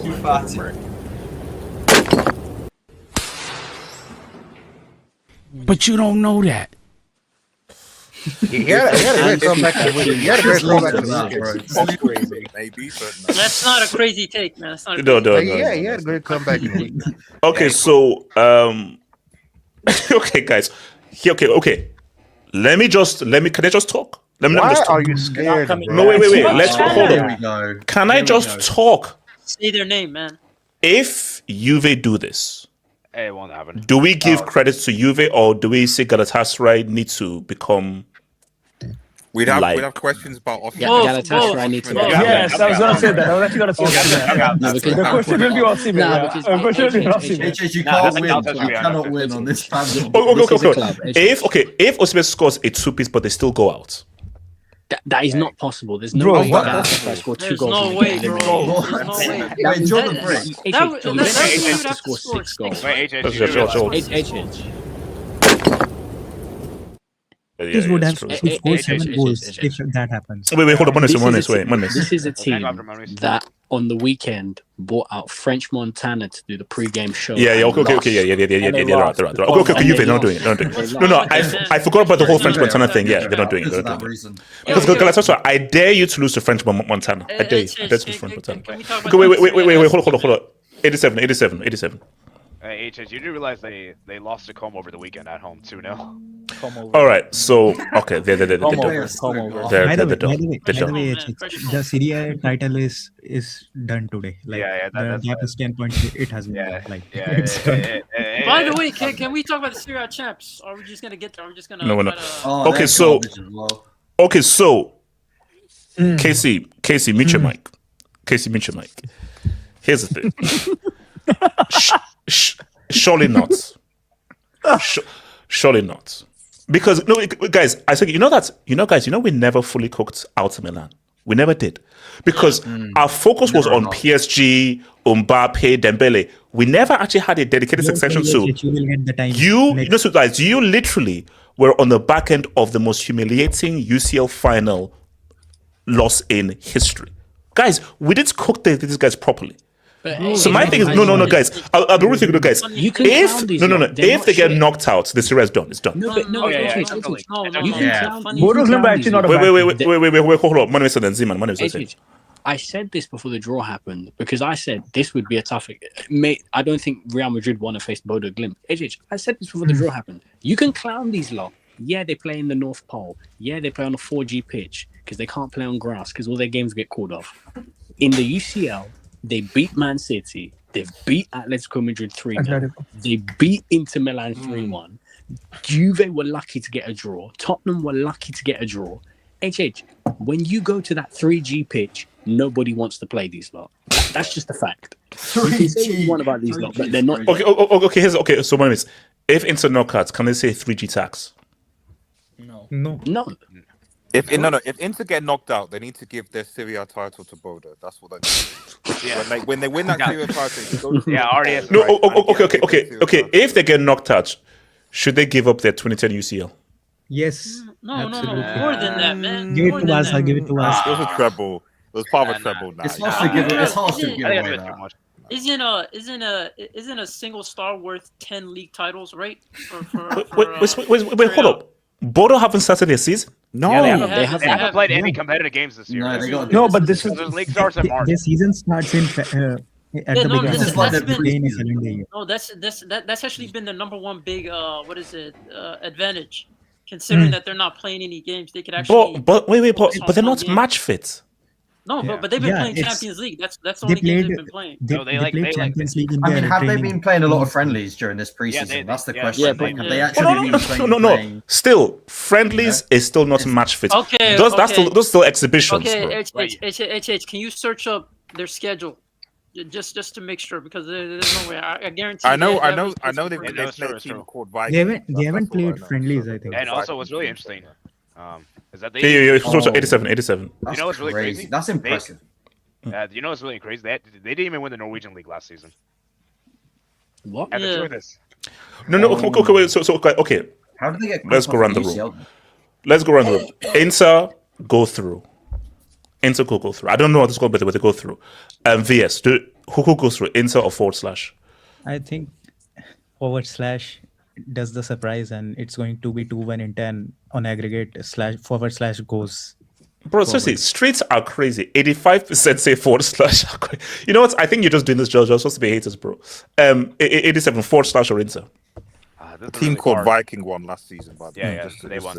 But you don't know that. He had a great comeback. He had a great comeback. Maybe, but That's not a crazy take, man. That's not a No. Yeah, he had a great comeback. Okay, so okay, guys. Okay. Can I just talk? Why are you scared? No, wait. Let's hold There we on. go. Can I just talk? Say their name, man. If Juve do this, it won't happen. do we give credit to Juve or do we say Galatasaray need to become? we'd have questions about Galatasaray need to. Yes, I was gonna say that. I was actually gonna say that. The question will be Osimhen. The question will be Osimhen. You can't win. You cannot win on this panel. Okay. If Osimhen scores a 2-piece, but they still go out. That is not possible. There's no Bro, way what? Galatasaray score 2 There's goals. no way, bro. There's no way. Wait, Jordan break. That's has to score 6 goals. Wait, This would have scored 7 goals if that happens. Wait, hold on. Mondays. This is a team that on the weekend bought out French Montana to do the pre-game show. Yeah. Okay. Yeah. They're right. Okay. Juve, they're not doing it. No. I forgot about the whole French Montana thing. Yeah, they're not doing it. Because Galatasaray, I dare you to lose to French Montana. I dare you to lose to French Montana. Okay, wait. Hold on. 87. HS, you do realize they lost to Como over the weekend at home 2-0. All right, so okay, they're By the way, the Serie title is done today. Like the gap is 10 points. It has been done. Like it's done. By the way, can we talk about the Serie A champs? Or are we just gonna get there? Are we just gonna? No, we're not. Okay, so Casey, mute your mic. Here's the thing. Surely not. Surely not. Because no, guys, I said, we never fully cooked out Milan. We never did. Because our focus was on PSG, Mbappe, Dembele. We never actually had a dedicated section to you literally were on the back end of the most humiliating UCL final loss in history. Guys, we didn't cook these guys properly. So my thing is, no, guys. I'll be really good, guys. If they get knocked out, the series is done. It's done. Wait, hold on. I said this before the draw happened because I said this would be a tough. Mate, I don't think Real Madrid want to face Bodo Glimt. I said this before the draw happened. You can clown these lot. Yeah, they play in the North Pole. Yeah, they play on a 4G pitch because they can't play on grass because all their games get called off. In the UCL, they beat Man City. They've beat Atletico Madrid 3-0. They beat Inter Milan 3-1. Juve were lucky to get a draw. Tottenham were lucky to get a draw. When you go to that 3G pitch, nobody wants to play these lot. That's just a fact. You can say what you want about these lot, but they're not. Okay. So, my name is, if Inter knockouts, can they say 3G tax? No. If Inter get knocked out, they need to give their Serie A title to Bodo. That's what they need. When they win that Serie A title, already. Okay. If they get knocked out, should they give up their 2010 UCL? Yes. No. More than that, man. Give it to us. I'll give it to us. It was a treble. It was part of a treble now. It's hard to give it. It's hard to give away that. Isn't a single star worth 10 league titles, right? Wait, hold up. Bodo haven't started their season? No, they haven't played any competitive games this year. No, but this is league starts in March. The season starts in At the beginning, This is like the playing is calendar year. No, that's actually been the number one big advantage, considering that they're not playing any games. They could actually. But wait, focus on but they're one not game. match fit. No, Yeah. but they've been Yeah, playing it's- Champions League. That's the They only games played. they've been playing. They, No, they they like- played they like- Champions League in I their mean, have they training. been playing a lot of friendlies during this preseason? That's the question. yeah, Like, have but- they yeah. actually been playing? No. Still, friendlies is still not match fit. Okay, That's okay. those still exhibitions, Okay, bro. H, can you search up their schedule? Just to make sure, because there's no way. I guarantee. I know Yeah, they play that's a true, team true. called They Vikings. haven't. They That's haven't all I played know. friendlies. I think. And also, what's really interesting is that they. Yeah. So Oh. 87. You know what's really crazy? That's impressive. You know what's really crazy? They didn't even win the Norwegian League last season. What? And Yeah. they're doing this. No. Okay, wait. So okay. How did they get? Let's go around the UCL? room. Let's go around the room. Inter go through. Inter could go through. I don't know what it's called, but they go through. VS, who goes through? Inter or / I think / does the surprise, and it's going to be 2-1 in 10 on aggregate / goes. Bro, seriously, streets are crazy. 85% say / You know what? I think you're just doing this, Joe. You're supposed to be haters, bro. 87 / or Inter. A team called Viking won last season, but Yeah, just they won.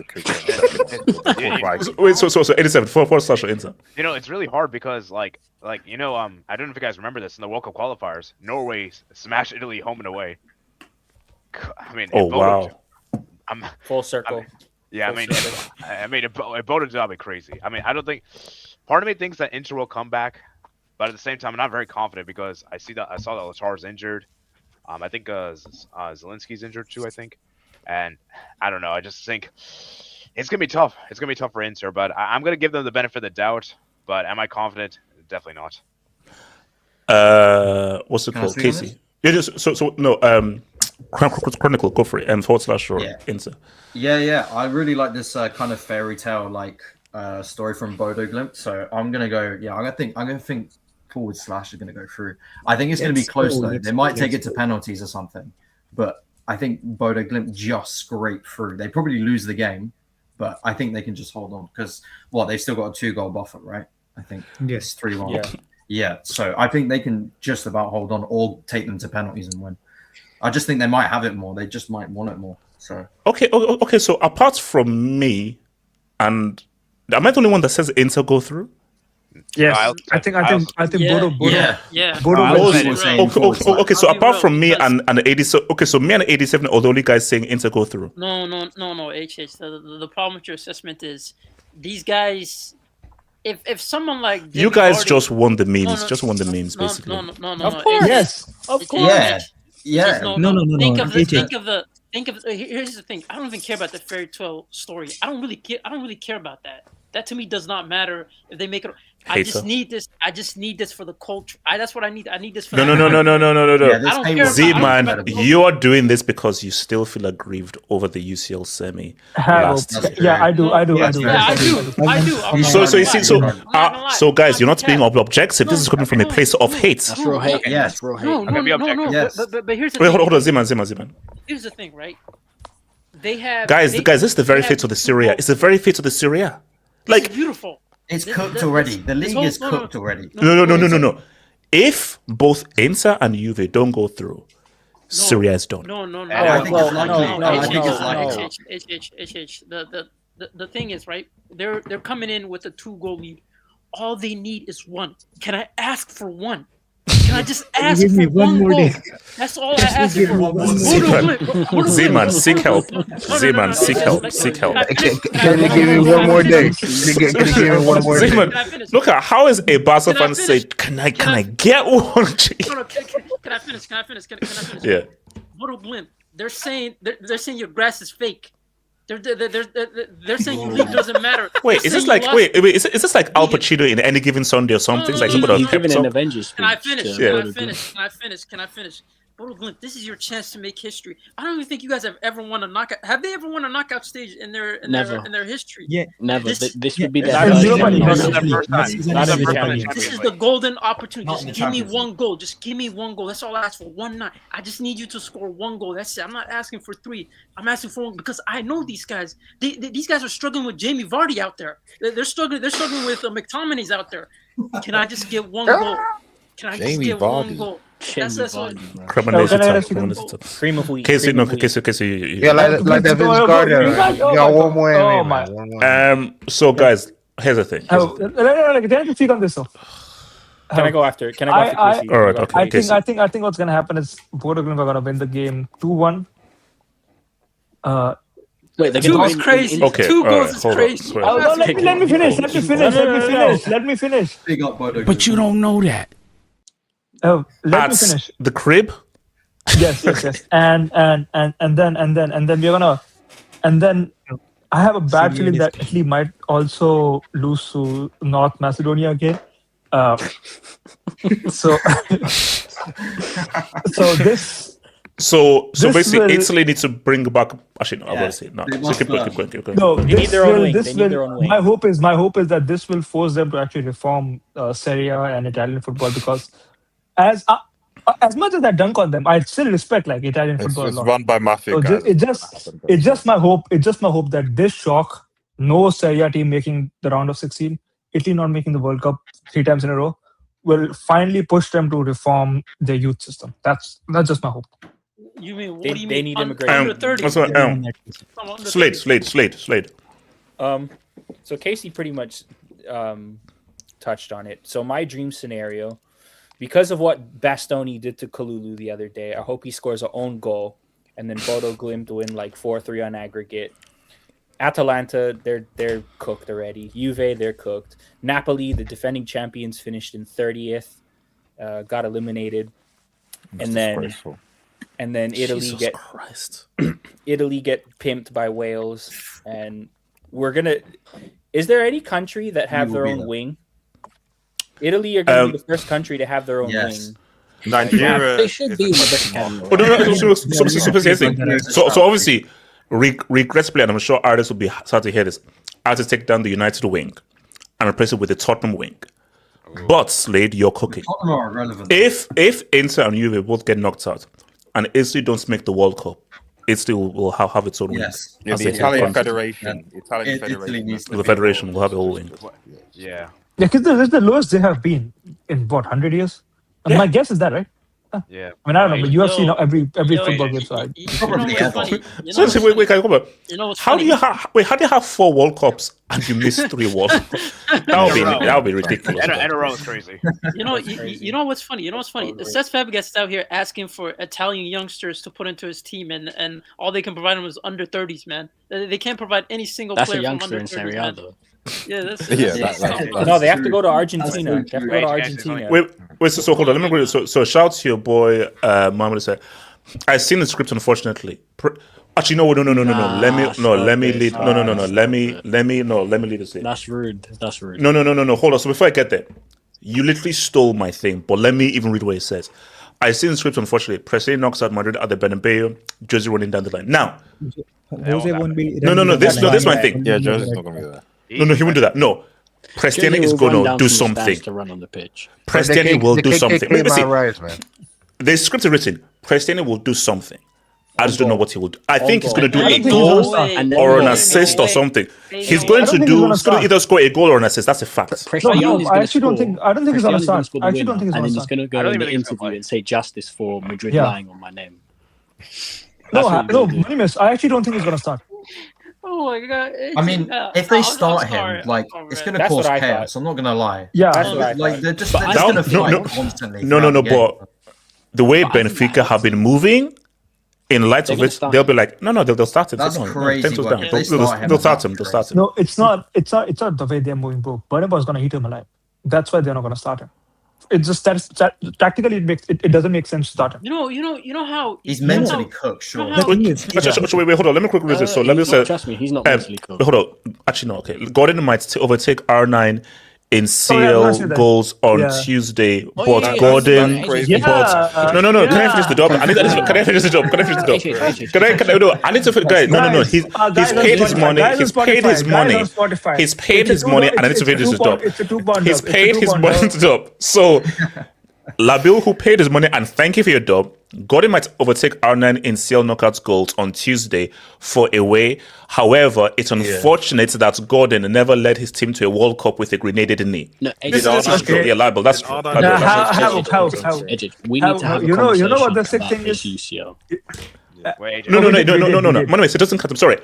Wait, so 87 / or Inter. You know, it's really hard because like I don't know if you guys remember this in the World Cup qualifiers. Norway smashed Italy home and away. I mean, Oh, it boded- wow. I'm Full circle. Yeah, it boded to be crazy. I mean, I don't think. Part of me thinks that Inter will come back, but at the same time, I'm not very confident because I saw that Latar's injured. I think Zelensky's injured too. I think, and I don't know. I just think it's gonna be tough. It's gonna be tough for Inter, but I'm gonna give them the benefit of the doubt. But am I confident? Definitely not. What's it Can I called? speak on Casey. Yeah, so no. Chronicle, go for it. And / or Inter. Yeah. I really like this kind of fairy tale story from Bodo Glimt. So I'm gonna go. Yeah, I'm gonna think / is gonna go through. I think it's gonna be close though. They might take it to penalties or something, but I think Bodo Glimt just scrape through. They probably lose the game, but I think they can just hold on because they've still got a 2-goal buffer, right? I think Yes. 3-1. Yeah. So I think they can just about hold on or take them to penalties and win. I just think they might have it more. They just might want it more. So Okay. So apart from me, and am I the only one that says Inter go through? Yes, I think Bodo. Yeah. Bodo Oh, wins. okay. So I'll be apart real, from me because- and 80, so me and 87 are the only guys saying Inter go through. No, H. The problem with your assessment is these guys. If someone like You Jamie guys Vardy- just won the memes. No, Just won the memes, basically. No. Of course. Yes, Of course. Yeah. No. Think of HH. here's the thing. I don't even care about the fairy tale story. I don't really care about that. That to me does not matter if they make it. I Hater. just need this. I just need this for the culture. That's what I need. I need this for. No. the- Yeah, I don't care. Z-Man, about the culture. you are doing this because you still feel aggrieved over the UCL semi last year. Yeah, I do. Yeah, I do. I'm So not you gonna see, lie. so guys, you're not being objective. This is coming from a place of hate. That's real hate. Okay. That's real hate. No. Yes. But here's the Wait, thing. hold on, Z-Man. Here's the thing, right? They have Guys, this is the very they fate have of the Syria. It's the very fate of the Syria. It's beautiful. It's This- cooked this- already. The this league whole- is cooked already. No. If both Inter and Juve don't go through, Syria is done. No. I think it's likely. H. The thing is, right? They're coming in with a 2-goal lead. All they need is one. Can I ask for one? Can I just ask Give me for one more goal? day. That's all I ask give for. me one more Bodo Z-Man, Glimt. seek help. Z-Man, seek help. Can they give me one more day? Can they give me one more day? Z-Man, look at how is a Barca Can I fan say, finish? can I get one? No, can I finish? Can I finish? Yeah. Bodo Glimt. They're saying your grass is fake. They're saying your league doesn't matter. Wait, They're is this saying like you lost- is this like Al Pacino in Any Given Sunday or something? It's like somebody He's else giving kept an up. Avengers speech. Can I finish? to Yeah. Bodo Glimt. Can I finish? Bodo Glimt, this is your chance to make history. I don't even think you guys have ever won a knockout. Have they ever won a knockout stage in their history? Yeah. Never. This would be Yeah, that. Not first nobody time. has Not it. the first time. Not every Not time. the This is the golden opportunity. Not in Just the give me Champions one goal. Just give me one goal. That's all I ask for. One night. I just need you to score one goal. That's it. I'm not asking for 3. I'm asking for 1 because I know these guys. These guys are struggling with Jamie Vardy out there. They're struggling. They're struggling with McTominay's out there. Can I just get one goal? Can I just get one goal? That's what. Cream of wheat. Casey. Yeah, like that Vince Carter. Yeah, one more anyway, man. So guys, here's the thing. Can I speak on this though? Can I go after Casey? All right, okay. I think what's gonna happen is Bodo Glimt are gonna win the game 2-1. Wait, they're two is crazy. Okay, 2 goals is crazy. Let me finish. Big up Bodo Glimt. But you don't know that. Oh, let me finish. The crib. Yes. And then we're gonna, and then I have a bad feeling that Italy might also lose to North Macedonia again. So basically, Italy needs to bring back. Actually, no, I'm gonna say no. So keep going. No, they need their own wing. My hope is that this will force them to actually reform Serie and Italian football, because as much as I dunk on them, I still respect like Italian football. It's run by mafia So guys. it's just my hope that this shock, no Serie team making the round of 16, Italy not making the World Cup 3 times in a row, will finally push them to reform their youth system. That's just my hope. You mean They need immigration. Under 30. Slade. So Casey pretty much touched on it. So my dream scenario, because of what Bastoni did to Kalulu the other day, I hope he scores an own goal, and then Bodo Glimt win like 4-3 on aggregate. Atalanta, they're cooked already. Juve, they're cooked. Napoli, the defending champions, finished in 30th, got eliminated, and then Italy Italy get pimped by Wales, and we're gonna. Is there any country that have their own wing? Italy are going to be the first country to have their own wing. Nigeria. They should be in the best academy. So obviously, regrettably, and I'm sure artists will be sad to hear this, I had to take down the United wing and replace it with the Tottenham wing. But Slade, you're cooking. Tottenham are irrelevant. If Inter and Juve both get knocked out, and Italy don't make the World Cup, Italy will have its own wing. Yes. Yeah, the Italian Federation. The Federation will have a whole wing. Yeah. Yeah, because this is the lowest they have been in what, 100 years? And my guess is that, right? Yeah. I mean, I don't know, but UFC now every football game side. Wait, how do you have 4 World Cups and you miss 3 World Cups? That would be ridiculous. And a row is crazy. You know what's funny? Cesc Fabregas out here asking for Italian youngsters to put into his team, and all they can provide him is under 30s, man. They can't provide any single player from under 30s, man. Yeah, no, they have to go to Argentina. Wait, so hold on. Let me go. So shout to your boy, Mohammed said, I've seen the script, unfortunately. Actually, no. Let me lead. Let me lead this. That's rude. No. Hold on. So before I get there, you literally stole my thing. But let me even read what it says. I've seen the script, unfortunately. Presley knocks out Madrid at the Bernabeu. Jose running down the line. Now, Jose won't be. No. This is my thing. Yeah, Jose's not going to be there. No, he won't do that. No. Prestiani is going to do something. To run on the pitch. Prestiani will do something. Man. The script is written. Prestiani will do something. I just don't know what he will do. I think he's going to do a goal or an assist or something. He's going to either score a goal or an assist. That's a fact. I don't think he's going to start. I actually don't think he's going to start. And then he's going to go in the interview and say justice for Madrid lying on my name. No, Minimus, I actually don't think he's going to start. Oh my god! I mean, if they start him, like it's going to cause chaos. I'm not going to lie. Yeah, they're just going to fight constantly. No. But the way Benfica have been moving, in light of it, they'll be like, no, they'll start it. That's crazy. They'll start him. No, it's not the way they're moving, bro. Bernabeu is going to eat him alive. That's why they're not going to start him. It's just tactically it doesn't make sense to start him. You know how he's mentally cooked. Sure. Wait, hold on. Let me quickly read this. So let me say, trust me, he's not mentally cooked. Hold on. Actually, no. Okay, Gordon might overtake R9 in CL goals on Tuesday, but Gordon. No. Can I finish the job? Can I finish the job? I need to finish. Guys, no. He's paid his money. He's paid his money, and I need to finish the job. He's paid his money to job. So Labil, who paid his money, and thank you for your dub, Gordon might overtake R9 in CL knockouts goals on Tuesday for away. However, it's unfortunate that Gordon never led his team to a World Cup with a grenaded knee. No, this is true. Yeah, Labil, that's true. We need to have a conversation you know what the sick about thing this is? UCL. No. It doesn't count. I'm sorry.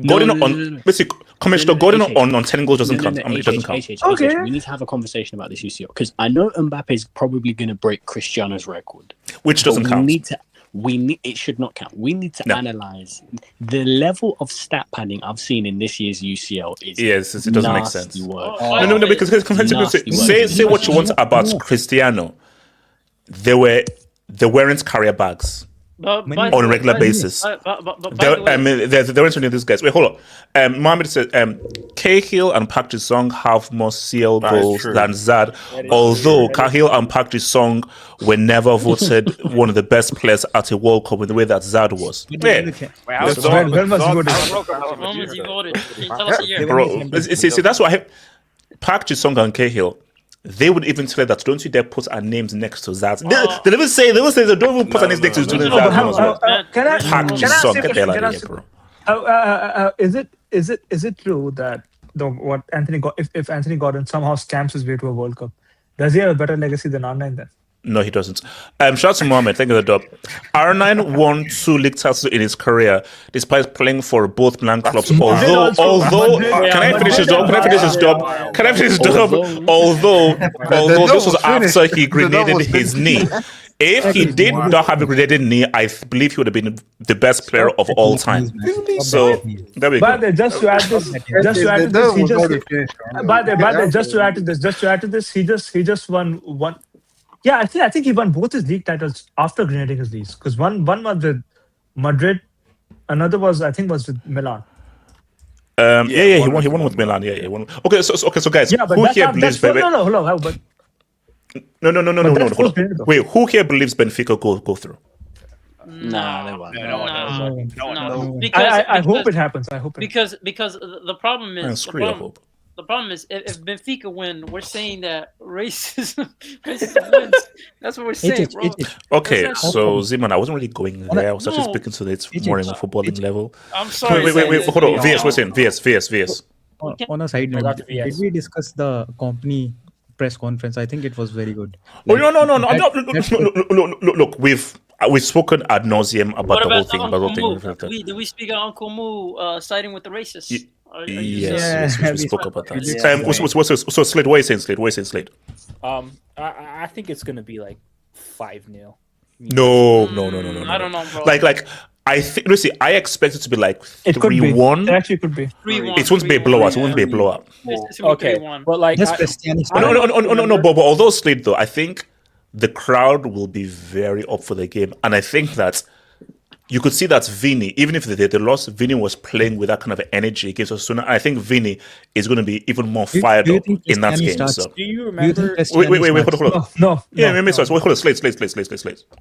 Gordon basically, Commissioner Gordon on 10 goals doesn't count. It doesn't count. Okay. We need to have a conversation about this UCL because I know Mbappe is probably going to break Cristiano's record, which doesn't count. It should not count. We need to analyze the level of stat padding I've seen in this year's UCL. It doesn't make sense. Work. No, because say what you want about Cristiano. They weren't carrier bags. On a regular basis. They weren't doing these guys. Wait, hold on. Mohammed said Cahill and Park Ji-sung have more CL goals than Zad, although Cahill and Park Ji-sung were never voted one of the best players at a World Cup in the way that Zad was. See, that's why Park Ji-sung and Cahill, they would even say that don't you dare put our names next to Zaz. They never say they don't even put our names next to Zaz. Can I is it true that if Anthony Gordon somehow scams his way to a World Cup, does he have a better legacy than R9 then? No, he doesn't. Shout out to Mohammed. Thank you for the dub. R9 won 2 league titles in his career, despite playing for both blank clubs. Although, can I finish his dub? Although this was after he grenaded his knee. If he did not have a grenaded knee, I believe he would have been the best player of all time. So there we go. But just to add to this, he just won one. Yeah, I think he won both his league titles after grenading his knees. Because one was with Madrid, another was with Milan. He won with Milan. He won. Okay, so guys, who here believes Wait, who here believes Benfica go through? Nah, they won't. No. I hope it happens. Because the problem is The problem is if Benfica win, we're saying that racism wins. That's what we're saying, bro. Okay, so Ziman, I wasn't really going there. I was actually speaking to it more in a footballing level. I'm sorry. Wait, hold on. VS, what's in? VS. On a side note, did we discuss the company press conference? I think it was very good. No. Look, we've spoken ad nauseum about the whole thing. Did we speak on Uncle Moo siding with the racists? Yes, we spoke about that. So Slade, what are you saying, Slade? I think it's gonna be like 5-0. No. I don't know, bro. Like I think. I expect it to be like 3-1. It actually could be 3-1. It won't be a blowout. It won't be a blowout. Okay, but like no. But although Slade, though, I think the crowd will be very up for the game, and I think that. You could see that Vini, even if they lost, Vini was playing with that kind of energy against Osasuna. I think Vini is going to be even more fired up in that game. So. Do you remember? Wait, hold on. No. Hold on, Slate.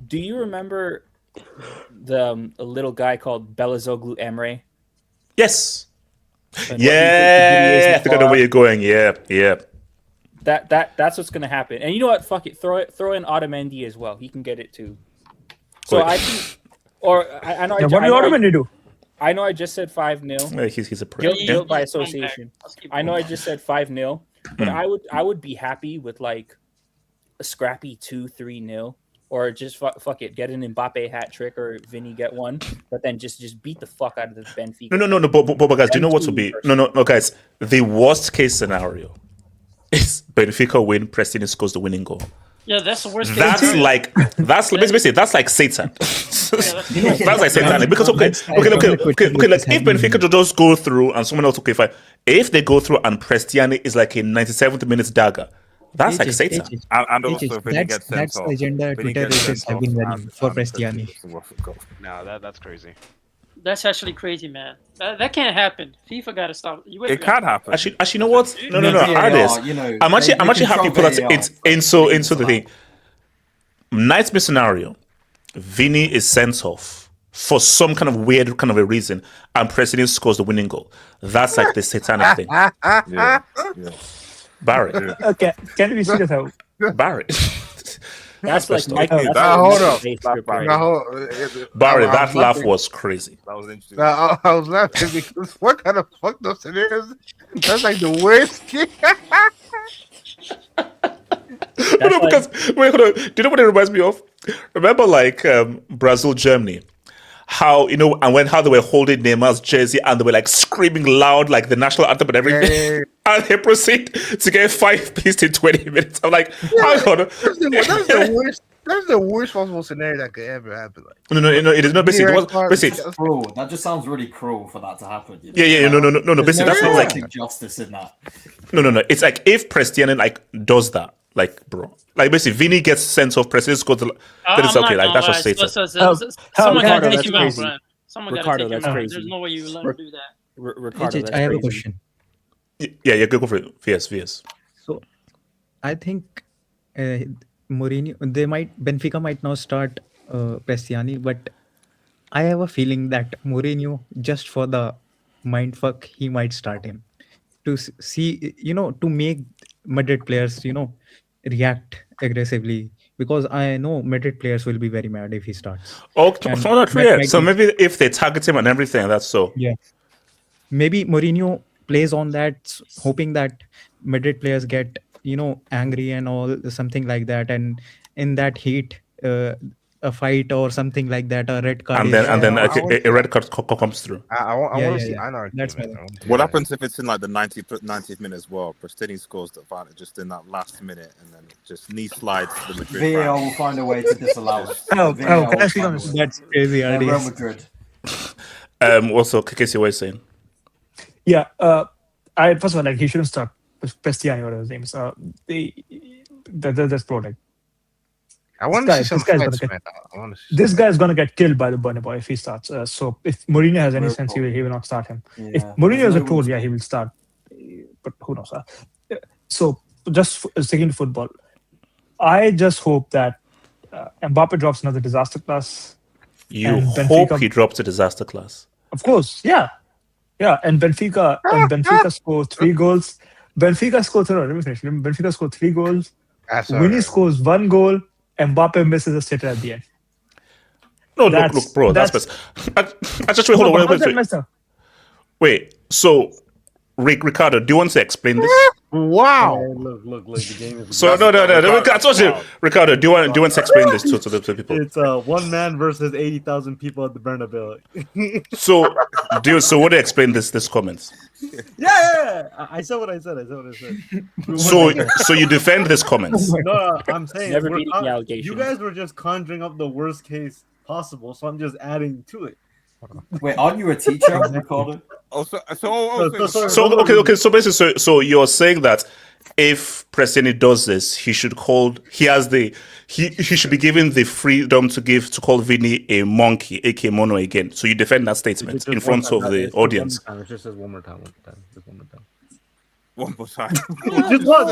Do you remember the little guy called Belazoglu Emre? Yes. Yeah, I think I know where you're going. Yeah. That's what's going to happen. And you know what? Fuck it. Throw in Otamendi as well. He can get it too. So I think. Or I know. What do you Otamendi do? I know I just said 5-0. He's a pro. Guilt by association. I know I just said 5-0, but I would be happy with like a scrappy 2-3-0, or just fuck it, get an Mbappe hat trick or Vinny get one, but then just beat the fuck out of the Benfica. No. But guys, do you know what would be? No, guys. The worst case scenario is Benfica win, Preston scores the winning goal. Yeah, that's the worst. That's like Satan. That's like Satan. Because okay. Like if Benfica just go through and someone else fine. If they go through and Prestiani is like a 97th minutes dagger, that's like Satan. And also, that's the agenda Twitter racists have been running for Prestiani. No, that's crazy. That's actually crazy, man. That can't happen. FIFA got to stop. It can happen. Actually, you know what? No. I'm actually happy to put that into the thing. Nightmare scenario. Vini is sent off for some kind of weird kind of a reason, and President scores the winning goal. That's like the satanic thing. Yeah. Barry. Okay, can we see that out? Barry. That's like messed up. Michael. That's Now, like hold Michael up. Bay scripting. Barry, I that was laugh laughing. was crazy. That was interesting. I was laughing because what kind of fucked up scenarios? That's like the worst. No, because wait, hold on. Do you know what it reminds me of? Remember, like Brazil, Germany, how how they were holding Neymar's jersey and they were like screaming loud, like the national anthem and everything, and they proceed to get 5 pieces in 20 minutes. I'm like, hang on. That's the worst. That's the worst possible scenario that could ever happen. Like, No, it is not basically. It was basically. That's cruel. That just sounds really cruel for that to happen. You know? Yeah, no. There's Basically, that's no not like poetic justice in that. No. It's like if Prestiani like does that, like bro, like basically Vinny gets sent off, Prestiani scores, then it's okay. Like that's just stated. Someone got to Ricardo, take that's him out, crazy. Brian. Someone got to Ricardo, take him that's out. crazy. There's no way you let him do that. Ricardo, I that's have a crazy. question. Yeah, go for it. VS. So, I think Mourinho, Benfica might now start Prestiani, but I have a feeling that Mourinho, just for the mindfuck, he might start him to see, to make Madrid players, react aggressively, because I know Madrid players will be very mad if he starts. Oh, And so not that fair. might So be- maybe if they target him and everything, that's so. yeah, maybe Mourinho plays on that, hoping that Madrid players get angry and all, something like that, and in that heat, a fight or something like that, a red card, And then a red card comes through. I want Yeah, to yeah, see yeah. anarchy. That's man. my- I want to see What anarchy. happens if it's in like the 90th minute as well? Prestini scores the final just in that last minute, and then just knee slides to the Madrid VAR fan. will find a way to disallow it. Oh, VAR will can I speak find on a this? way. That's crazy Real ideas. Madrid. Also, Casey, what are you saying? Yeah, I first of all, like, he shouldn't start with Prestiani or his name. So that's product. I want to see some fights, man. I want to see. This guy is gonna get killed by the Burner Boy if he starts. So if Mourinho has any Real sense, he will not start him. Yeah, If Mourinho there's is a no tool, one- yeah, he will start. But who knows? So just sticking to football, I just hope that Mbappe drops another disaster class. You and hope Benfica- he drops a disaster class. Of course, yeah, and Benfica score 3 goals. Benfica score 3. Let me finish. Benfica score 3 goals. Winnie scores 1 goal. Mbappe misses a sitter at the end. No, look, bro. That's best. I just wait. Hold on. Wait. So, Ricardo, do you want to explain this? Wow. Look, the game is. So no. I told you, Ricardo. Do you want to explain this to the people? It's one man versus 80,000 people at the Bernabeu. So what do you explain this comments? Yeah. I said what I said. So you defend this comments? No, I'm saying Never beating the allegation. you guys were just conjuring up the worst case possible, so I'm just adding to it. Wait, aren't you a teacher, Ricardo? So okay. So basically, so you're saying that if Prestini does this, he should be given the freedom to call Vinny a monkey, aka Mono again. So you defend that statement in front of the audience. It just says one more time. Just one more time. One more time. Just one.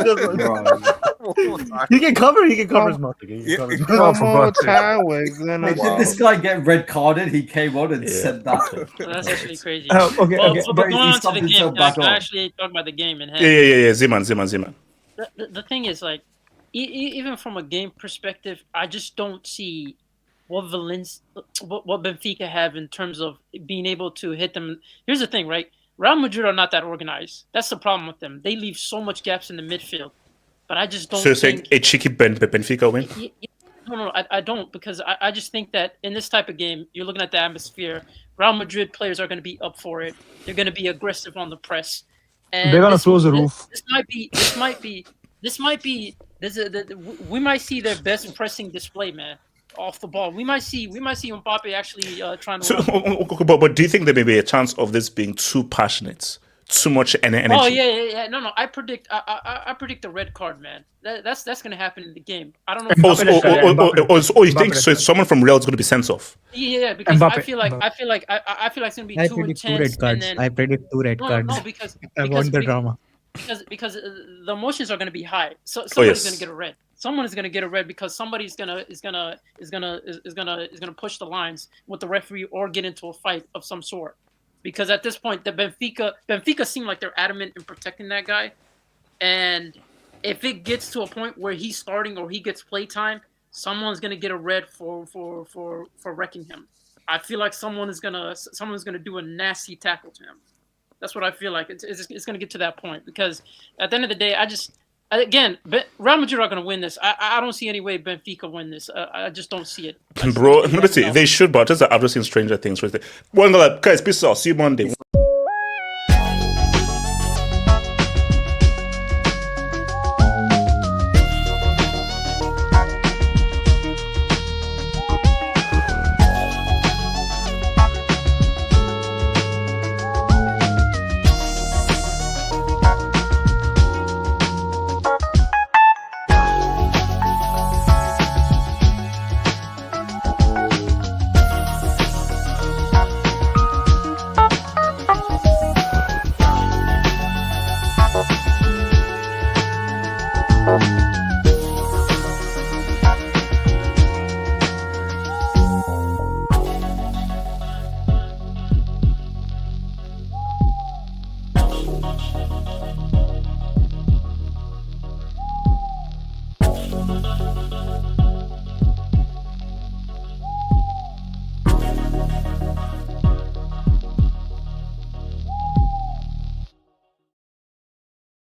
He can cover his mouth again. One more time, we're gonna. Hey, did this guy get red carded? He came on and said that. That's actually crazy. Okay. But going on to the something game, so back can on. I actually talk about the game in hand? Yeah. Zeman. The thing is, like, even from a game perspective, I just don't see what Benfica have in terms of being able to hit them. Here's the thing, right? Real Madrid are not that organized. That's the problem with them. They leave so much gaps in the midfield. But I just don't So you're saying a cheeky Benfica win? No, I don't, because I just think that in this type of game, you're looking at the atmosphere. Real Madrid players are going to be up for it. They're going to be aggressive on the press. And They're going to close the roof. We might see their best pressing display, man, off the ball. We might see Mbappe actually trying to. So, but do you think there may be a chance of this being too passionate, too much energy? Oh yeah. No. I predict the red card, man. That's going to happen in the game. I don't know. You think so? Someone from Real is going to be sent off? Yeah, because I feel like it's going to be too predict intense. 2 red cards. I predict 2 red cards. No, because I want the drama. Because the emotions are going to be high. So somebody's going to get a red. Someone is going to get a red because somebody's gonna push the lines with the referee or get into a fight of some sort. Because at this point, the Benfica seem like they're adamant in protecting that guy, and if it gets to a point where he's starting or he gets play time, someone's gonna get a red for wrecking him. I feel like someone's gonna do a nasty tackle to him. That's what I feel like. It's gonna get to that point because at the end of the day, Real Madrid are gonna win this. I don't see any way Benfica win this. I just don't see it. Bro, they should, but I've just seen stranger things. One guys, peace out. See you Monday. Thank you.